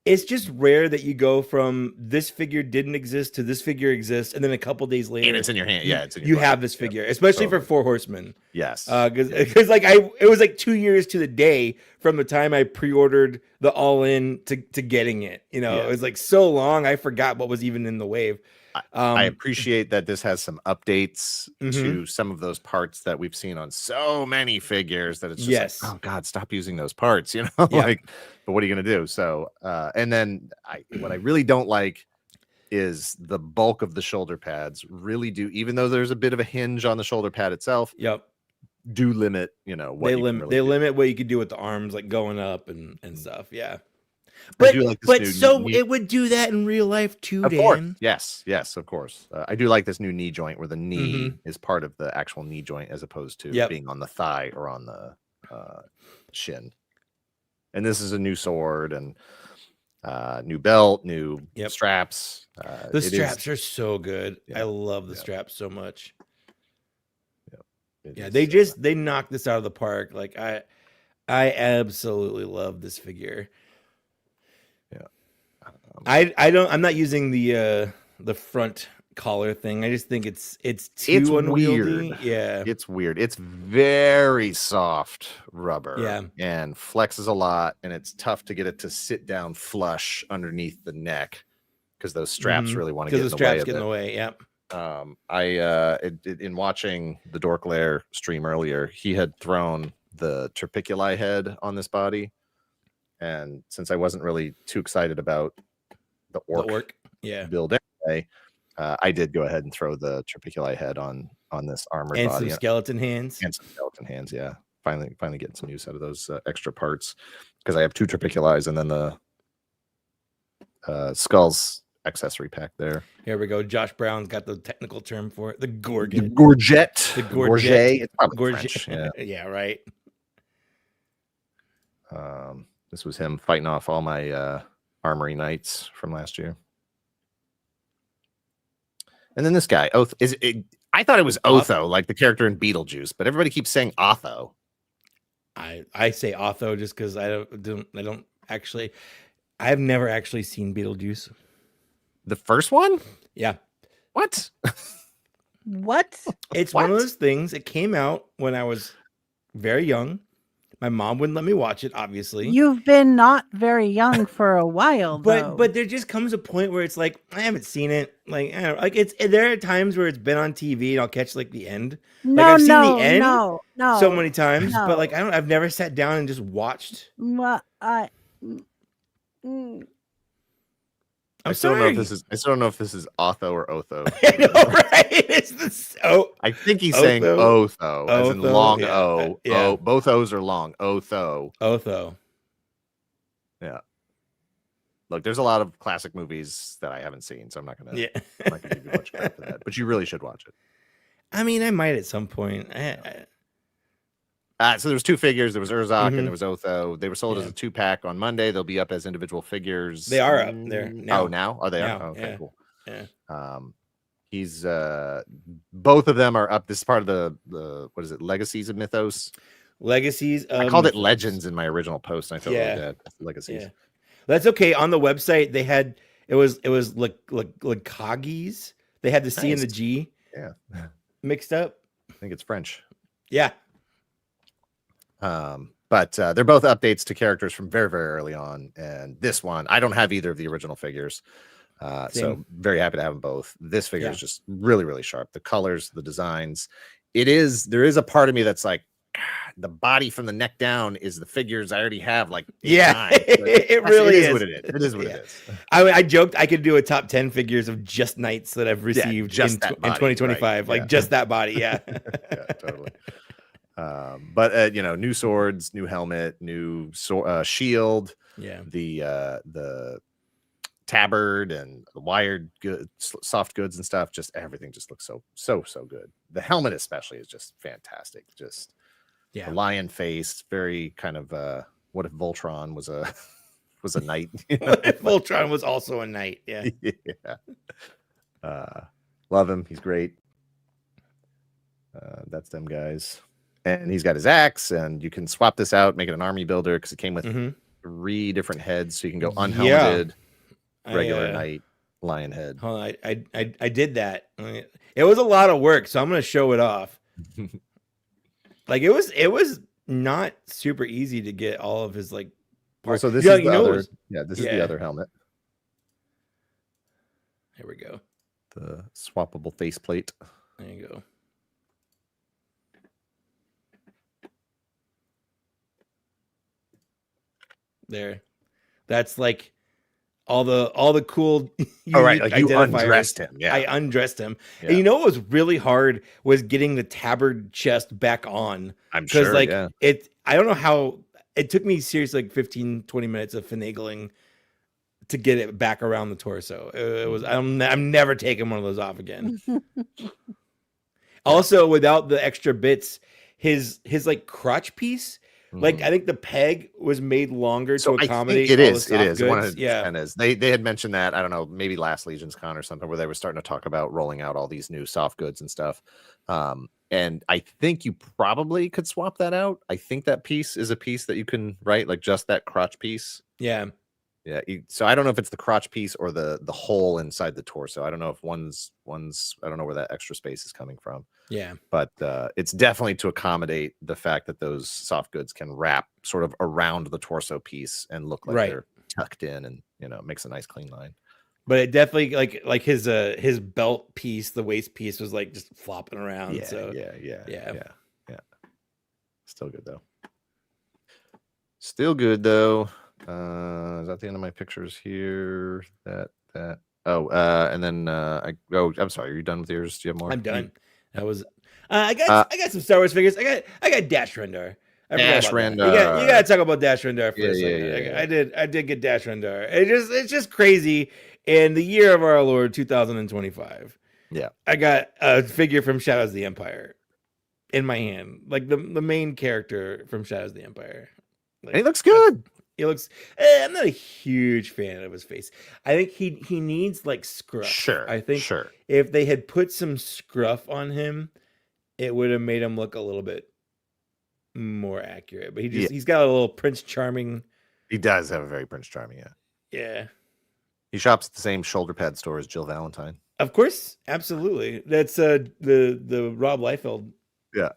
It's just rare that you go from this figure didn't exist to this figure exists, and then a couple days later, and it's in your hand. Yeah, it's in your you have this figure, especially for Four Horsemen. Yes, because like it was like 2 years to the day from the time I pre-ordered the all-in to getting it. You know, it was like so long I forgot what was even in the wave. I appreciate that this has some updates to some of those parts that we've seen on so many figures that it's just like, oh God, stop using those parts, you know, like, but what are you going to do? So, and then what I really don't like is the bulk of the shoulder pads really do, even though there's a bit of a hinge on the shoulder pad itself. Do limit, you know, what they limit what you could do with the arms, like going up and stuff. Yeah. But it would do that in real life too, of Dan. Course. Yes, of course. I do like this new knee joint where the knee is part of the actual knee joint as opposed to being on the thigh or on the shin. And this is a new sword and new belt, new straps. The straps are so good. I love the straps so much. They knocked this out of the park. Like I absolutely love this figure. I'm not using the front collar thing. I just think it's too unwieldy. Weird. Yeah, it's weird. It's very soft rubber. Yeah. And flexes a lot, and it's tough to get it to sit down flush underneath the neck because those straps really want to get in the way. Because the straps get in the way. Yep. In watching the Dork Lair stream earlier, he had thrown the Trapiculi head on this body, and since I wasn't really too excited about the orc build anyway, I did go ahead and throw the Trapiculi head on this armored and body some skeleton hands. and some skeleton hands. Yeah, finally getting some use out of those extra parts because I have 2 Trapiculis and then the skulls accessory pack there. Here we go. Josh Brown's got the technical term for it. The Gorget. The Gorget. The Gorget. It's probably French. Yeah. Yeah, right. This was him fighting off all my armory knights from last year. And then this guy, I thought it was Otho, like the character in Beetlejuice, but everybody keeps saying Otho. I say Otho just because I don't actually. I've never actually seen Beetlejuice. The first one? Yeah. What? What? It's one of those things. It came out when I was very young. My mom wouldn't let me watch it, obviously. You've been not very young for a while, though. But there just comes a point where it's like I haven't seen it. Like I don't know, like there are times where it's been on TV and I'll catch like the end. No, like, I've seen no, the end no, so many times, no. but like I've never sat down and just watched. Well, I'm I still sorry. don't know if this is Otho or Otho. I know, right? It's the so. I think he's saying Otho, as in Otho, long yeah, O. yeah. O. Both O's are long. Otho. Yeah. Look, there's a lot of classic movies that I haven't seen, so I'm not gonna give you much credit for that. But you really should watch it. I mean, I might at some point. So there was 2 figures. There was Urzak and there was Otho. They were sold as a 2-pack on Monday. They'll be up as individual figures. They are up there now. Oh, now? Are they up? Now, Oh, okay, yeah. cool. Yeah. He's both of them are up. This is part of the what is it? Legacies of Mythos. Legacies. I called it Legends in my original post. And I thought, Legacies. Yeah. That's okay. On the website, they had it was Lekagis. They had the C and the G. Yeah. Mixed up. I think it's French. Yeah. But they're both updates to characters from very, very early on. And this one, I don't have either of the original figures. So very happy to have them both. This figure is just really, really sharp. The colors, the designs. There is a part of me that's like, the body from the neck down is the figures I already have. Like, it really is what it is. It is what it is. I joked I could do a top 10 figures of just knights that I've received in 2025. Right? Like just that body. Yeah. Yeah, totally. But new swords, new helmet, new shield. Yeah. The tabard and the wired soft goods and stuff. Just everything just looks so good. The helmet especially is just fantastic. Just the lion face, very kind of what if Voltron was a knight? What if Voltron was also a knight? Yeah. Love him. He's great. That's them guys. And he's got his axe, and you can swap this out, make it an army builder because it came with 3 different heads, so you can go unhelmeted, regular knight, lion head. Hold on, I did that. It was a lot of work, so I'm gonna show it off. Like it was not super easy to get all of his like parts. So this is the other. This is the other helmet. Here we go. The swappable faceplate. There you go. There, that's like all the cool. Like you undressed him. Yeah, I undressed him. Yeah. And you know what was really hard was getting the tabard chest back on. I'm sure. Like I don't know how it took me seriously like 15-20 minutes of finagling to get it back around the torso. It was I'm never taking one of those off again. Also, without the extra bits, his like crotch piece. Like I think the peg was made longer to accommodate. It is. Yeah. They had mentioned that, I don't know, maybe last Legion's Con or something, where they were starting to talk about rolling out all these new soft goods and stuff. And I think you probably could swap that out. I think that piece is a piece that you can like just that crotch piece. Yeah. Yeah. So I don't know if it's the crotch piece or the hole inside the torso. I don't know if one's I don't know where that extra space is coming from. Yeah. But it's definitely to accommodate the fact that those soft goods can wrap sort of around the torso piece and look like they're tucked in, and makes a nice clean line. But it definitely like his belt piece, the waist piece was like just flopping around. Yeah, so yeah. Still good though. Still good though. Is that the end of my pictures here? That. And then I'm sorry. Are you done with yours? Do you have more? I'm done. That was. I got some Star Wars figures. I got Dash Rendar. Dash Rendar. You gotta talk about Dash Rendar for a second. Yeah. I did get Dash Rendar. It's just crazy. In the year of our Lord 2025. Yeah. I got a figure from Shadows of the Empire in my hand, like the main character from Shadows of the Empire. Like, and he looks good. He looks. I'm not a huge fan of his face. I think he needs like scruff. Sure. I think if they had put some scruff on him, it would have made him look a little bit more accurate. But he's got a little Prince Charming. He does have a very Prince Charming. Yeah. He shops at the same shoulder pad store as Jill Valentine. Of course, absolutely. That's the Rob Liefeld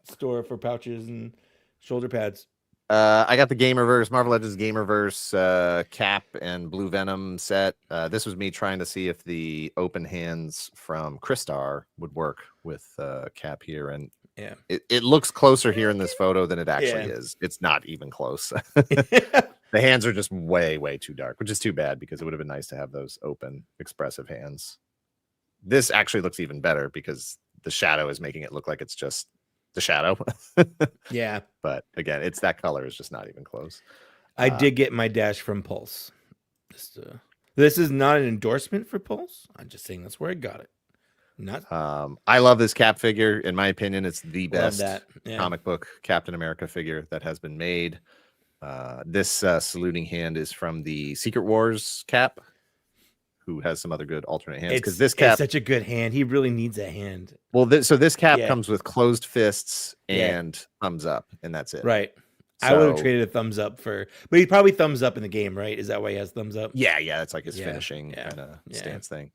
store for pouches and shoulder pads. I got the Gamerverse, Marvel Legends Gamerverse Cap and Blue Venom set. This was me trying to see if the open hands from Crystar would work with Cap here, and it looks closer here in this photo than it actually is. It's not even close. The hands are just way too dark, which is too bad because it would have been nice to have those open, expressive hands. This actually looks even better because the shadow is making it look like it's just the shadow. Yeah. But again, it's that color is just not even close. I did get my Dash from Pulse. This is not an endorsement for Pulse. I'm just saying that's where I got it. I love this Cap figure. In my opinion, it's the best comic book Captain America figure that has been made. This saluting hand is from the Secret Wars Cap, who has some other good alternate hands. Because this Cap is such a good hand. He really needs a hand. Well, this Cap comes with closed fists and thumbs up, and that's it. Right. So, I would have traded a thumbs up but he probably thumbs up in the game, right? Is that why he has thumbs up? Yeah, that's like his finishing kind of stance thing.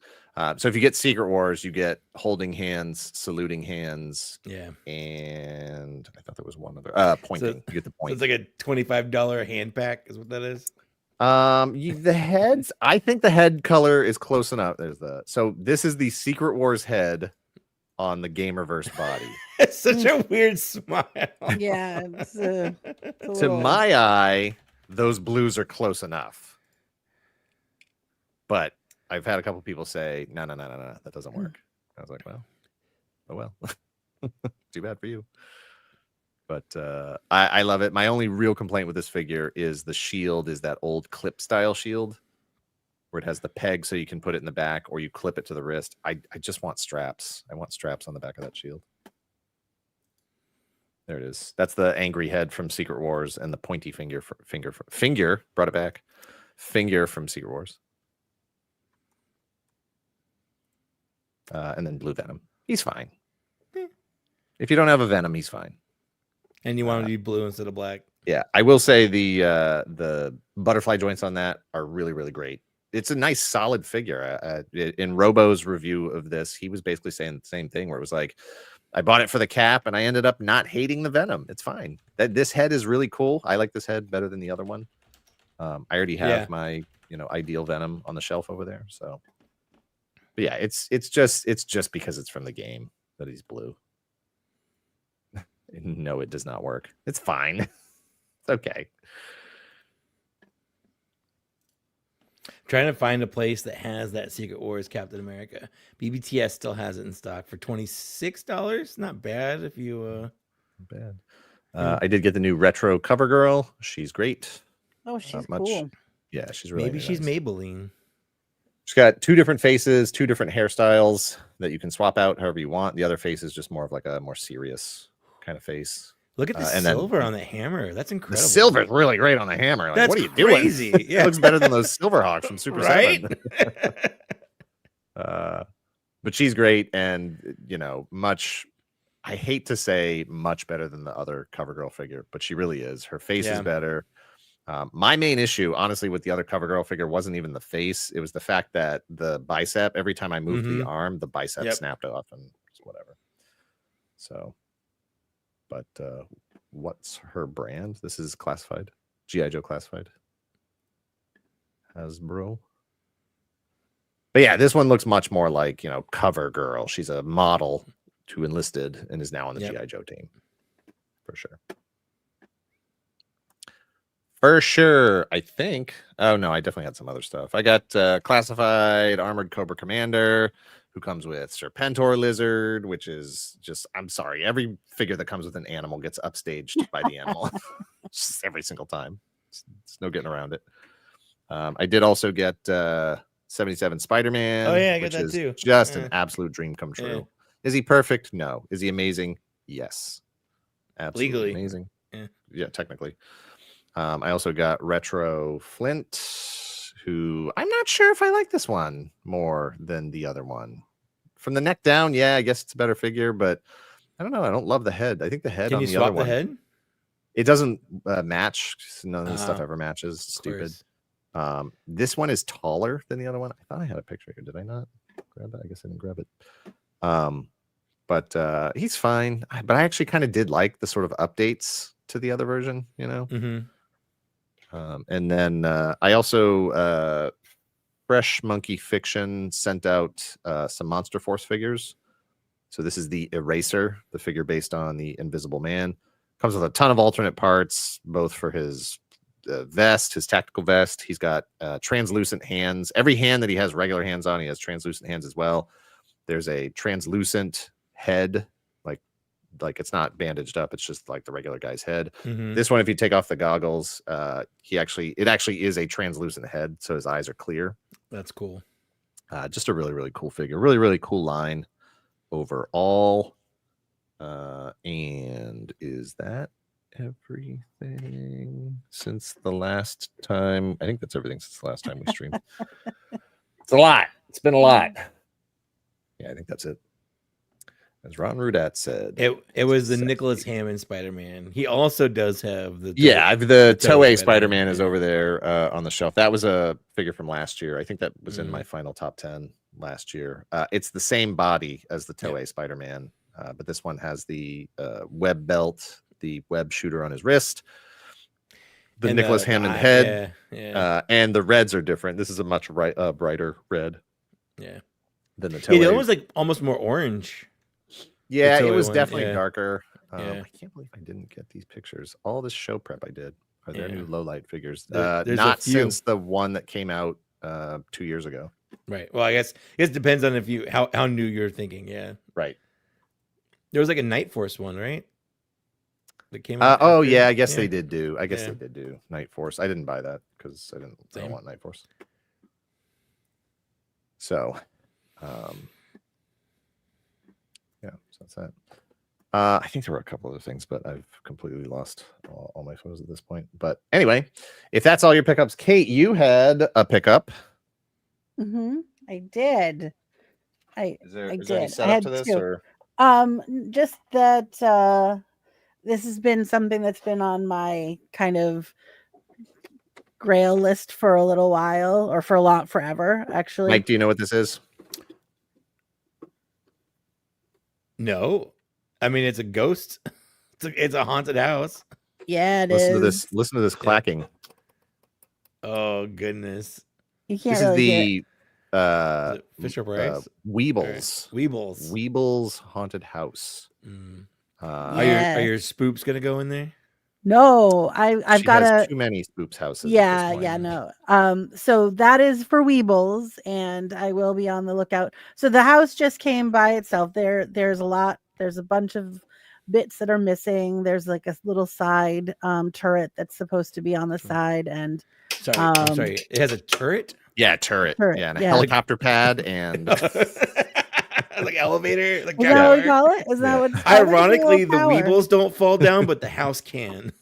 So if you get Secret Wars, you get holding hands, saluting hands, and I thought there was one other pointing. You get the point. So it's like a $25 hand pack, is what that is. The heads. I think the head color is close enough. So this is the Secret Wars head on the Gamerverse body. It's such a weird smile. Yeah. It's to my eye, those blues are close enough. But I've had a couple people say, no, that doesn't work. I was like, well. Too bad for you. But I love it. My only real complaint with this figure is the shield is that old clip style shield where it has the peg so you can put it in the back or you clip it to the wrist. I just want straps. I want straps on the back of that shield. There it is. That's the angry head from Secret Wars and the pointy finger brought it back. Finger from Secret Wars. And then Blue Venom. He's fine. If you don't have a Venom, he's fine. And you want him to be blue instead of black. Yeah, I will say the butterfly joints on that are really, really great. It's a nice, solid figure. In Robo's review of this, he was basically saying the same thing, where it was like, I bought it for the Cap, and I ended up not hating the Venom. It's fine. This head is really cool. I like this head better than the other one. I already have my ideal Venom on the shelf over there. So, but yeah, it's just because it's from the game that he's blue. No, it does not work. It's fine. It's okay. Trying to find a place that has that Secret Wars Captain America. BBTS still has it in stock for $26. Not bad if you bad. I did get the new retro cover girl. She's great. Oh, she's cool. Yeah, she's really maybe nice. She's Maybelline. She's got two different faces, two different hairstyles that you can swap out however you want. The other face is just more of like a more serious kind of face. Look at the silver on the hammer. That's incredible. The silver's really great on the hammer. Like, that's what are you crazy. doing? Yeah. It looks better than those Silverhawks from Super 7. But she's great, and I hate to say much better than the other CoverGirl figure, but she really is. Her face is better. My main issue, honestly, with the other CoverGirl figure wasn't even the face. It was the fact that the bicep, every time I moved the arm, the bicep snapped off and whatever. So, but what's her brand? This is classified. G.I. Joe classified. Hasbro. But yeah, this one looks much more like, CoverGirl. She's a model who enlisted and is now on the G.I. Joe team. For sure. For sure, I think. Oh, no, I definitely had some other stuff. I got classified Armored Cobra Commander, who comes with Serpentor Lizard, which is just, I'm sorry, every figure that comes with an animal gets upstaged by the animal. Just every single time. It's no getting around it. I did also get 77 Spider-Man. Oh, yeah, I got which that is too. Just an absolute dream come true. Yeah. Is he perfect? No. Is he amazing? Yes. Absolutely Legally. amazing. Yeah. Yeah, technically. I also got Retro Flint, who I'm not sure if I like this one more than the other one. From the neck down, yeah, I guess it's a better figure, but I don't know. I don't love the head. I think the head Can on you the swap other one, the head? it doesn't match. None of the stuff ever matches. Stupid. This one is taller than the other one. I thought I had a picture here. Did I not grab it? I guess I didn't grab it. But he's fine. But I actually kind of did like the sort of updates to the other version, And then I also Fresh Monkey Fiction sent out some Monster Force figures. So this is the Eraser, the figure based on the Invisible Man. Comes with a ton of alternate parts, both for his vest, his tactical vest. He's got translucent hands. Every hand that he has regular hands on, he has translucent hands as well. There's a translucent head, like it's not bandaged up. It's just like the regular guy's head. This one, if you take off the goggles, it actually is a translucent head, so his eyes are clear. That's cool. Just a really, really cool figure. Really, really cool line overall. And is that everything since the last time? I think that's everything since the last time we streamed. It's a lot. It's been a lot. Yeah, I think that's it. As Ron Rudat said, it was the Nicholas Hammond Spider-Man. He also does have the the Toei Spider-Man is over there on the shelf. That was a figure from last year. I think that was in my final top 10 last year. It's the same body as the Toei Spider-Man, but this one has the web belt, the web shooter on his wrist, the Nicholas Hammond head, and the reds are different. This is a much brighter red, than the Toei. It was like almost more orange. Yeah, it was definitely darker. I can't believe I didn't get these pictures. All this show prep I did are their new low light figures. Not since the one that came out 2 years ago. Right. Well, I guess it depends on how new you're thinking. Yeah. Right. There was like a Night Force one, right? That came out. I guess they did do. I guess they did do Night Force. I didn't buy that because I don't want Night Force. So, so that's that. I think there were a couple other things, but I've completely lost all my photos at this point. But anyway, if that's all your pickups, Kate, you had a pickup. I did. Is there any setup to this? Or? Just that this has been something that's been on my kind of grail list for a little while, or forever, actually. Mike, do you know what this is? No, I mean it's a ghost. It's a haunted house. Yeah, Listen to this clacking. Oh goodness! You can't. This really is the Fisher Price Weebles. Weebles haunted house. Are your spoops gonna go in there? No, I've got too many spoops houses. No. So that is for Weebles, and I will be on the lookout. So the house just came by itself. There's a bunch of bits that are missing. There's like a little side turret that's supposed to be on the side, and I'm sorry, it has a turret. Yeah, turret. Yeah, and a helicopter pad and like elevator. Like is that what we call it? Is that what? Ironically, the Weebles don't fall down, but the house can.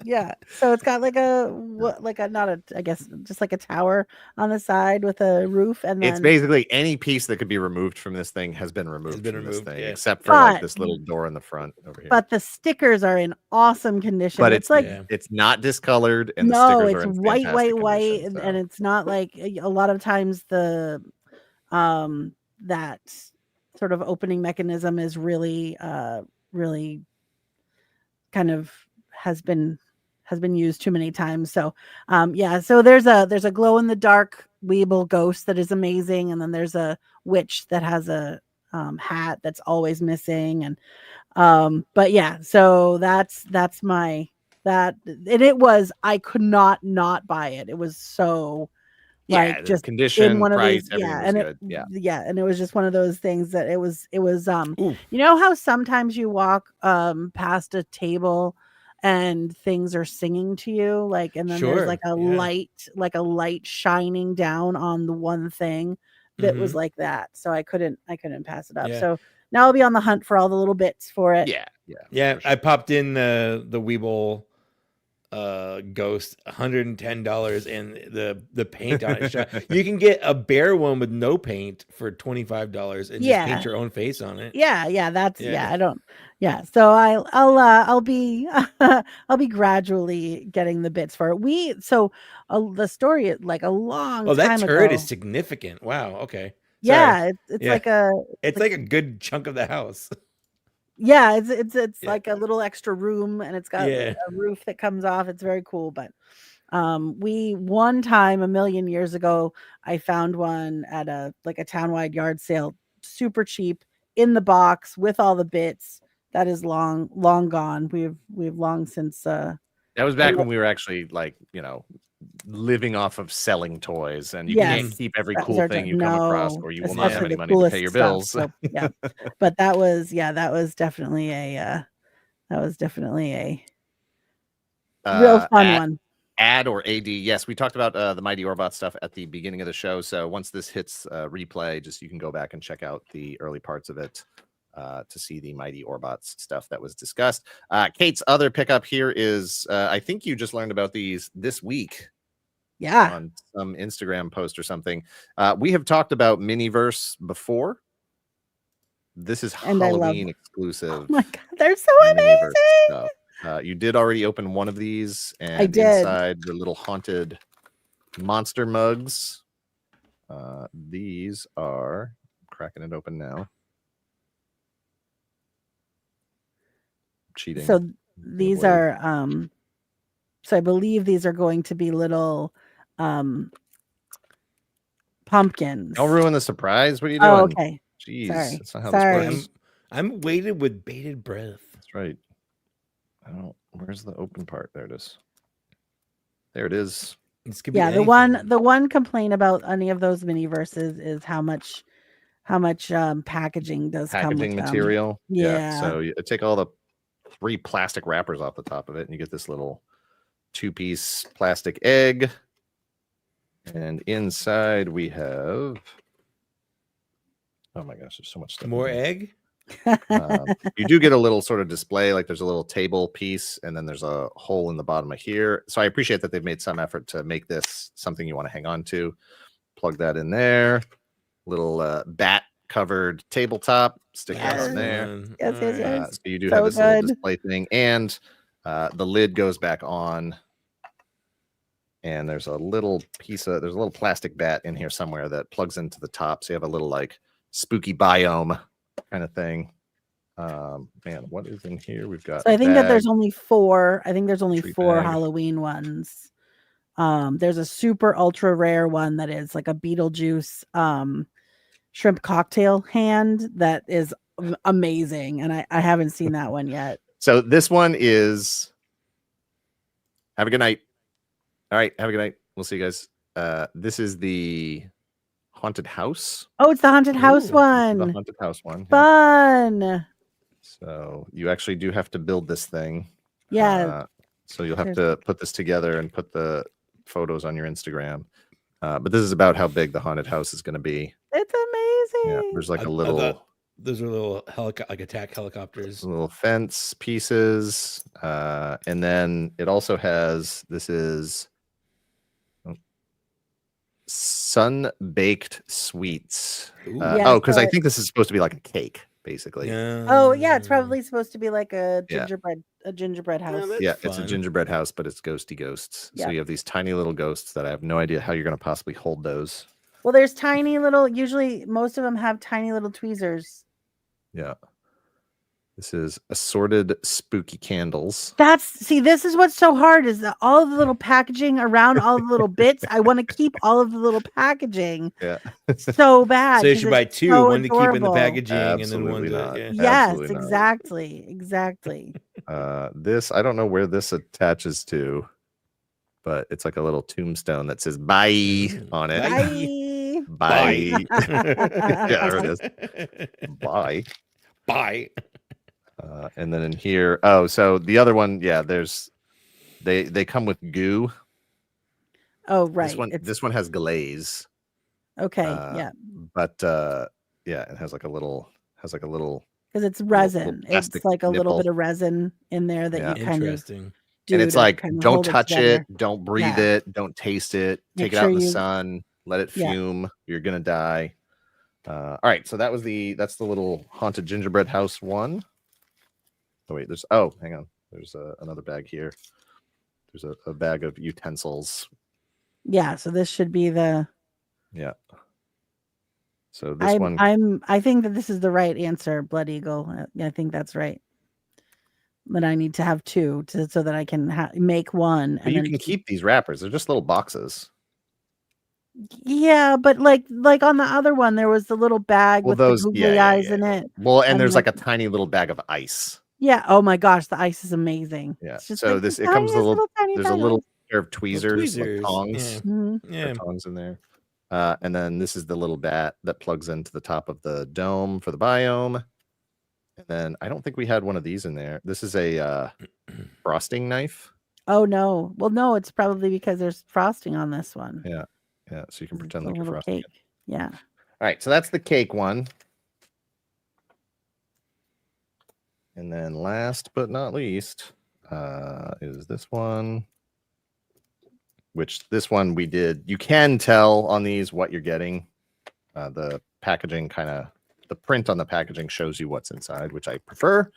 Yeah. So it's got like not a, I guess, just like a tower on the side with a roof, and then It's basically any piece that could be removed from this thing has been removed been from removed, this thing, yeah. except for like But- this little door in the front over here. but the stickers are in awesome condition. But it's like it's not discolored, and the no, stickers it's are in white, fantastic white, condition, and it's not like a lot of times the that sort of opening mechanism is really really kind of has been used too many times. So yeah, so there's a glow in the dark Weeble ghost that is amazing, and then there's a witch that has a hat that's always missing, and but yeah, so that's my that, and it was, I could not buy it. It was so like the just condition, in one of price, these, everything yeah, was and good. yeah, and it was just one of those things that it was Ooh. you know how sometimes you walk past a table and things are singing to you, like, and then there's Sure, like a yeah. light shining down on the one thing that was like that. So I couldn't pass it up. Yeah. So now I'll be on the hunt for all the little bits for it. Yeah, for sure. I popped in the Weeble ghost, $110, and the paint on it. You can get a bear one with no paint for $25 and just paint your own face on it. Yeah, that's I don't. Yeah, so I'll be I'll be gradually getting the bits for it. So the story, like a long that time turret ago. is significant. Wow. Okay. Yeah, Sorry. it's like a it's like a good chunk of the house. yeah, it's like a little extra room, and it's got Yeah. a roof that comes off. It's very cool. But we one time a million years ago, I found one at a townwide yard sale, super cheap, in the box with all the bits. That is long gone. We've long since that was back when we were actually like, living off of selling toys, and you can't keep every cool thing you come across, or you will not have any money to pay your bills. So, yeah, but that was definitely a real fun one. Ad or AD? Yes, we talked about the Mighty Orbots stuff at the beginning of the show. So once this hits replay, you can go back and check out the early parts of it to see the Mighty Orbots stuff that was discussed. Kate's other pickup here is I think you just learned about these this week. Yeah, on some Instagram post or something. We have talked about Miniverse before. This is Halloween exclusive. Oh my god, they're so amazing. Stuff. You did already open one of these, and I did. Inside the little haunted monster mugs. These are, I'm cracking it open now. Cheating. So these are so I believe these are going to be little pumpkins. Don't ruin the surprise. What are you doing? Oh, okay. Jeez, sorry. that's not how this works. I'm waited with bated breath. That's right. Where's the open part? There it is. There it is. This could be the one complaint about any of those mini-verses is how much packaging does come with material. Them. Yeah. So you take all the 3 plastic wrappers off the top of it, and you get this little 2-piece plastic egg. And inside we have, oh my gosh, there's so much stuff. More egg. You do get a little sort of display, like there's a little table piece, and then there's a hole in the bottom of here. So I appreciate that they've made some effort to make this something you want to hang on to. Plug that in there. Little bat covered tabletop. Stick that on there. Yes. So you do have this little display thing, and the lid goes back on. And there's a little plastic bat in here somewhere that plugs into the top. So you have a little like spooky biome kind of thing. Man, what is in here? We've got. So I think that there's only 4. I think there's only 4 Halloween ones. There's a super ultra rare one that is like a Beetlejuice shrimp cocktail hand that is amazing, and I haven't seen that one yet. So this one is. Have a good night. All right, have a good night. We'll see you guys. This is the haunted house. Oh, it's the haunted house one. The haunted house one. Fun. Yeah. So you actually do have to build this thing. Yeah. So you'll have to put this together and put the photos on your Instagram. But this is about how big the haunted house is going to be. It's amazing. Yeah, there's like a little Those are little like attack helicopters. Little fence pieces, and then it also has, this is sun baked sweets. Yeah, because so I think this is supposed to be like a cake, basically. Oh yeah, it's probably supposed to be like a Yeah. gingerbread house. that's Yeah, it's a fun. gingerbread house, but it's ghosty ghosts. So Yeah. you have these tiny little ghosts that I have no idea how you're going to possibly hold those. Well, there's tiny little. Usually, most of them have tiny little tweezers. Yeah. This is assorted spooky candles. This is what's so hard is that all of the little packaging around all the little bits. I want to keep all of the little packaging. Yeah. So bad. So you 'cause should buy it's two, so one to keep in the adorable. packaging, and then one Absolutely to not. yeah. Yes, Absolutely not. exactly. This, I don't know where this attaches to, but it's like a little tombstone that says bye on it. Bye. Bye. Yeah, there it is. Bye. Bye. And then in here, so the other one, yeah, there's they come with goo. Oh right. This one has glaze. Okay. Yeah. But yeah, it has like a little Because it's resin. It's plastic like a little nipple. bit of resin in there that Yeah. you kind of Interesting. do. and it's to like, kind of don't hold touch together. it, don't breathe Yeah. it, don't taste it, Make take it out in sure the you- sun, let it Yeah. fume, you're gonna die. All right, so that's the little haunted gingerbread house one. Oh wait, hang on, there's another bag here. There's a bag of utensils. Yeah. So this should be the. Yeah. So this one, I think that this is the right answer, Blood Eagle. I think that's right. That I need to have two so that I can make one. but you can keep these wrappers. They're just little boxes. Yeah, but like on the other one, there was the little bag Well, with those, the googly eyes in it. Well, and And there's like a like- tiny little bag of ice. Yeah. Oh my gosh, the ice is amazing. Yeah. It's just So like this the it comes with a tiniest little. tiny There's a bag. little pair of tweezers, tweezers, like tongs. Mhm. There are Yeah. tongs in there. And then this is the little bat that plugs into the top of the dome for the biome. And then I don't think we had one of these in there. This is a frosting knife. Oh no. Well, no, it's probably because there's frosting on this one. Yeah. Yeah. So you can It's pretend a like you're little frosting. cake. Yeah. All right. So that's the cake one. And then last but not least is this one. Which this one we did. You can tell on these what you're getting. The packaging the print on the packaging shows you what's inside, which I prefer.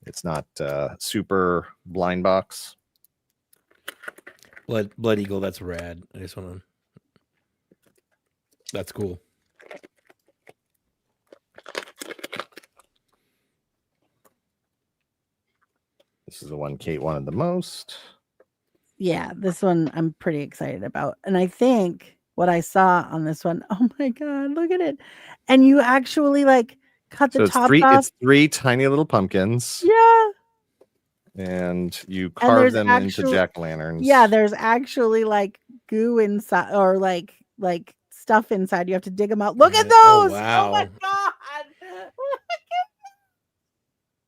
It's not super blind box. Blood Eagle, that's rad. I just want to. That's cool. This is the one Kate wanted the most. Yeah, this one I'm pretty excited about. And I think what I saw on this one, oh my god, look at it. And you actually like cut So the it's top three. off. It's three tiny little pumpkins, Yeah. and you And carve there's them into jack lanterns. Yeah, there's actually like goo inside or like stuff inside. You have to dig them out. Look at those. Oh, Oh my wow. god.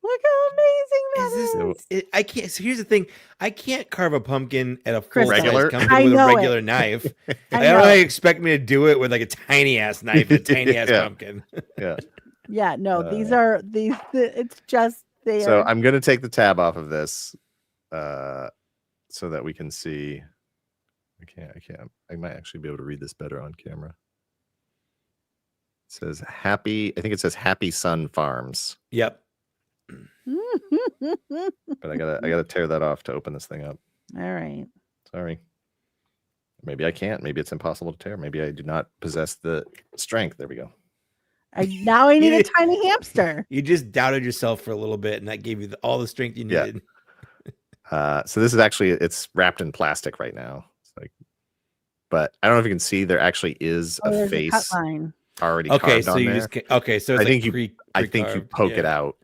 Look how amazing that is. I can't. So here's the thing: I can't carve a pumpkin at a full Crystal. Regular? pumpkin I with a know it. regular knife. I I don't know. really expect me to do it with like a tiny ass knife, and a tiny ass Yeah. pumpkin. Yeah. Yeah, no, these are it's just they So are I'm going to take the tab off of this, so that we can see. I can't. I might actually be able to read this better on camera. It says happy. I think it says Happy Sun Farms, Yep. but I gotta tear that off to open this thing up. all right. Sorry. Maybe I can't. Maybe it's impossible to tear. Maybe I do not possess the strength. There we go. Now I need a tiny hamster. You just doubted yourself for a little bit, and that gave you all the strength you Yeah. needed. So this is actually, it's wrapped in plastic right now. It's like, but I don't know if you can see, there actually is Oh, a there's a cut face line. already Okay, carved so on you there. just okay. So it's I think like I think you pre-carved. poke it Yeah. out.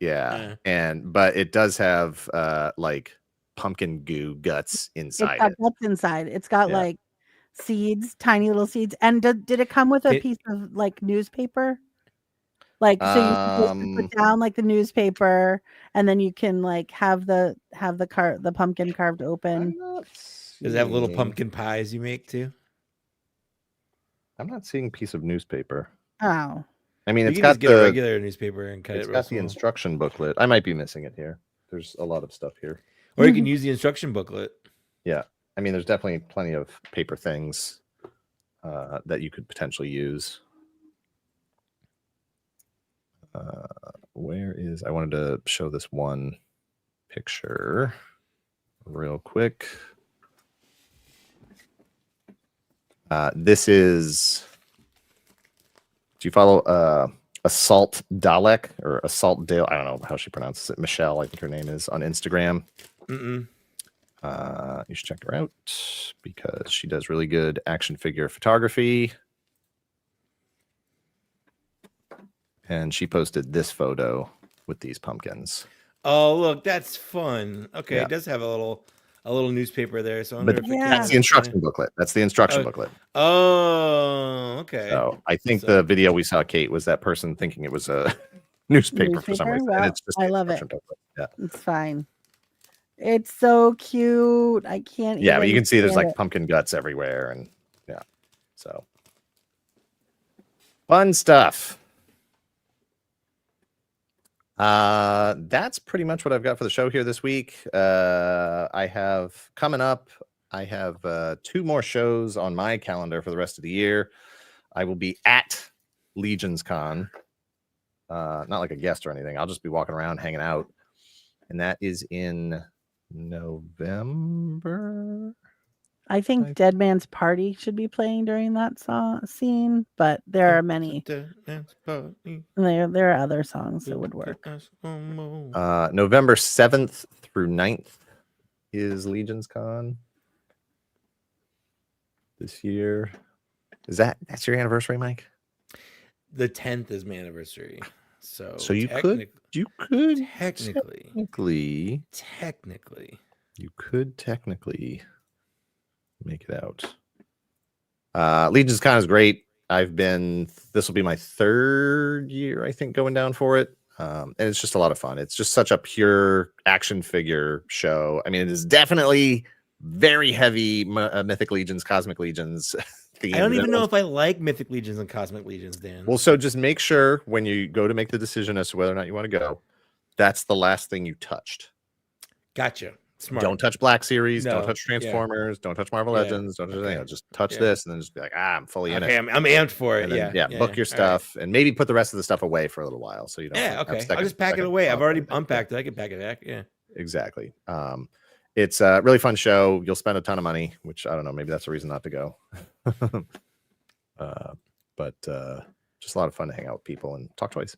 Yeah. But it does have like pumpkin goo guts It's inside got it. guts inside. It's got Yeah. like seeds, tiny little seeds. And did it come with a It- piece of like newspaper? Like so you can just put down like the newspaper and then you can like have the pumpkin carved open. Does it have little seeing- pumpkin pies you make too? I'm not seeing piece of newspaper. Oh. I mean, You it's can got just get a regular newspaper and cut it. It's real got the small. instruction booklet. I might be missing it here. There's a lot of stuff here. Or you can use the instruction booklet. Yeah. I mean, there's definitely plenty of paper things that you could potentially use. I wanted to show this one picture real quick. This is, do you follow Assault Dalek or Assault Dale? I don't know how she pronounces it. Michelle, I think her name is, on Instagram. You should check her out because she does really good action figure photography. And she posted this photo with these pumpkins. Oh, look, that's fun. Okay, Yeah. it does have a little newspaper there. So I wonder But if it that's the instruction booklet. That's the instruction booklet. Oh, okay. So I think the video we saw, Kate, was that person thinking it was a newspaper for some reason. Well, And it's just I love it. booklet. Yeah. It's fine. It's so cute. I can't. Yeah, but you can see there's like it. pumpkin guts everywhere, and yeah, so fun stuff. That's pretty much what I've got for the show here this week. I have coming up, I have 2 more shows on my calendar for the rest of the year. I will be at Legions Con, not like a guest or anything. I'll just be walking around hanging out, and that is in November. I think Dead Man's Party should be playing during that scene, but there are many. There are other songs that would work. November 7th through 9th is Legions Con this year. That's your anniversary, Mike? The 10th is my anniversary. So you could technically make it out. Legions Con is great. This will be my 3rd year, I think, going down for it. And it's just a lot of fun. It's just such a pure action figure show. I mean, it is definitely very heavy Mythic Legions, Cosmic Legions theme. I don't even know if I like Mythic Legions and Cosmic Legions, Dan. Well, so just make sure when you go to make the decision as to whether or not you want to go, that's the last thing you touched. Gotcha. Smart. Don't touch Black Series. Don't touch Transformers. Don't touch Marvel Legends. Don't touch anything. Just touch this, and then just be like, I'm fully in it. I'm amped for it. Then, book your stuff, and maybe put the rest of the stuff away for a little while, so you don't. Yeah, okay. I'll just pack it away. I've already unpacked it. I can pack it back. Yeah, exactly. It's a really fun show. You'll spend a ton of money, which I don't know. Maybe that's a reason not to go. But just a lot of fun to hang out with people and talk toys.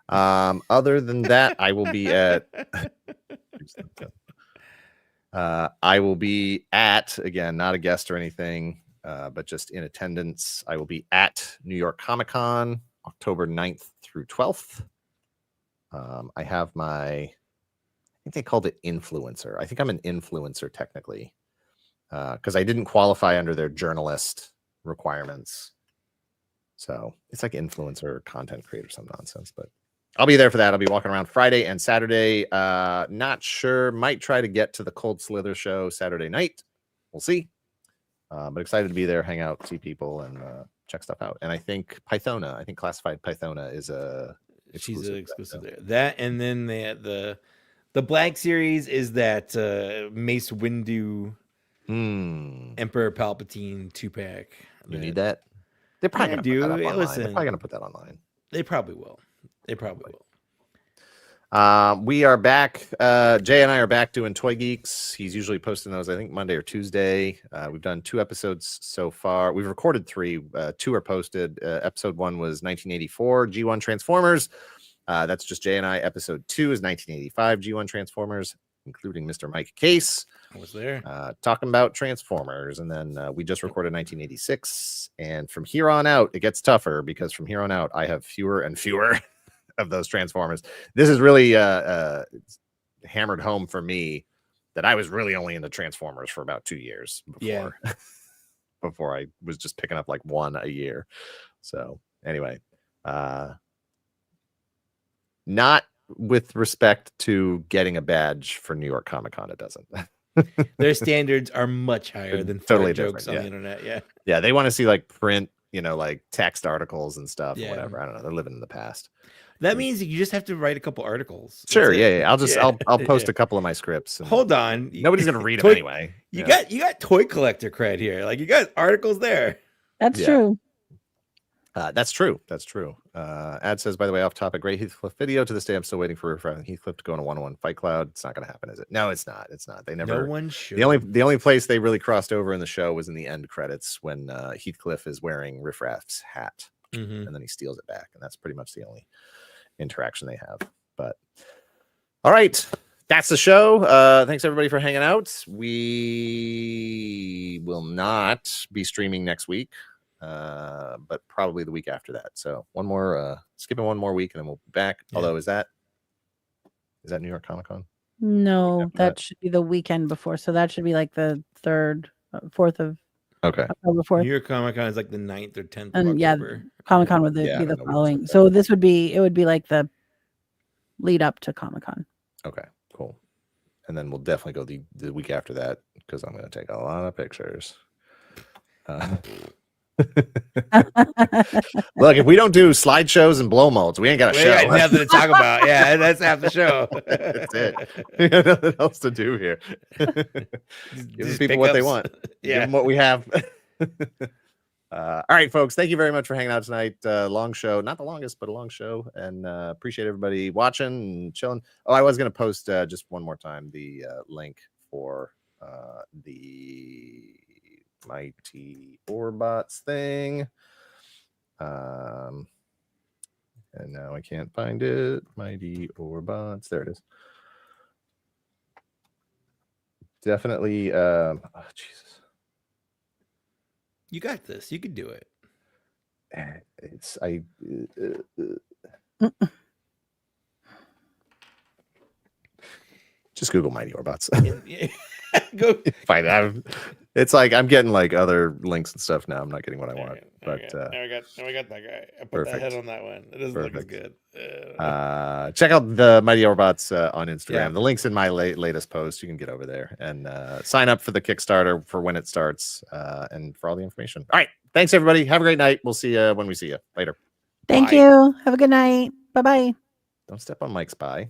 Other than that, I will be at. Again, not a guest or anything, but just in attendance. I will be at New York Comic Con, October 9th through 12th. I have I think they called it influencer. I think I'm an influencer technically, because I didn't qualify under their journalist requirements. So it's like influencer, content creator, some nonsense, but I'll be there for that. I'll be walking around Friday and Saturday. Not sure. Might try to get to the Cold Slither show Saturday night. We'll see. But excited to be there, hang out, see people, and check stuff out. And I think Classified Pythona is she's an exclusive there. That, and then the Black Series is that Mace Windu Emperor Palpatine 2-pack. You need that? They're probably going to put that up online. They're probably going to put that online. They probably will. We are back. Jay and I are back doing Toy Geeks. He's usually posting those, I think, Monday or Tuesday. We've done 2 episodes so far. We've recorded 3. 2 are posted. Episode 1 was 1984 G1 Transformers. That's just Jay and I. Episode 2 is 1985 G1 Transformers, including Mr. Mike Kaess. I was there. Talking about Transformers. And then we just recorded 1986. And from here on out, it gets tougher because from here on out, I have fewer and fewer of those Transformers. This is really hammered home for me that I was really only into Transformers for about 2 years before, before I was just picking up like 1 a year. So anyway, not with respect to getting a badge for New York Comic Con, it doesn't. Their standards are much higher than totally jokes different, on the internet. Yeah, they want to see like print you know, like text articles and stuff Yeah. or whatever. I don't know. They're living in the past. That means you just have to write a couple articles. Sure. That's it. Yeah. I'll post a couple of my scripts. And Hold on. nobody's gonna read them anyway. You got toy collector cred here. Like you got articles there. That's true. That's true. That's true. Ad says, by the way, off topic, great Heathcliff video. To this day, I'm still waiting for Heathcliff to go on a 1-on-1 Fight Cloud. It's not going to happen, is it? No, it's not. It's not. They never. No one should. The only place they really crossed over in the show was in the end credits when Heathcliff is wearing Riff Raff's hat, and then he steals it back, and that's pretty much the only interaction they have. But all right, that's the show. Thanks everybody for hanging out. We will not be streaming next week. But probably the week after that. So skipping one more week and then we'll be back. Yeah. Although is that New York Comic Con? No, that should be the weekend before. So that should be like the 3rd, 4th of October 4th. New York Comic Con is like the 9th or 10th and of October. Comic Con would be the following. So it would be like the lead up to Comic Con. Okay, cool. And then we'll definitely go the week after that because I'm going to take a lot of pictures. Look, if we don't do slideshows and blow molds, we ain't got a show. Got nothing to talk about. Yeah, that's half the show. That's it. We got nothing else to do here. Give people what they want. Yeah. Give them what we have. All right, folks. Thank you very much for hanging out tonight. Long show, not the longest, but a long show, and appreciate everybody watching and chilling. Oh, I was going to post just one more time the link for the Mighty Orbots thing. And now I can't find it. Mighty Orbots. There it is. Definitely. Oh, Jesus. You got this. You can do it. Just Google Mighty Orbots. Go find out. It's like I'm getting like other links and stuff now. I'm not getting what I want. Right. But now we got that guy. I put perfect. the head on that one. It doesn't look as good. Check out the Mighty Orbots on Instagram. Yeah. The link's in my latest post. You can get over there and sign up for the Kickstarter for when it starts and for all the information. All right. Thanks, everybody. Have a great night. We'll see you when we see you later. Thank Bye. you. Have a good night. Bye-bye. Don't step on Mike's pie.